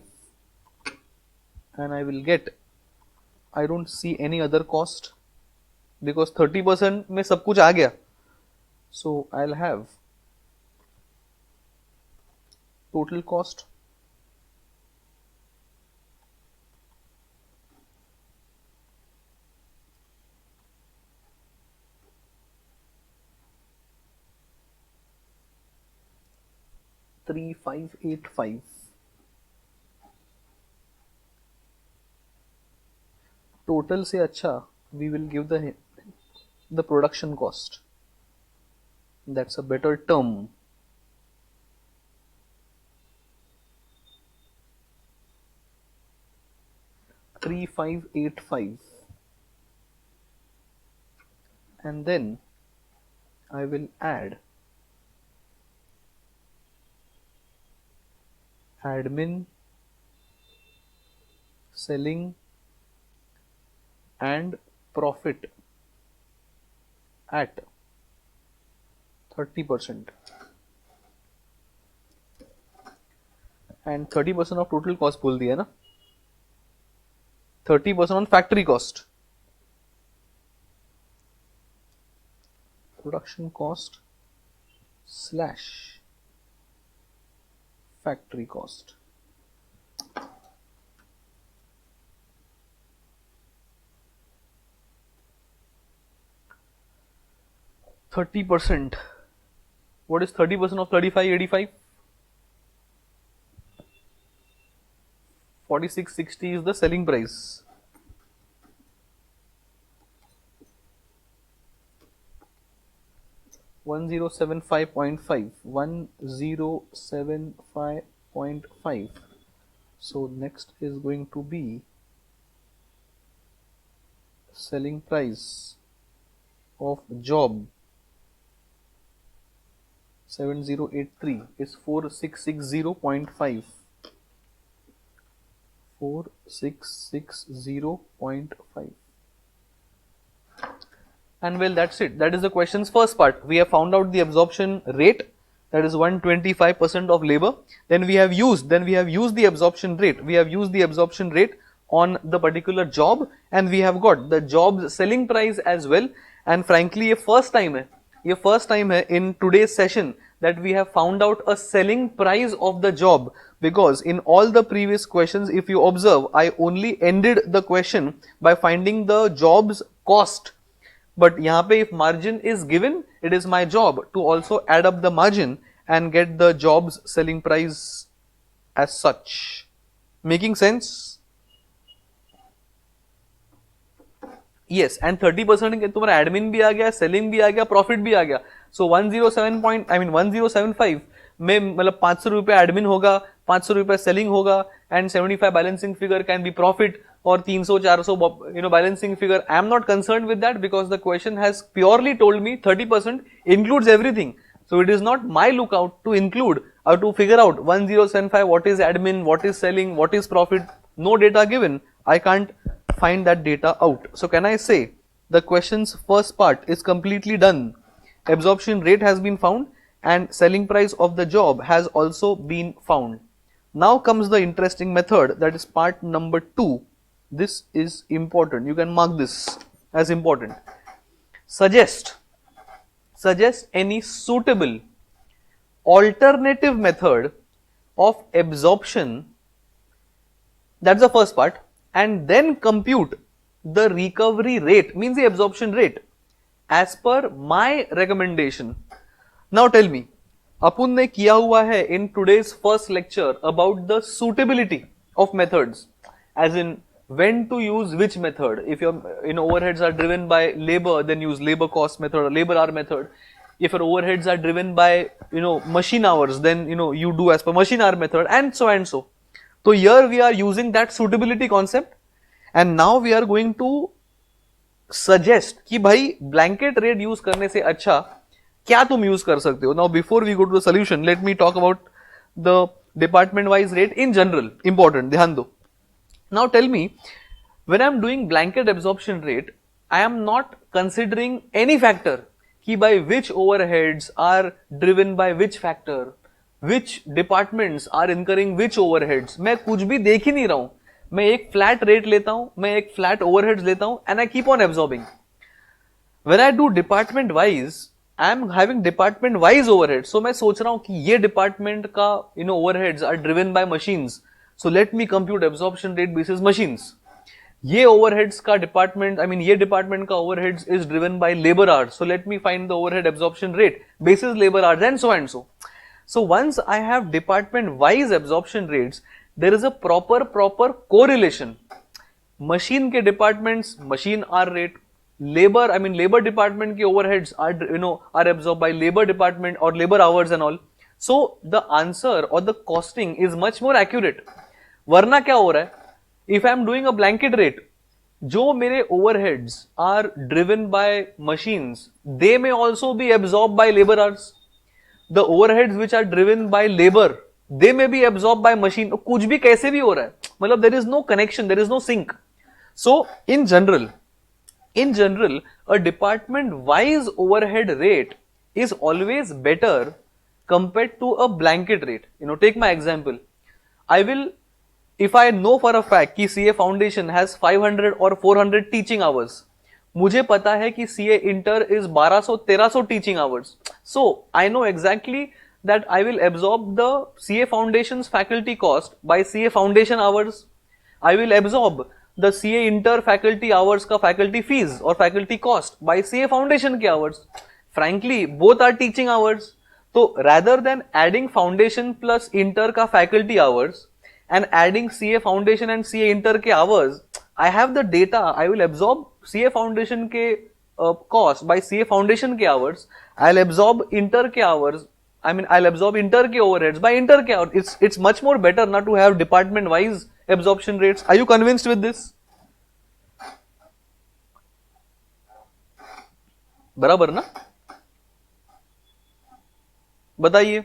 and I will get, I don't see any other cost because 30% में सब कुछ आ गया. So I'll have total cost, $3,585. Total से अच्छा we will give the production cost. That's a better term. $3,585, and then I will add admin, selling and profit at 30%, and 30% of total cost बोल दिया ना, 30% on factory cost, production cost / factory cost. %. What is 30% of 3585? 4660 is the selling price. $1075.5. 1075.5. So next is going to be selling price of job 7083 is 4660.5. 4660.5. And well, that's it. That is the question's first part. We have found out the absorption rate, that is 125% of labor. Then we have used the absorption rate. We have used the absorption rate on the particular job, and we have got the job's selling price as well. And frankly, ये first time है in today's session that we have found out a selling price of the job, because in all the previous questions, if you observe, I only ended the question by finding the job's cost. But यहाँ पे if margin is given, it is my job to also add up the margin and get the job's selling price as such. Making sense? Yes, and 30% के तुम्हारा admin भी आ गया, selling भी आ गया, profit भी आ गया. So 1075 में मतलब 500 रुपए admin होगा, 500 रुपए selling होगा, and 75 balancing figure can be profit, or 300-400 balancing figure. I am not concerned with that because the question has purely told me 30% includes everything. So it is not my lookout to include or to figure out 1075 what is admin, what is selling, what is profit. No data given. I can't find that data out. So can I say the question's first part is completely done. Absorption rate has been found and selling price of the job has also been found. Now comes the interesting method, that is part number 2. This is important. You can mark this as important. Suggest any suitable alternative method of absorption. That's the first part. And then compute the recovery rate, means the absorption rate, as per my recommendation. Now tell me, अपुन ने किया हुआ है in today's first lecture about the suitability of methods, as in when to use which method. If your overheads are driven by labor, then use labor cost method or labor hour method. If your overheads are driven by machine hours, then you do as per machine hour method, and so and so. So here we are using that suitability concept, and now we are going to suggest कि भाई blanket rate use करने से अच्छा क्या तुम use कर सकते हो. Now before we go to the solution, let me talk about the department wise rate in general. Important, ध्यान दो. Now tell me, when I am doing blanket absorption rate, I am not considering any factor कि by which overheads are driven by which factor, which departments are incurring which overheads. मैं कुछ भी देख ही नहीं रहा हूं. मैं एक फ्लैट रेट लेता हूं, मैं एक फ्लैट ओवरहेड्स लेता हूं and I keep on absorbing. When I do department wise, I am having department wise overhead. So मैं सोच रहा हूं कि ये department का overheads are driven by machines. So let me compute absorption rate basis machines. ये overheads का department, ये department का overheads is driven by labor hours. So let me find the overhead absorption rate basis labor hours and so and so. So once I have department wise absorption rates, there is a proper correlation. Machine के departments, machine hour rate. Labor department के overheads are absorbed by labor department or labor hours and all. So the answer or the costing is much more accurate. वरना क्या हो रहा है? If I am doing a blanket rate, जो मेरे overheads are driven by machines, they may also be absorbed by labor hours. The overheads which are driven by labor, they may be absorbed by machine. कुछ भी कैसे भी हो रहा है, मतलब there is no connection, there is no sync. So in general, a department-wise overhead rate is always better compared to a blanket rate. Take my example. If I know for a fact कि CA Foundation has 500 or 400 teaching hours, मुझे पता है कि CA Inter is 1200-1300 teaching hours. So I know exactly that I will absorb the CA Foundation's faculty cost by CA Foundation hours. I will absorb the CA Inter faculty hours का faculty fees or faculty cost by CA Foundation के hours. Frankly, both are teaching hours. So rather than adding Foundation plus Inter का faculty hours and adding CA Foundation and CA Inter के hours, I have the data. I will absorb CA Foundation के cost by CA Foundation के hours. I'll absorb Inter के hours. I'll absorb Inter के overheads by Inter के hours. It's much more better not to have department wise absorption rates. Are you convinced with this? बराबर ना? बताइए.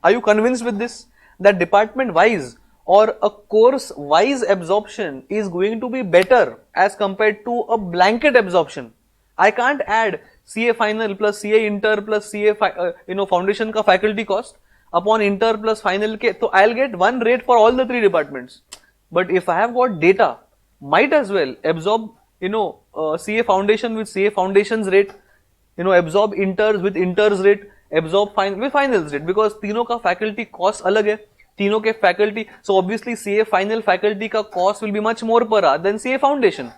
Are you convinced with this that department wise or a course wise absorption is going to be better as compared to a blanket absorption? I can't add CA final plus CA inter plus CA foundation का faculty cost upon inter plus final के, so I'll get one rate for all the three departments. But if I have got data, might as well absorb CA foundation with CA foundation's rate, absorb inters with inters rate, absorb with finals rate, because तीनों का faculty cost अलग है, तीनों के faculty, so obviously CA final faculty का cost will be much more per hour than CA foundation.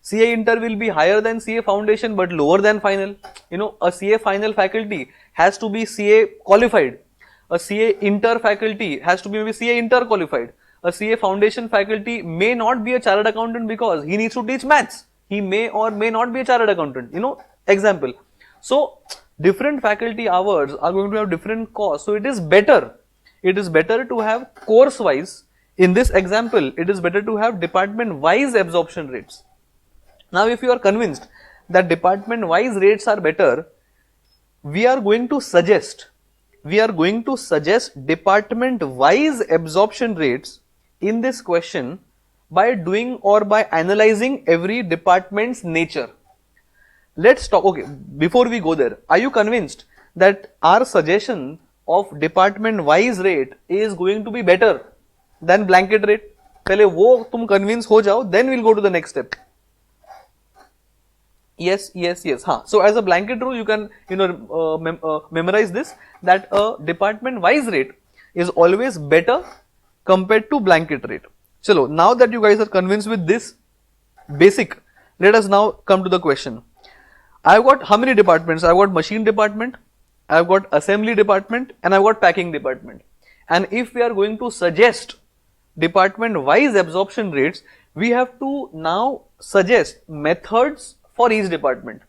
CA inter will be higher than CA foundation but lower than final. A CA final faculty has to be CA qualified. A CA inter faculty has to be maybe CA inter qualified. A CA foundation faculty may not be a chartered accountant because he needs to teach maths. He may or may not be a chartered accountant. Example. So different faculty hours are going to have different costs. So it is better to have course wise. In this example, it is better to have department wise absorption rates. Now if you are convinced that department wise rates are better, we are going to suggest department wise absorption rates in this question by doing or by analyzing every department's nature. Let's talk. Okay, before we go there, are you convinced that our suggestion of department wise rate is going to be better than blanket rate? पहले वो तुम convince हो जाओ, then we'll go to the next step. Yes. So as a blanket rule, you can memorize this, that a department wise rate is always better compared to blanket rate. Chalo, now that you guys are convinced with this basic, let us now come to the question. I've got how many departments? I've got machine department, I've got assembly department, and I've got packing department. And if we are going to suggest department wise absorption rates, we have to now suggest methods for each department.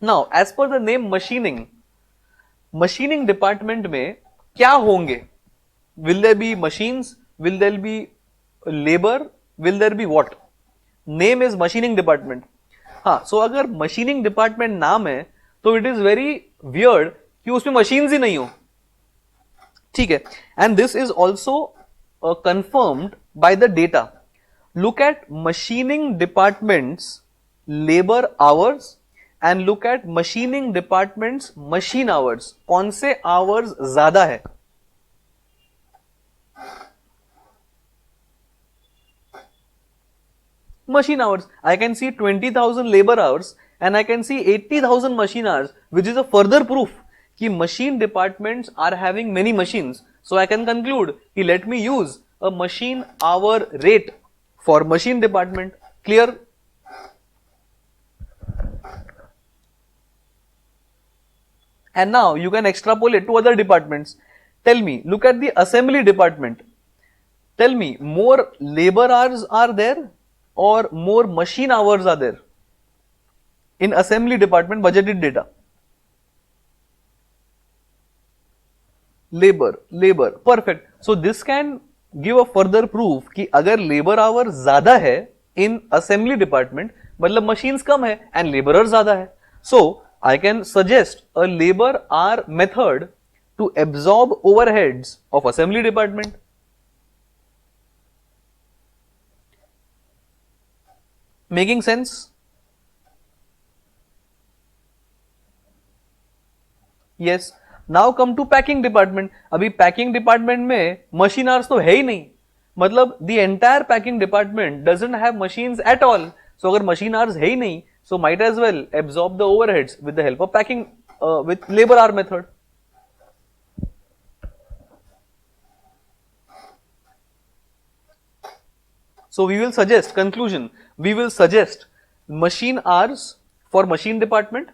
Now, as per the name machining department में क्या होंगे? Will there be machines? Will there be labor? Will there be what? Name is machining department. हाँ, so अगर machining department नाम है, तो it is very weird कि उसमें machines ही नहीं हो. ठीक है? And this is also confirmed by the data. Look at machining department's labor hours and look at machining department's machine hours. कौन से hours ज्यादा है? machine hours. I can see 20,000 labor hours and I can see 80,000 machine hours, which is a further proof that machine departments are having many machines. So I can conclude that let me use a machine hour rate for machine department. Clear? And now you can extrapolate to other departments. Tell me, look at the assembly department. Tell me, more labor hours are there or more machine hours are there in assembly department budgeted data? Labor, perfect. So this can give a further proof कि अगर labor hour ज़्यादा है in assembly department, मतलब machines कम है and laborers ज़्यादा है. So I can suggest a labor hour method to absorb overheads of assembly department. Making sense? Yes. Now come to packing department. अभी packing department में machine hours तो है ही नहीं. मतलब the entire packing department doesn't have machines at all. So अगर machine hours है ही नहीं, so might as well absorb the overheads with the help of packing with labor hour method. So we will suggest, conclusion, we will suggest machine hours for machine department,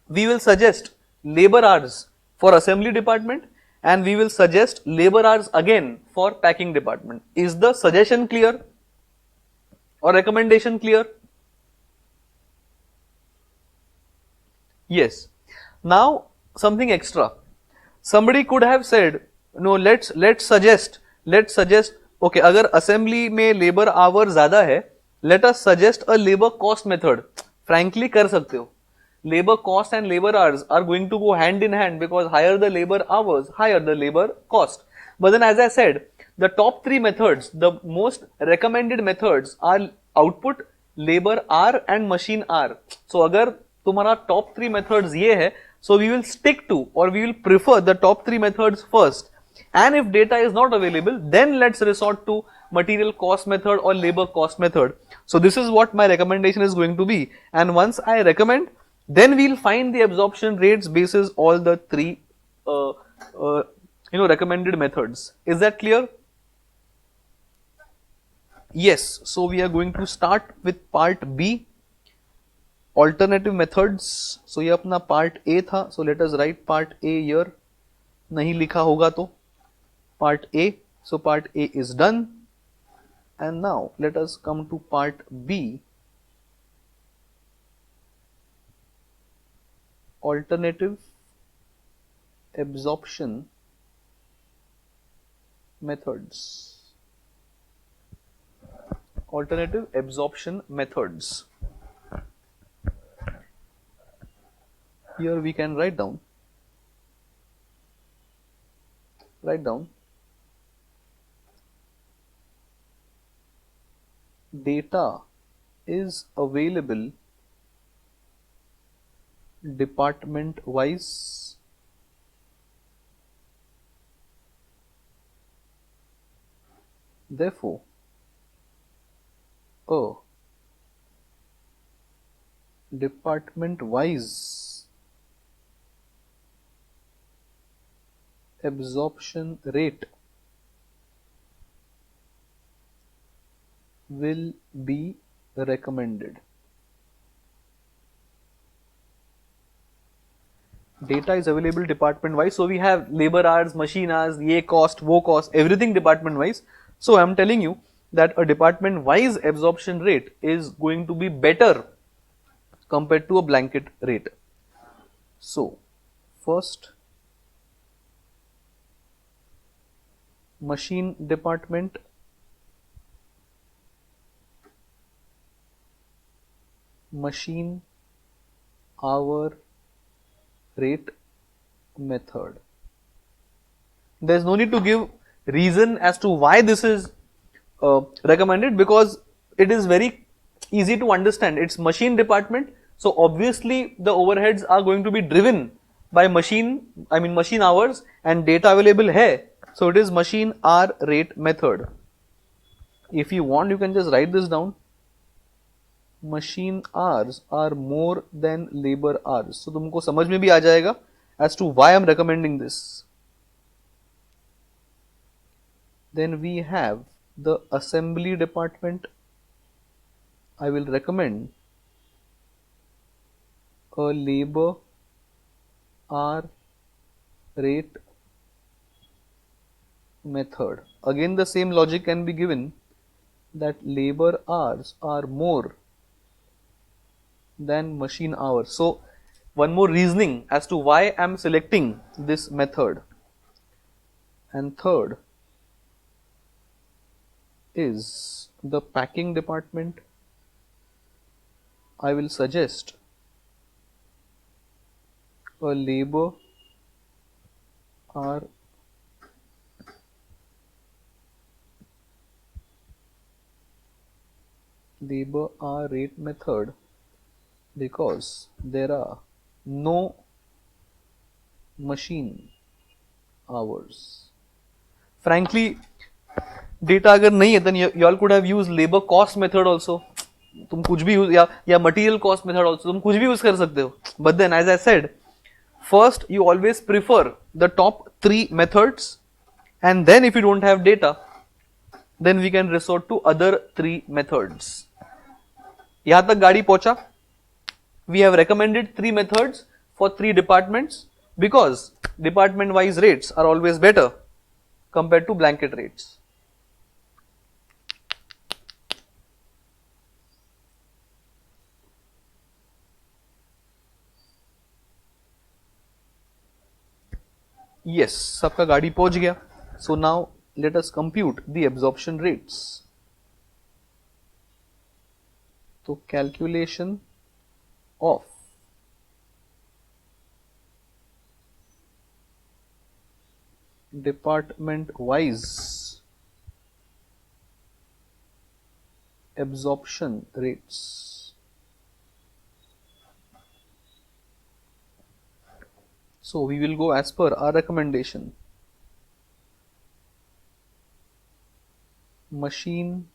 we will suggest labor hours for assembly department, and we will suggest labor hours again for packing department. Is the suggestion clear or recommendation clear? Yes. Now something extra. Somebody could have said, no, let's suggest, okay, अगर assembly में labor hour ज़्यादा है, let us suggest a labor cost method. Frankly कर सकते हो. Labor cost and labor hours are going to go hand in hand because higher the labor hours, higher the labor cost. But then as I said, the top three methods, the most recommended methods are output, labor hour and machine hour. So अगर तुम्हारा top three methods ये है, so we will stick to or we will prefer the top three methods first. And if data is not available, then let's resort to material cost method or labor cost method. So this is what my recommendation is going to be. And once I recommend, then we'll find the absorption rates basis all the three recommended methods. Is that clear? Yes. So we are going to start with part B, alternative methods. So ये अपना part A था. So let us write part A here. नहीं लिखा होगा तो part A. So part A is done. And now let us come to part B, alternative absorption methods. Alternative absorption methods. Here we can write down. Data is available department wise, therefore a department wise absorption rate will be recommended. Data is available department wise, so we have labor hours, machine hours, ye cost, wo cost, everything department wise. So I am telling you that a department wise absorption rate is going to be better compared to a blanket rate. So first, machine department, machine hour rate method. There is no need to give reason as to why this is recommended, because it is very easy to understand. It's machine department, so obviously the overheads are going to be driven by machine hours, and data available hai, so it is machine hour rate method. If you want, you can just write this down. machine hours are more than labor hours. So तुमको समझ में भी आ जाएगा as to why I'm recommending this. Then we have the assembly department. I will recommend a labor hour rate method. Again, the same logic can be given that labor hours are more than machine hours. So, one more reasoning as to why I am selecting this method. And third is the packing department. I will suggest a labor hour rate method because there are no machine hours. Frankly, data अगर नहीं है then you all could have used labor cost method also. तुम कुछ भी use या material cost method also तुम कुछ भी यूज कर सकते हो. But then as I said, first you always prefer the top 3 methods, and then if you don't have data, then we can resort to other 3 methods. यहाँ तक गाड़ी पहुंचा. We have recommended 3 methods for 3 departments because department wise rates are always better compared to blanket rates. Yes, सबका गाड़ी पहुंच गया. So now let us compute the absorption rates. So calculation of department wise absorption rates. So we will go as per our recommendation. Machine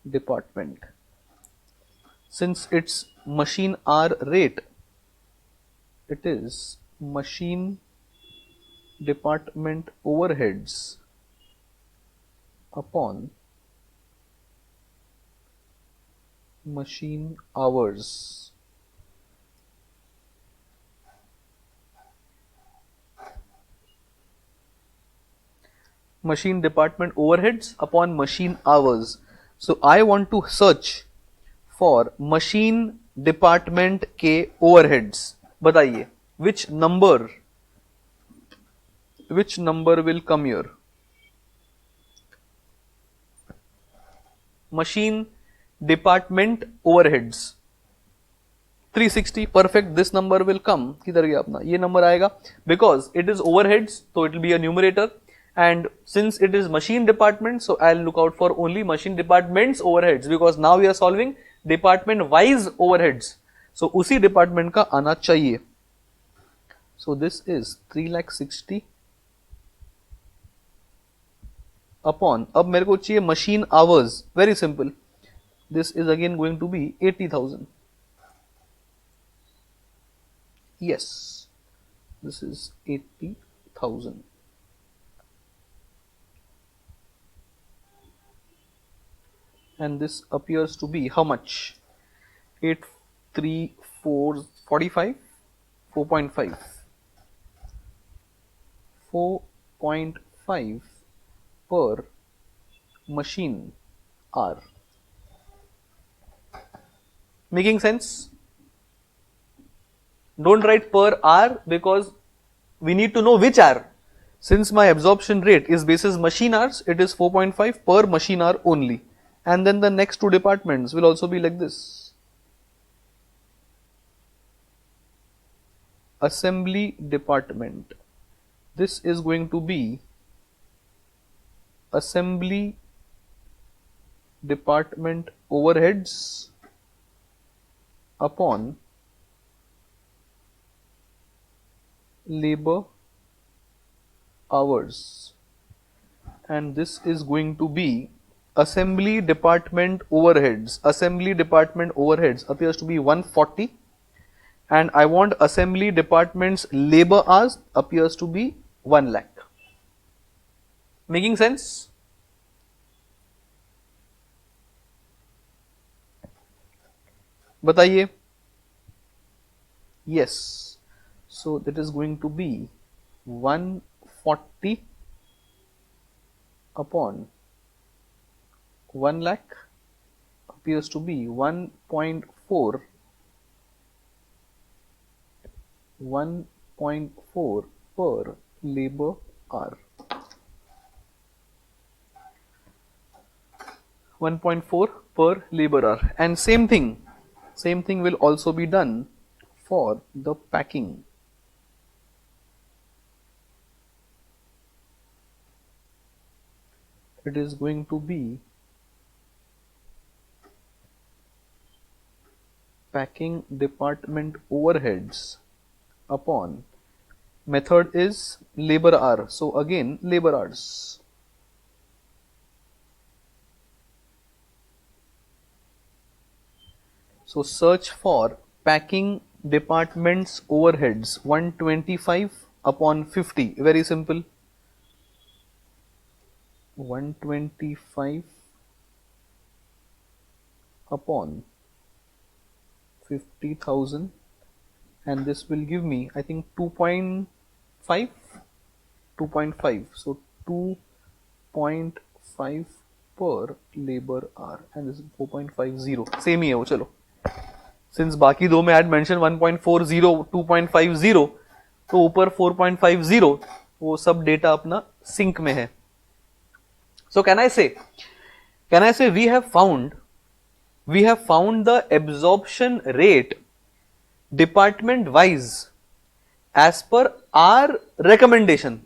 department. Since it's machine hour rate, it is machine department overheads upon machine hours. Machine department overheads upon machine hours. So I want to search for machine department के overheads. बताइए which number will come here? Machine department overheads 360. Perfect. This number will come. किधर गया अपना? ये number आएगा because it is overheads, so it will be a numerator. And since it is machine department, so I'll look out for only machine department's overheads because now we are solving department wise overheads. So उसी department का आना चाहिए. So this is 360 upon. अब मेरे को चाहिए machine hours. Very simple. This is again going to be 80,000. Yes, this is 80,000. And this appears to be how much? 8, 3, 4, 45, 4.5. 4.5 per machine hour. Making sense? Don't write per hour because we need to know which hour. Since my absorption rate is basis machine hours, it is 4.5 per machine hour only. And then the next 2 departments will also be like this. Assembly department. This is going to be assembly department overheads upon labor hours, and this is going to be assembly department overheads appears to be 140, and I want assembly department's labor hours appears to be 1 lakh. Making sense? बताइए. Yes. So that is going to be 140 upon 1 lakh appears to be 1.4 per labor hour. 1.4 per labor hour, and same thing will also be done for the packing. It is going to be packing department overheads upon, method is labor hour, so again labor hours. So search for packing department's overheads 125 upon 50, very simple. 125 upon 50,000, and this will give me, I think, 2.5, so 2.5 per labor hour, and this is 4.50, same ही है वो. चलो, since बाकी दो में had mentioned 1.40, 2.50, तो ऊपर 4.50, वो सब डेटा अपना सिंक में है. So can I say we have found the absorption rate department wise as per our recommendation.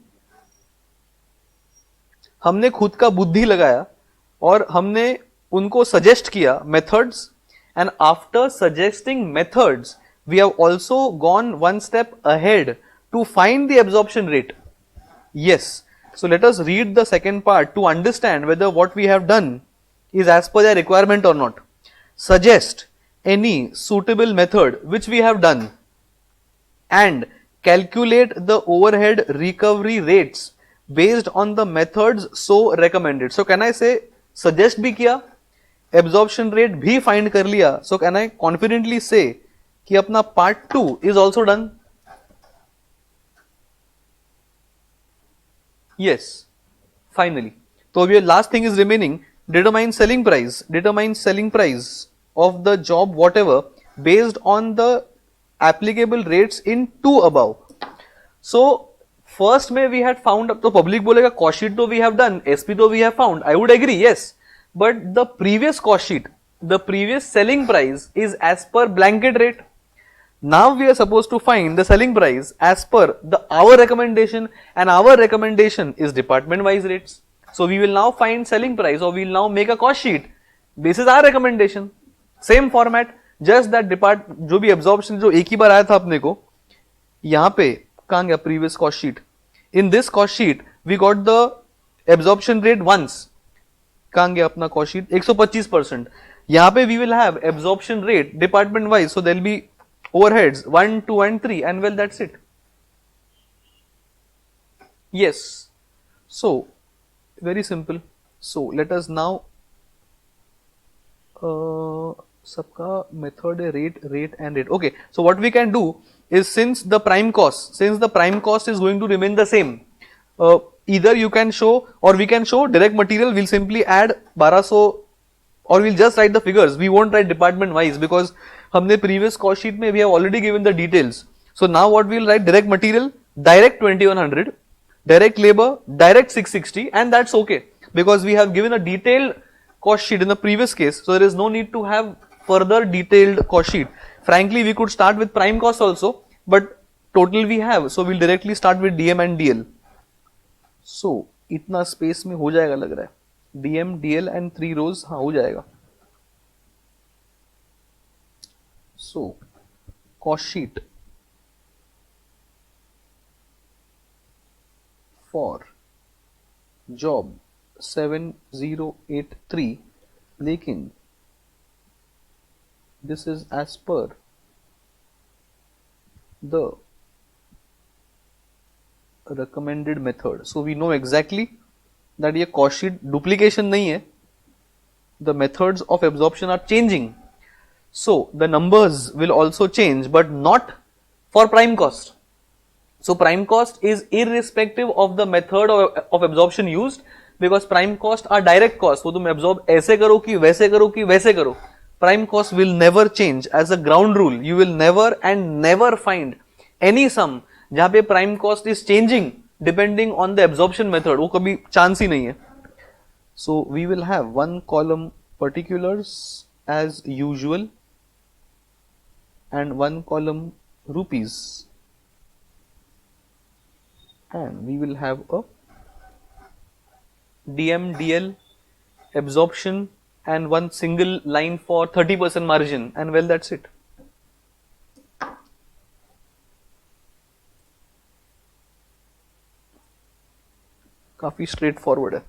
हमने खुद का बुद्धि लगाया और हमने उनको सजेस्ट किया methods, and after suggesting methods we have also gone one step ahead to find the absorption rate. Yes. So let us read the second part to understand whether what we have done is as per their requirement or not. Suggest any suitable method which we have done and calculate the overhead recovery rates based on the methods so recommended. So can I say suggest bhi kiya, absorption rate bhi find kar liya. So can I confidently say कि अपना part 2 is also done? Yes, finally. So your last thing is remaining, determine selling price of the job whatever based on the applicable rates in 2 above. So first में we had found, तो public बोलेगा cost sheet तो we have done, SP तो we have found, I would agree, yes, but the previous cost sheet, the previous selling price is as per blanket rate. Now we are supposed to find the selling price as per our recommendation, and our recommendation is department wise rates. So we will now find selling price, or we will now make a cost sheet. This is our recommendation. Same format, just that जो भी absorption जो एक ही बार आया था अपने को, यहाँ पे कहाँ गया previous cost sheet? In this cost sheet we got the absorption rate once. कहाँ गया अपना cost sheet? 125%. यहाँ पे we will have absorption rate department wise, so there will be overheads 1, 2 and 3, and well, that's it. Yes. So very simple. So let us now सबका method है rate and rate. Okay, so what we can do is, since the prime cost is going to remain the same, either you can show or we can show direct material, we'll simply add 1200, or we'll just write the figures. We won't write department wise because हमने previous cost sheet में we have already given the details. So now what we'll write, direct material, direct 2100, direct labor, direct 660, and that's okay because we have given a detailed cost sheet in the previous case. So there is no need to have further detailed cost sheet. Frankly, we could start with prime cost also, but total we have, so we'll directly start with DM and DL. So इतना space में हो जाएगा लग रहा है. DM, DL and 3 rows, हाँ हो जाएगा. So cost sheet for job 7083, लेकिन this is as per the recommended method. So we know exactly that ये cost sheet duplication नहीं है. The methods of absorption are changing. So the numbers will also change, but not for prime cost. So prime cost is irrespective of the method of absorption used, because prime cost are direct cost. वो तुम absorb ऐसे करो कि वैसे करो कि वैसे करो. Prime cost will never change. As a ground rule, you will never and never find any sum जहाँ पे prime cost is changing depending on the absorption method. वो कभी chance ही नहीं है. So we will have one column particulars as usual and one column rupees, and we will have a DM, DL, absorption and one single line for 30% margin, and well, that's it. काफी straight forward है.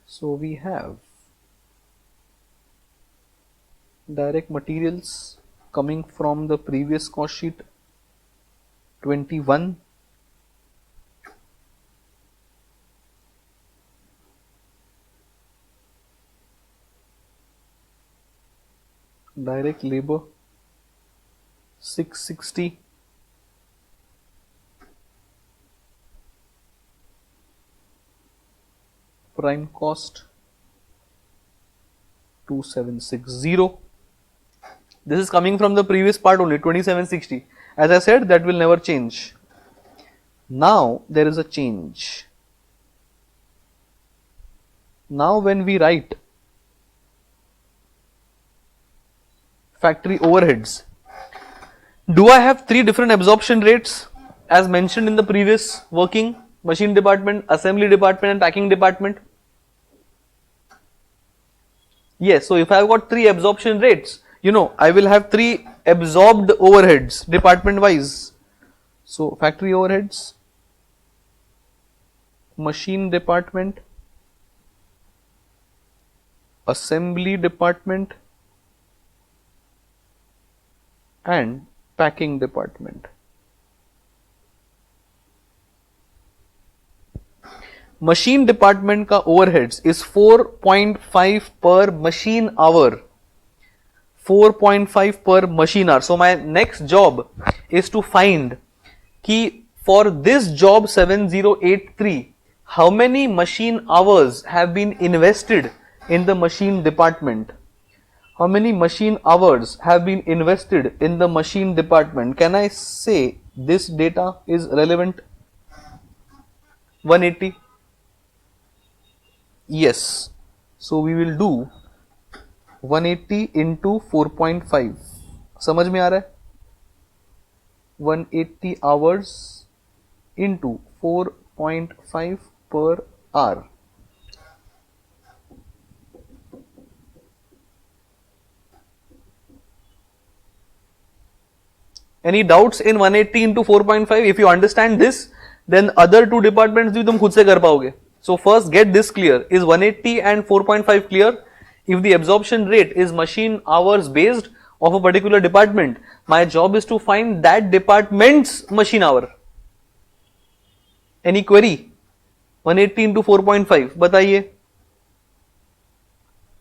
So we have direct materials coming from the previous cost sheet 21, direct labor 660, prime cost 2760. This is coming from the previous part only, 2760. As I said, that will never change. Now there is a change. Now when we write factory overheads, do I have three different absorption rates as mentioned in the previous working? Machine department, assembly department and packing department. Yes, so if I have got three absorption rates, you know, I will have three absorbed overheads department wise. So factory overheads, machine department, assembly department and packing department. Machine department का overheads is 4.5 per machine hour. 4.5 per machine hour. So my next job is to find कि for this job 7083, how many machine hours have been invested in the machine department? How many machine hours have been invested in the machine department? Can I say this data is relevant? 180. Yes. So we will do 180 into 4.5. समझ में आ रहा है? 180 hours into 4.5 per hour. Any doubts in 180 into 4.5? If you understand this, then other two departments भी तुम खुद से कर पाओगे. So first get this clear. Is 180 and 4.5 clear? If the absorption rate is machine hours based of a particular department, my job is to find that department's machine hour. Any query? 180 into 4.5. बताइए.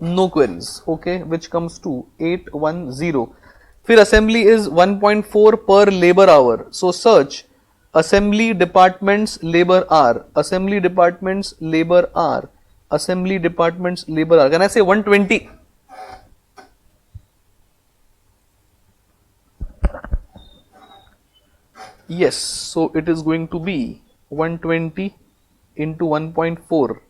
No queries. Okay, which comes to 810. फिर assembly is 1.4 per labor hour. So search assembly department's labor hour, assembly department's labor hour, assembly department's labor hour. Can I say 120? Yes, so it is going to be 120 into 1.4.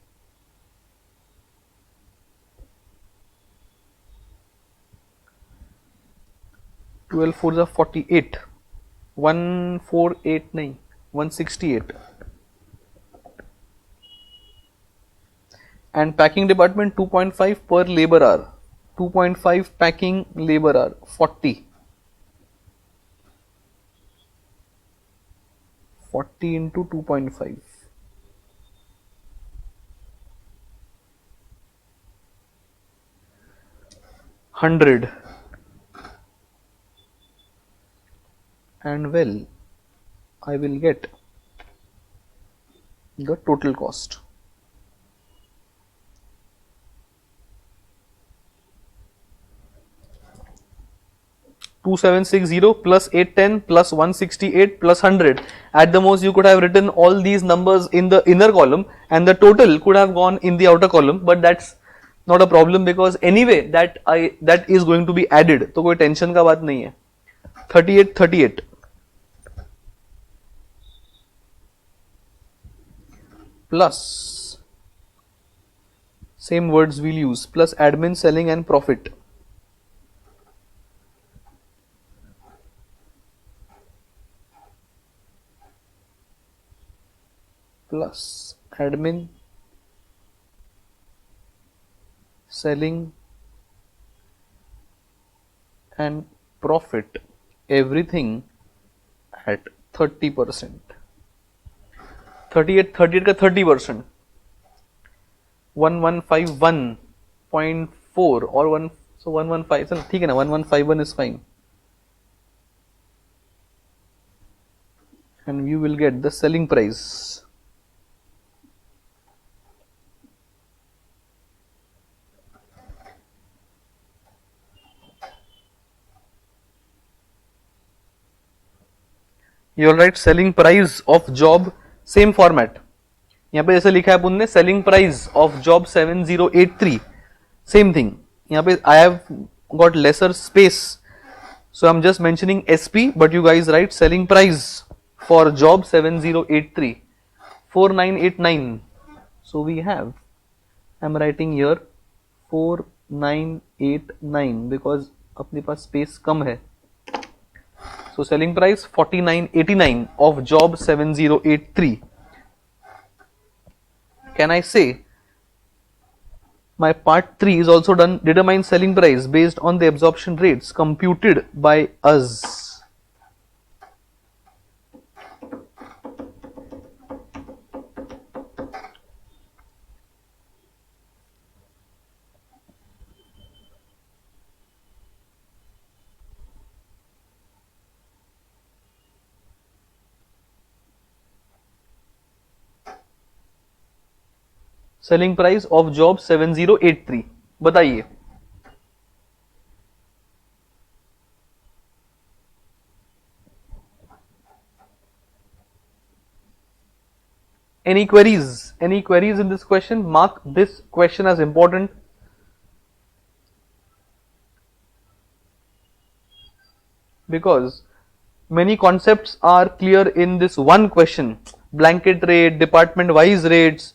12 4s are 48. 1489, 168. And packing department 2.5 per labor hour. 2.5 packing labor hour, 40. 40 into 2.5. 100. And well, I will get the total cost. 2760 plus 810 plus 168 plus 100. At the most you could have written all these numbers in the inner column and the total could have gone in the outer column, but that's not a problem because anyway that is going to be added, तो कोई tension का बात नहीं है. 3838 plus same words we'll use plus admin, selling and profit. Plus admin, selling and profit, everything at 30%. 38 का 30%, 1151.4 or 1, so 115, चल ठीक है ना, 1151 is fine, and you will get the selling price. You will write selling price of job, same format. यहाँ पे जैसे लिखा है अपन ने selling price of job 7083, same thing. यहाँ पे I have got lesser space, so I'm just mentioning SP, but you guys write selling price for job 7083, 4989. So we have, I'm writing here 4989 because अपने पास space कम है. So selling price 4989 of job 7083. Can I say my part 3 is also done? Determine selling price based on the absorption rates computed by us. Selling price of job 7083, बताइए. Any queries? Any queries in this question? Mark this question as important. Because many concepts are clear in this one question. Blanket rate, department wise rates,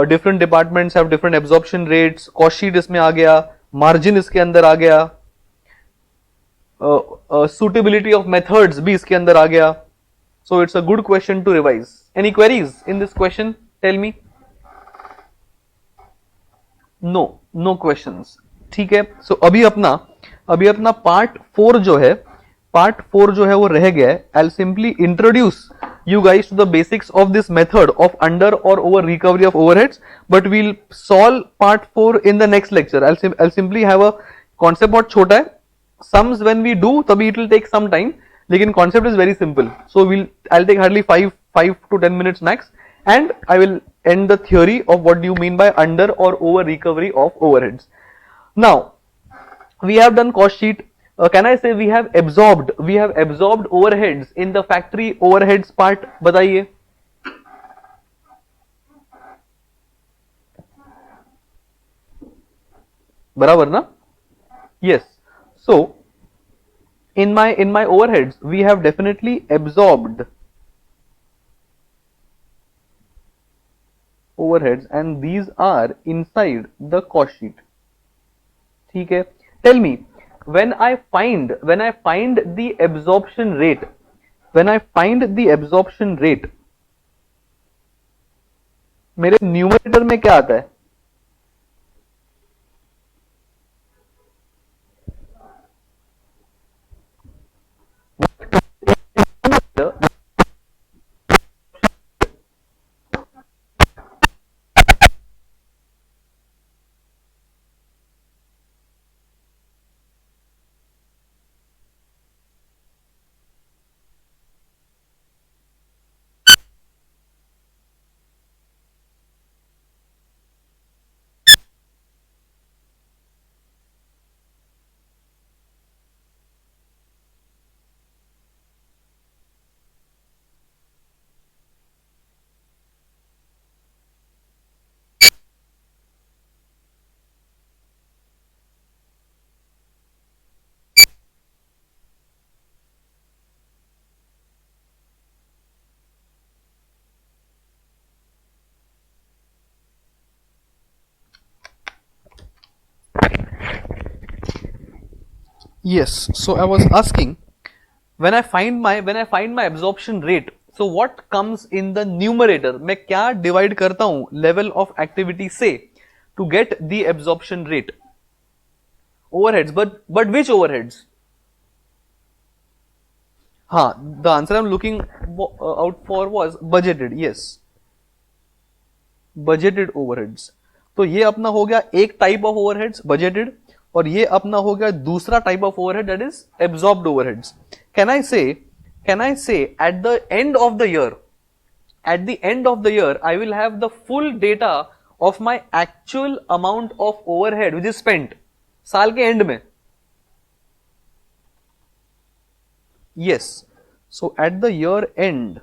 different departments have different absorption rates, cost sheet इसमें आ गया, margin इसके अंदर आ गया, suitability of methods भी इसके अंदर आ गया. So it's a good question to revise. Any queries in this question? Tell me. No, no questions. ठीक है. So अभी अपना part 4 जो है वो रह गया है. I'll simply introduce you guys to the basics of this method of under or over recovery of overheads, but we'll solve part 4 in the next lecture. I'll simply have a concept बहुत छोटा है. Sums when we do तभी it will take some time, लेकिन concept is very simple. So I'll take hardly 5 to 10 minutes max, and I will end the theory of what do you mean by under or over recovery of overheads. Now we have done cost sheet. Can I say we have absorbed overheads in the factory overheads part? बताइए. बराबर ना? Yes. So in my overheads we have definitely absorbed overheads, and these are inside the cost sheet. ठीक है. Tell me, when I find the absorption rate, मेरे numerator में क्या आता है? Yes, so I was asking, when I find my absorption rate, so what comes in the numerator? मैं क्या divide करता हूँ level of activity से to get the absorption rate? Overheads, but which overheads? हाँ, the answer I'm looking out for was budgeted. Yes, budgeted overheads. तो ये अपना हो गया एक टाइप ऑफ ओवरहेड्स बजटेड, और ये अपना हो गया दूसरा type of overhead that is absorbed overheads. Can I say at the end of the year, at the end of the year I will have the full data of my actual amount of overhead which is spent साल के and में? Yes, so at the year end,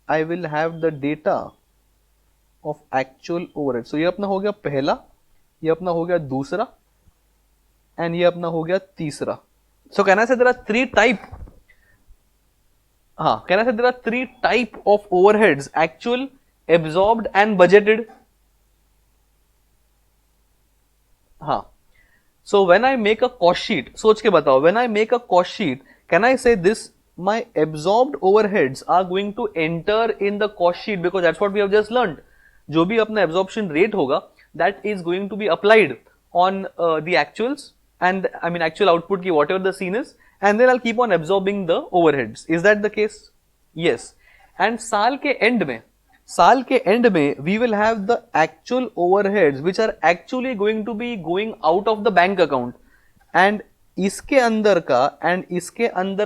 I will have the data of actual overhead. So ये अपना हो गया पहला, ये अपना हो गया दूसरा, and ये अपना हो गया तीसरा. So can I say there are three type? Can I say there are three type of overheads: actual, absorbed, and budgeted? So when I make a cost sheet, सोच के बताओ, when I make a cost sheet, can I say this? My absorbed overheads are going to enter in the cost sheet because that's what we have just learned. जो भी अपना absorption rate होगा, that is going to be applied on the actuals, and I mean actual output की whatever the scene is, and then I'll keep on absorbing the overheads. Is that the case? Yes. And साल के end में we will have the actual overheads which are actually going to be going out of the bank account, and इसके अंदर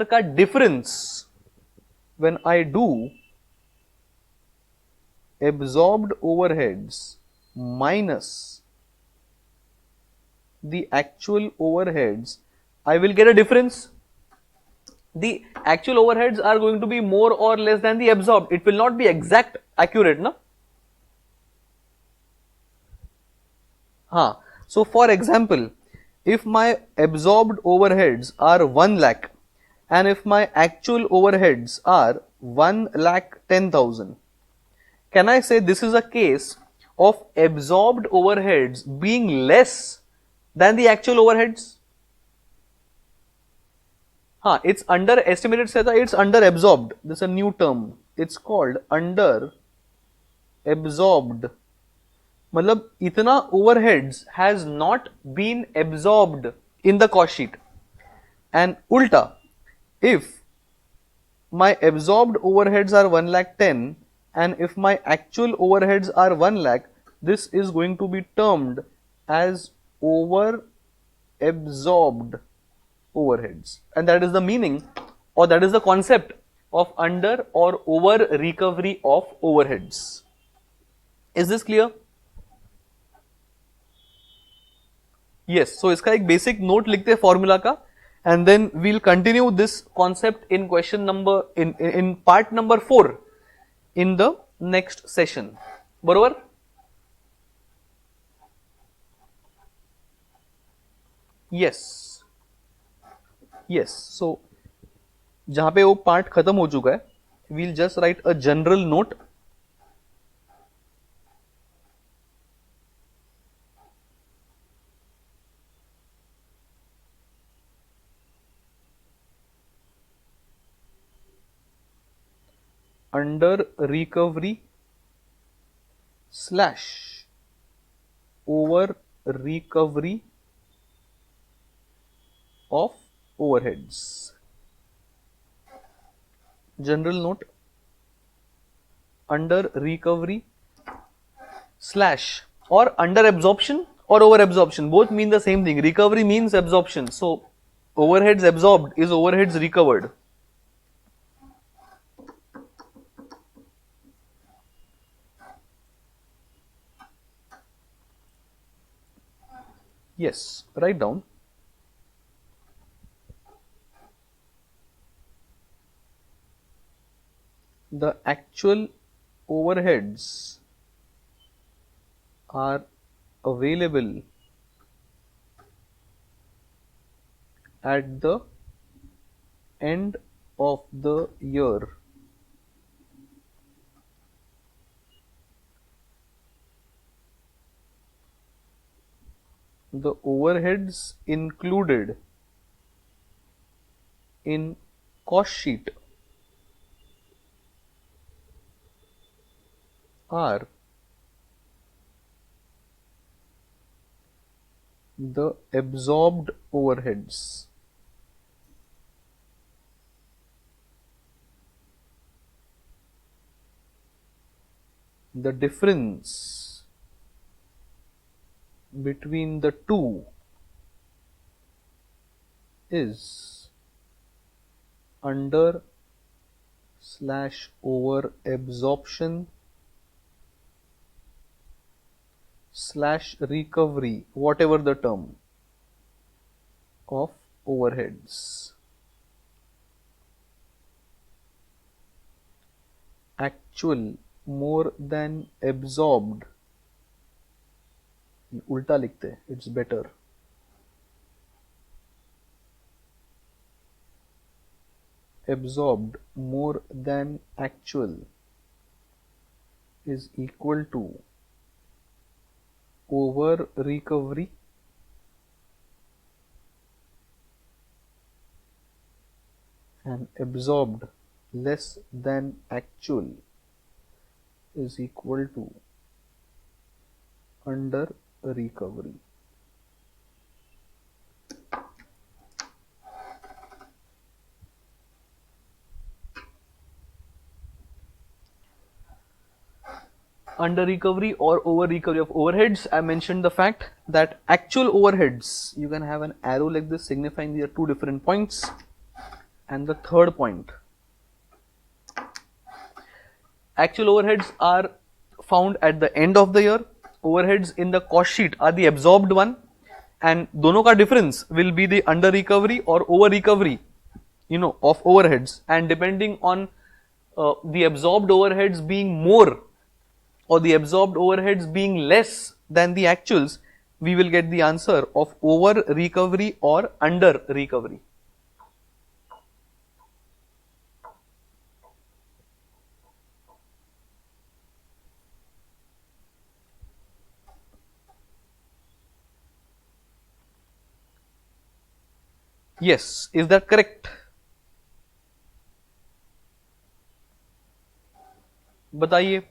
का difference when I do absorbed overheads minus the actual overheads, I will get a difference. The actual overheads are going to be more or less than the absorbed. It will not be exact accurate, no? So for example, if my absorbed overheads are 1 lakh and if my actual overheads are 1,10,000, can I say this is a case of absorbed overheads being less than the actual overheads? It's underestimated से था, it's under absorbed. This is a new term. It's called under absorbed. मतलब इतना overheads has not been absorbed in the cost sheet. And ulta, if my absorbed overheads are 1,10,000 and if my actual overheads are 1 lakh, this is going to be termed as over absorbed overheads, and that is the meaning, or that is the concept of under or over recovery of overheads. Is this clear? Yes. So इसका एक basic note लिखते हैं formula का, and then we'll continue this concept in question number in part number 4 in the next session. बरोबर? Yes, so जहां पे वो part खत्म हो चुका है, we'll just write a general note. Under recovery / over recovery of overheads. General note: under recovery / or under absorption or over absorption, both mean the same thing. Recovery means absorption, so overheads absorbed is overheads recovered. Yes, write down. The actual overheads are available at the end of the year the overheads included in cost sheet are the absorbed overheads. The difference between the two is under slash over absorption slash recovery, whatever the term, of overheads. Actual more than absorbed, उल्टा लिखते हैं, it's better. Absorbed more than actual is equal to over recovery and absorbed less than actual is equal to under recovery. Under recovery or over recovery of overheads, I mentioned the fact that actual overheads, you can have an arrow like this signifying there are two different points. And the third point, actual overheads are found at the end of the year. Overheads in the cost sheet are the absorbed one, and दोनों का difference will be the under recovery or over recovery, of overheads. And depending on the absorbed overheads being more or the absorbed overheads being less than the actuals, we will get the answer of over recovery or under recovery. Yes, is that correct? बताइए.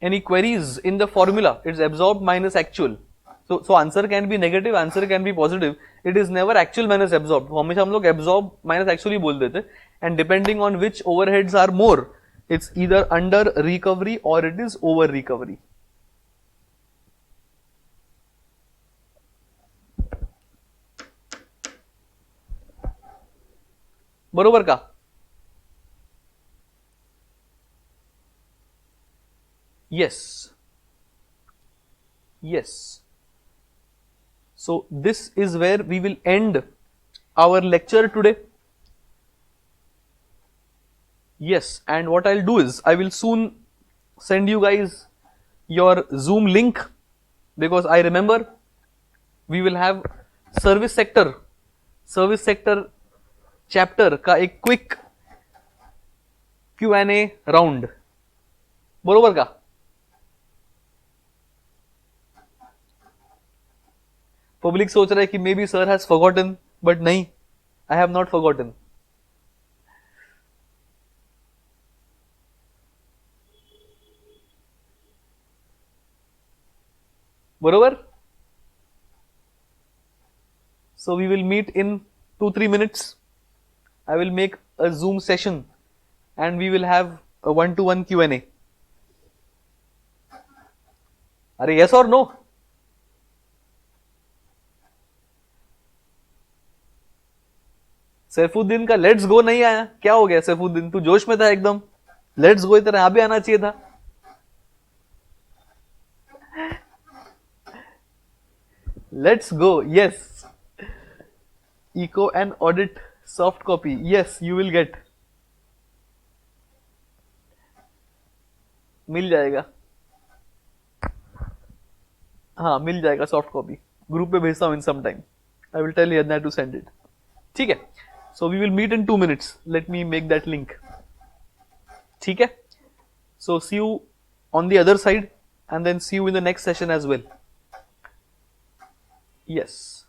Any queries in the formula? It's absorbed minus actual. So answer can be negative, answer can be positive. It is never actual minus absorbed. हमेशा हम लोग absorb minus actually बोल देते. And depending on which overheads are more, it's either under recovery or it is over recovery. बरोबर का? Yes. Yes. So this is where we will end our lecture today. Yes, and what I'll do is I will soon send you guys your Zoom link, because I remember we will have service sector chapter का एक quick Q&A round. बरोबर का? Public सोच रहा है कि may be sir has forgotten, but नहीं, I have not forgotten. बरोबर? So we will meet in 2-3 minutes. I will make a Zoom session and we will have a one-to-one Q&A. अरे yes or no? Saifuddin का let's go नहीं आया, क्या हो गया सैफुद्दीन? तू जोश में था एकदम, लेट्स गो इतना यहां भी आना चाहिए था. Let's go, yes. Eco and audit soft copy, yes you will get. मिल जाएगा, हाँ मिल जाएगा सॉफ्ट कॉपी. ग्रुप पे भेजता हूं in some time. I will tell Yadna to send it. ठीक है. So we will meet in 2 minutes. Let me make that link. ठीक है? So see you on the other side and then see you in the next session as well. Yes.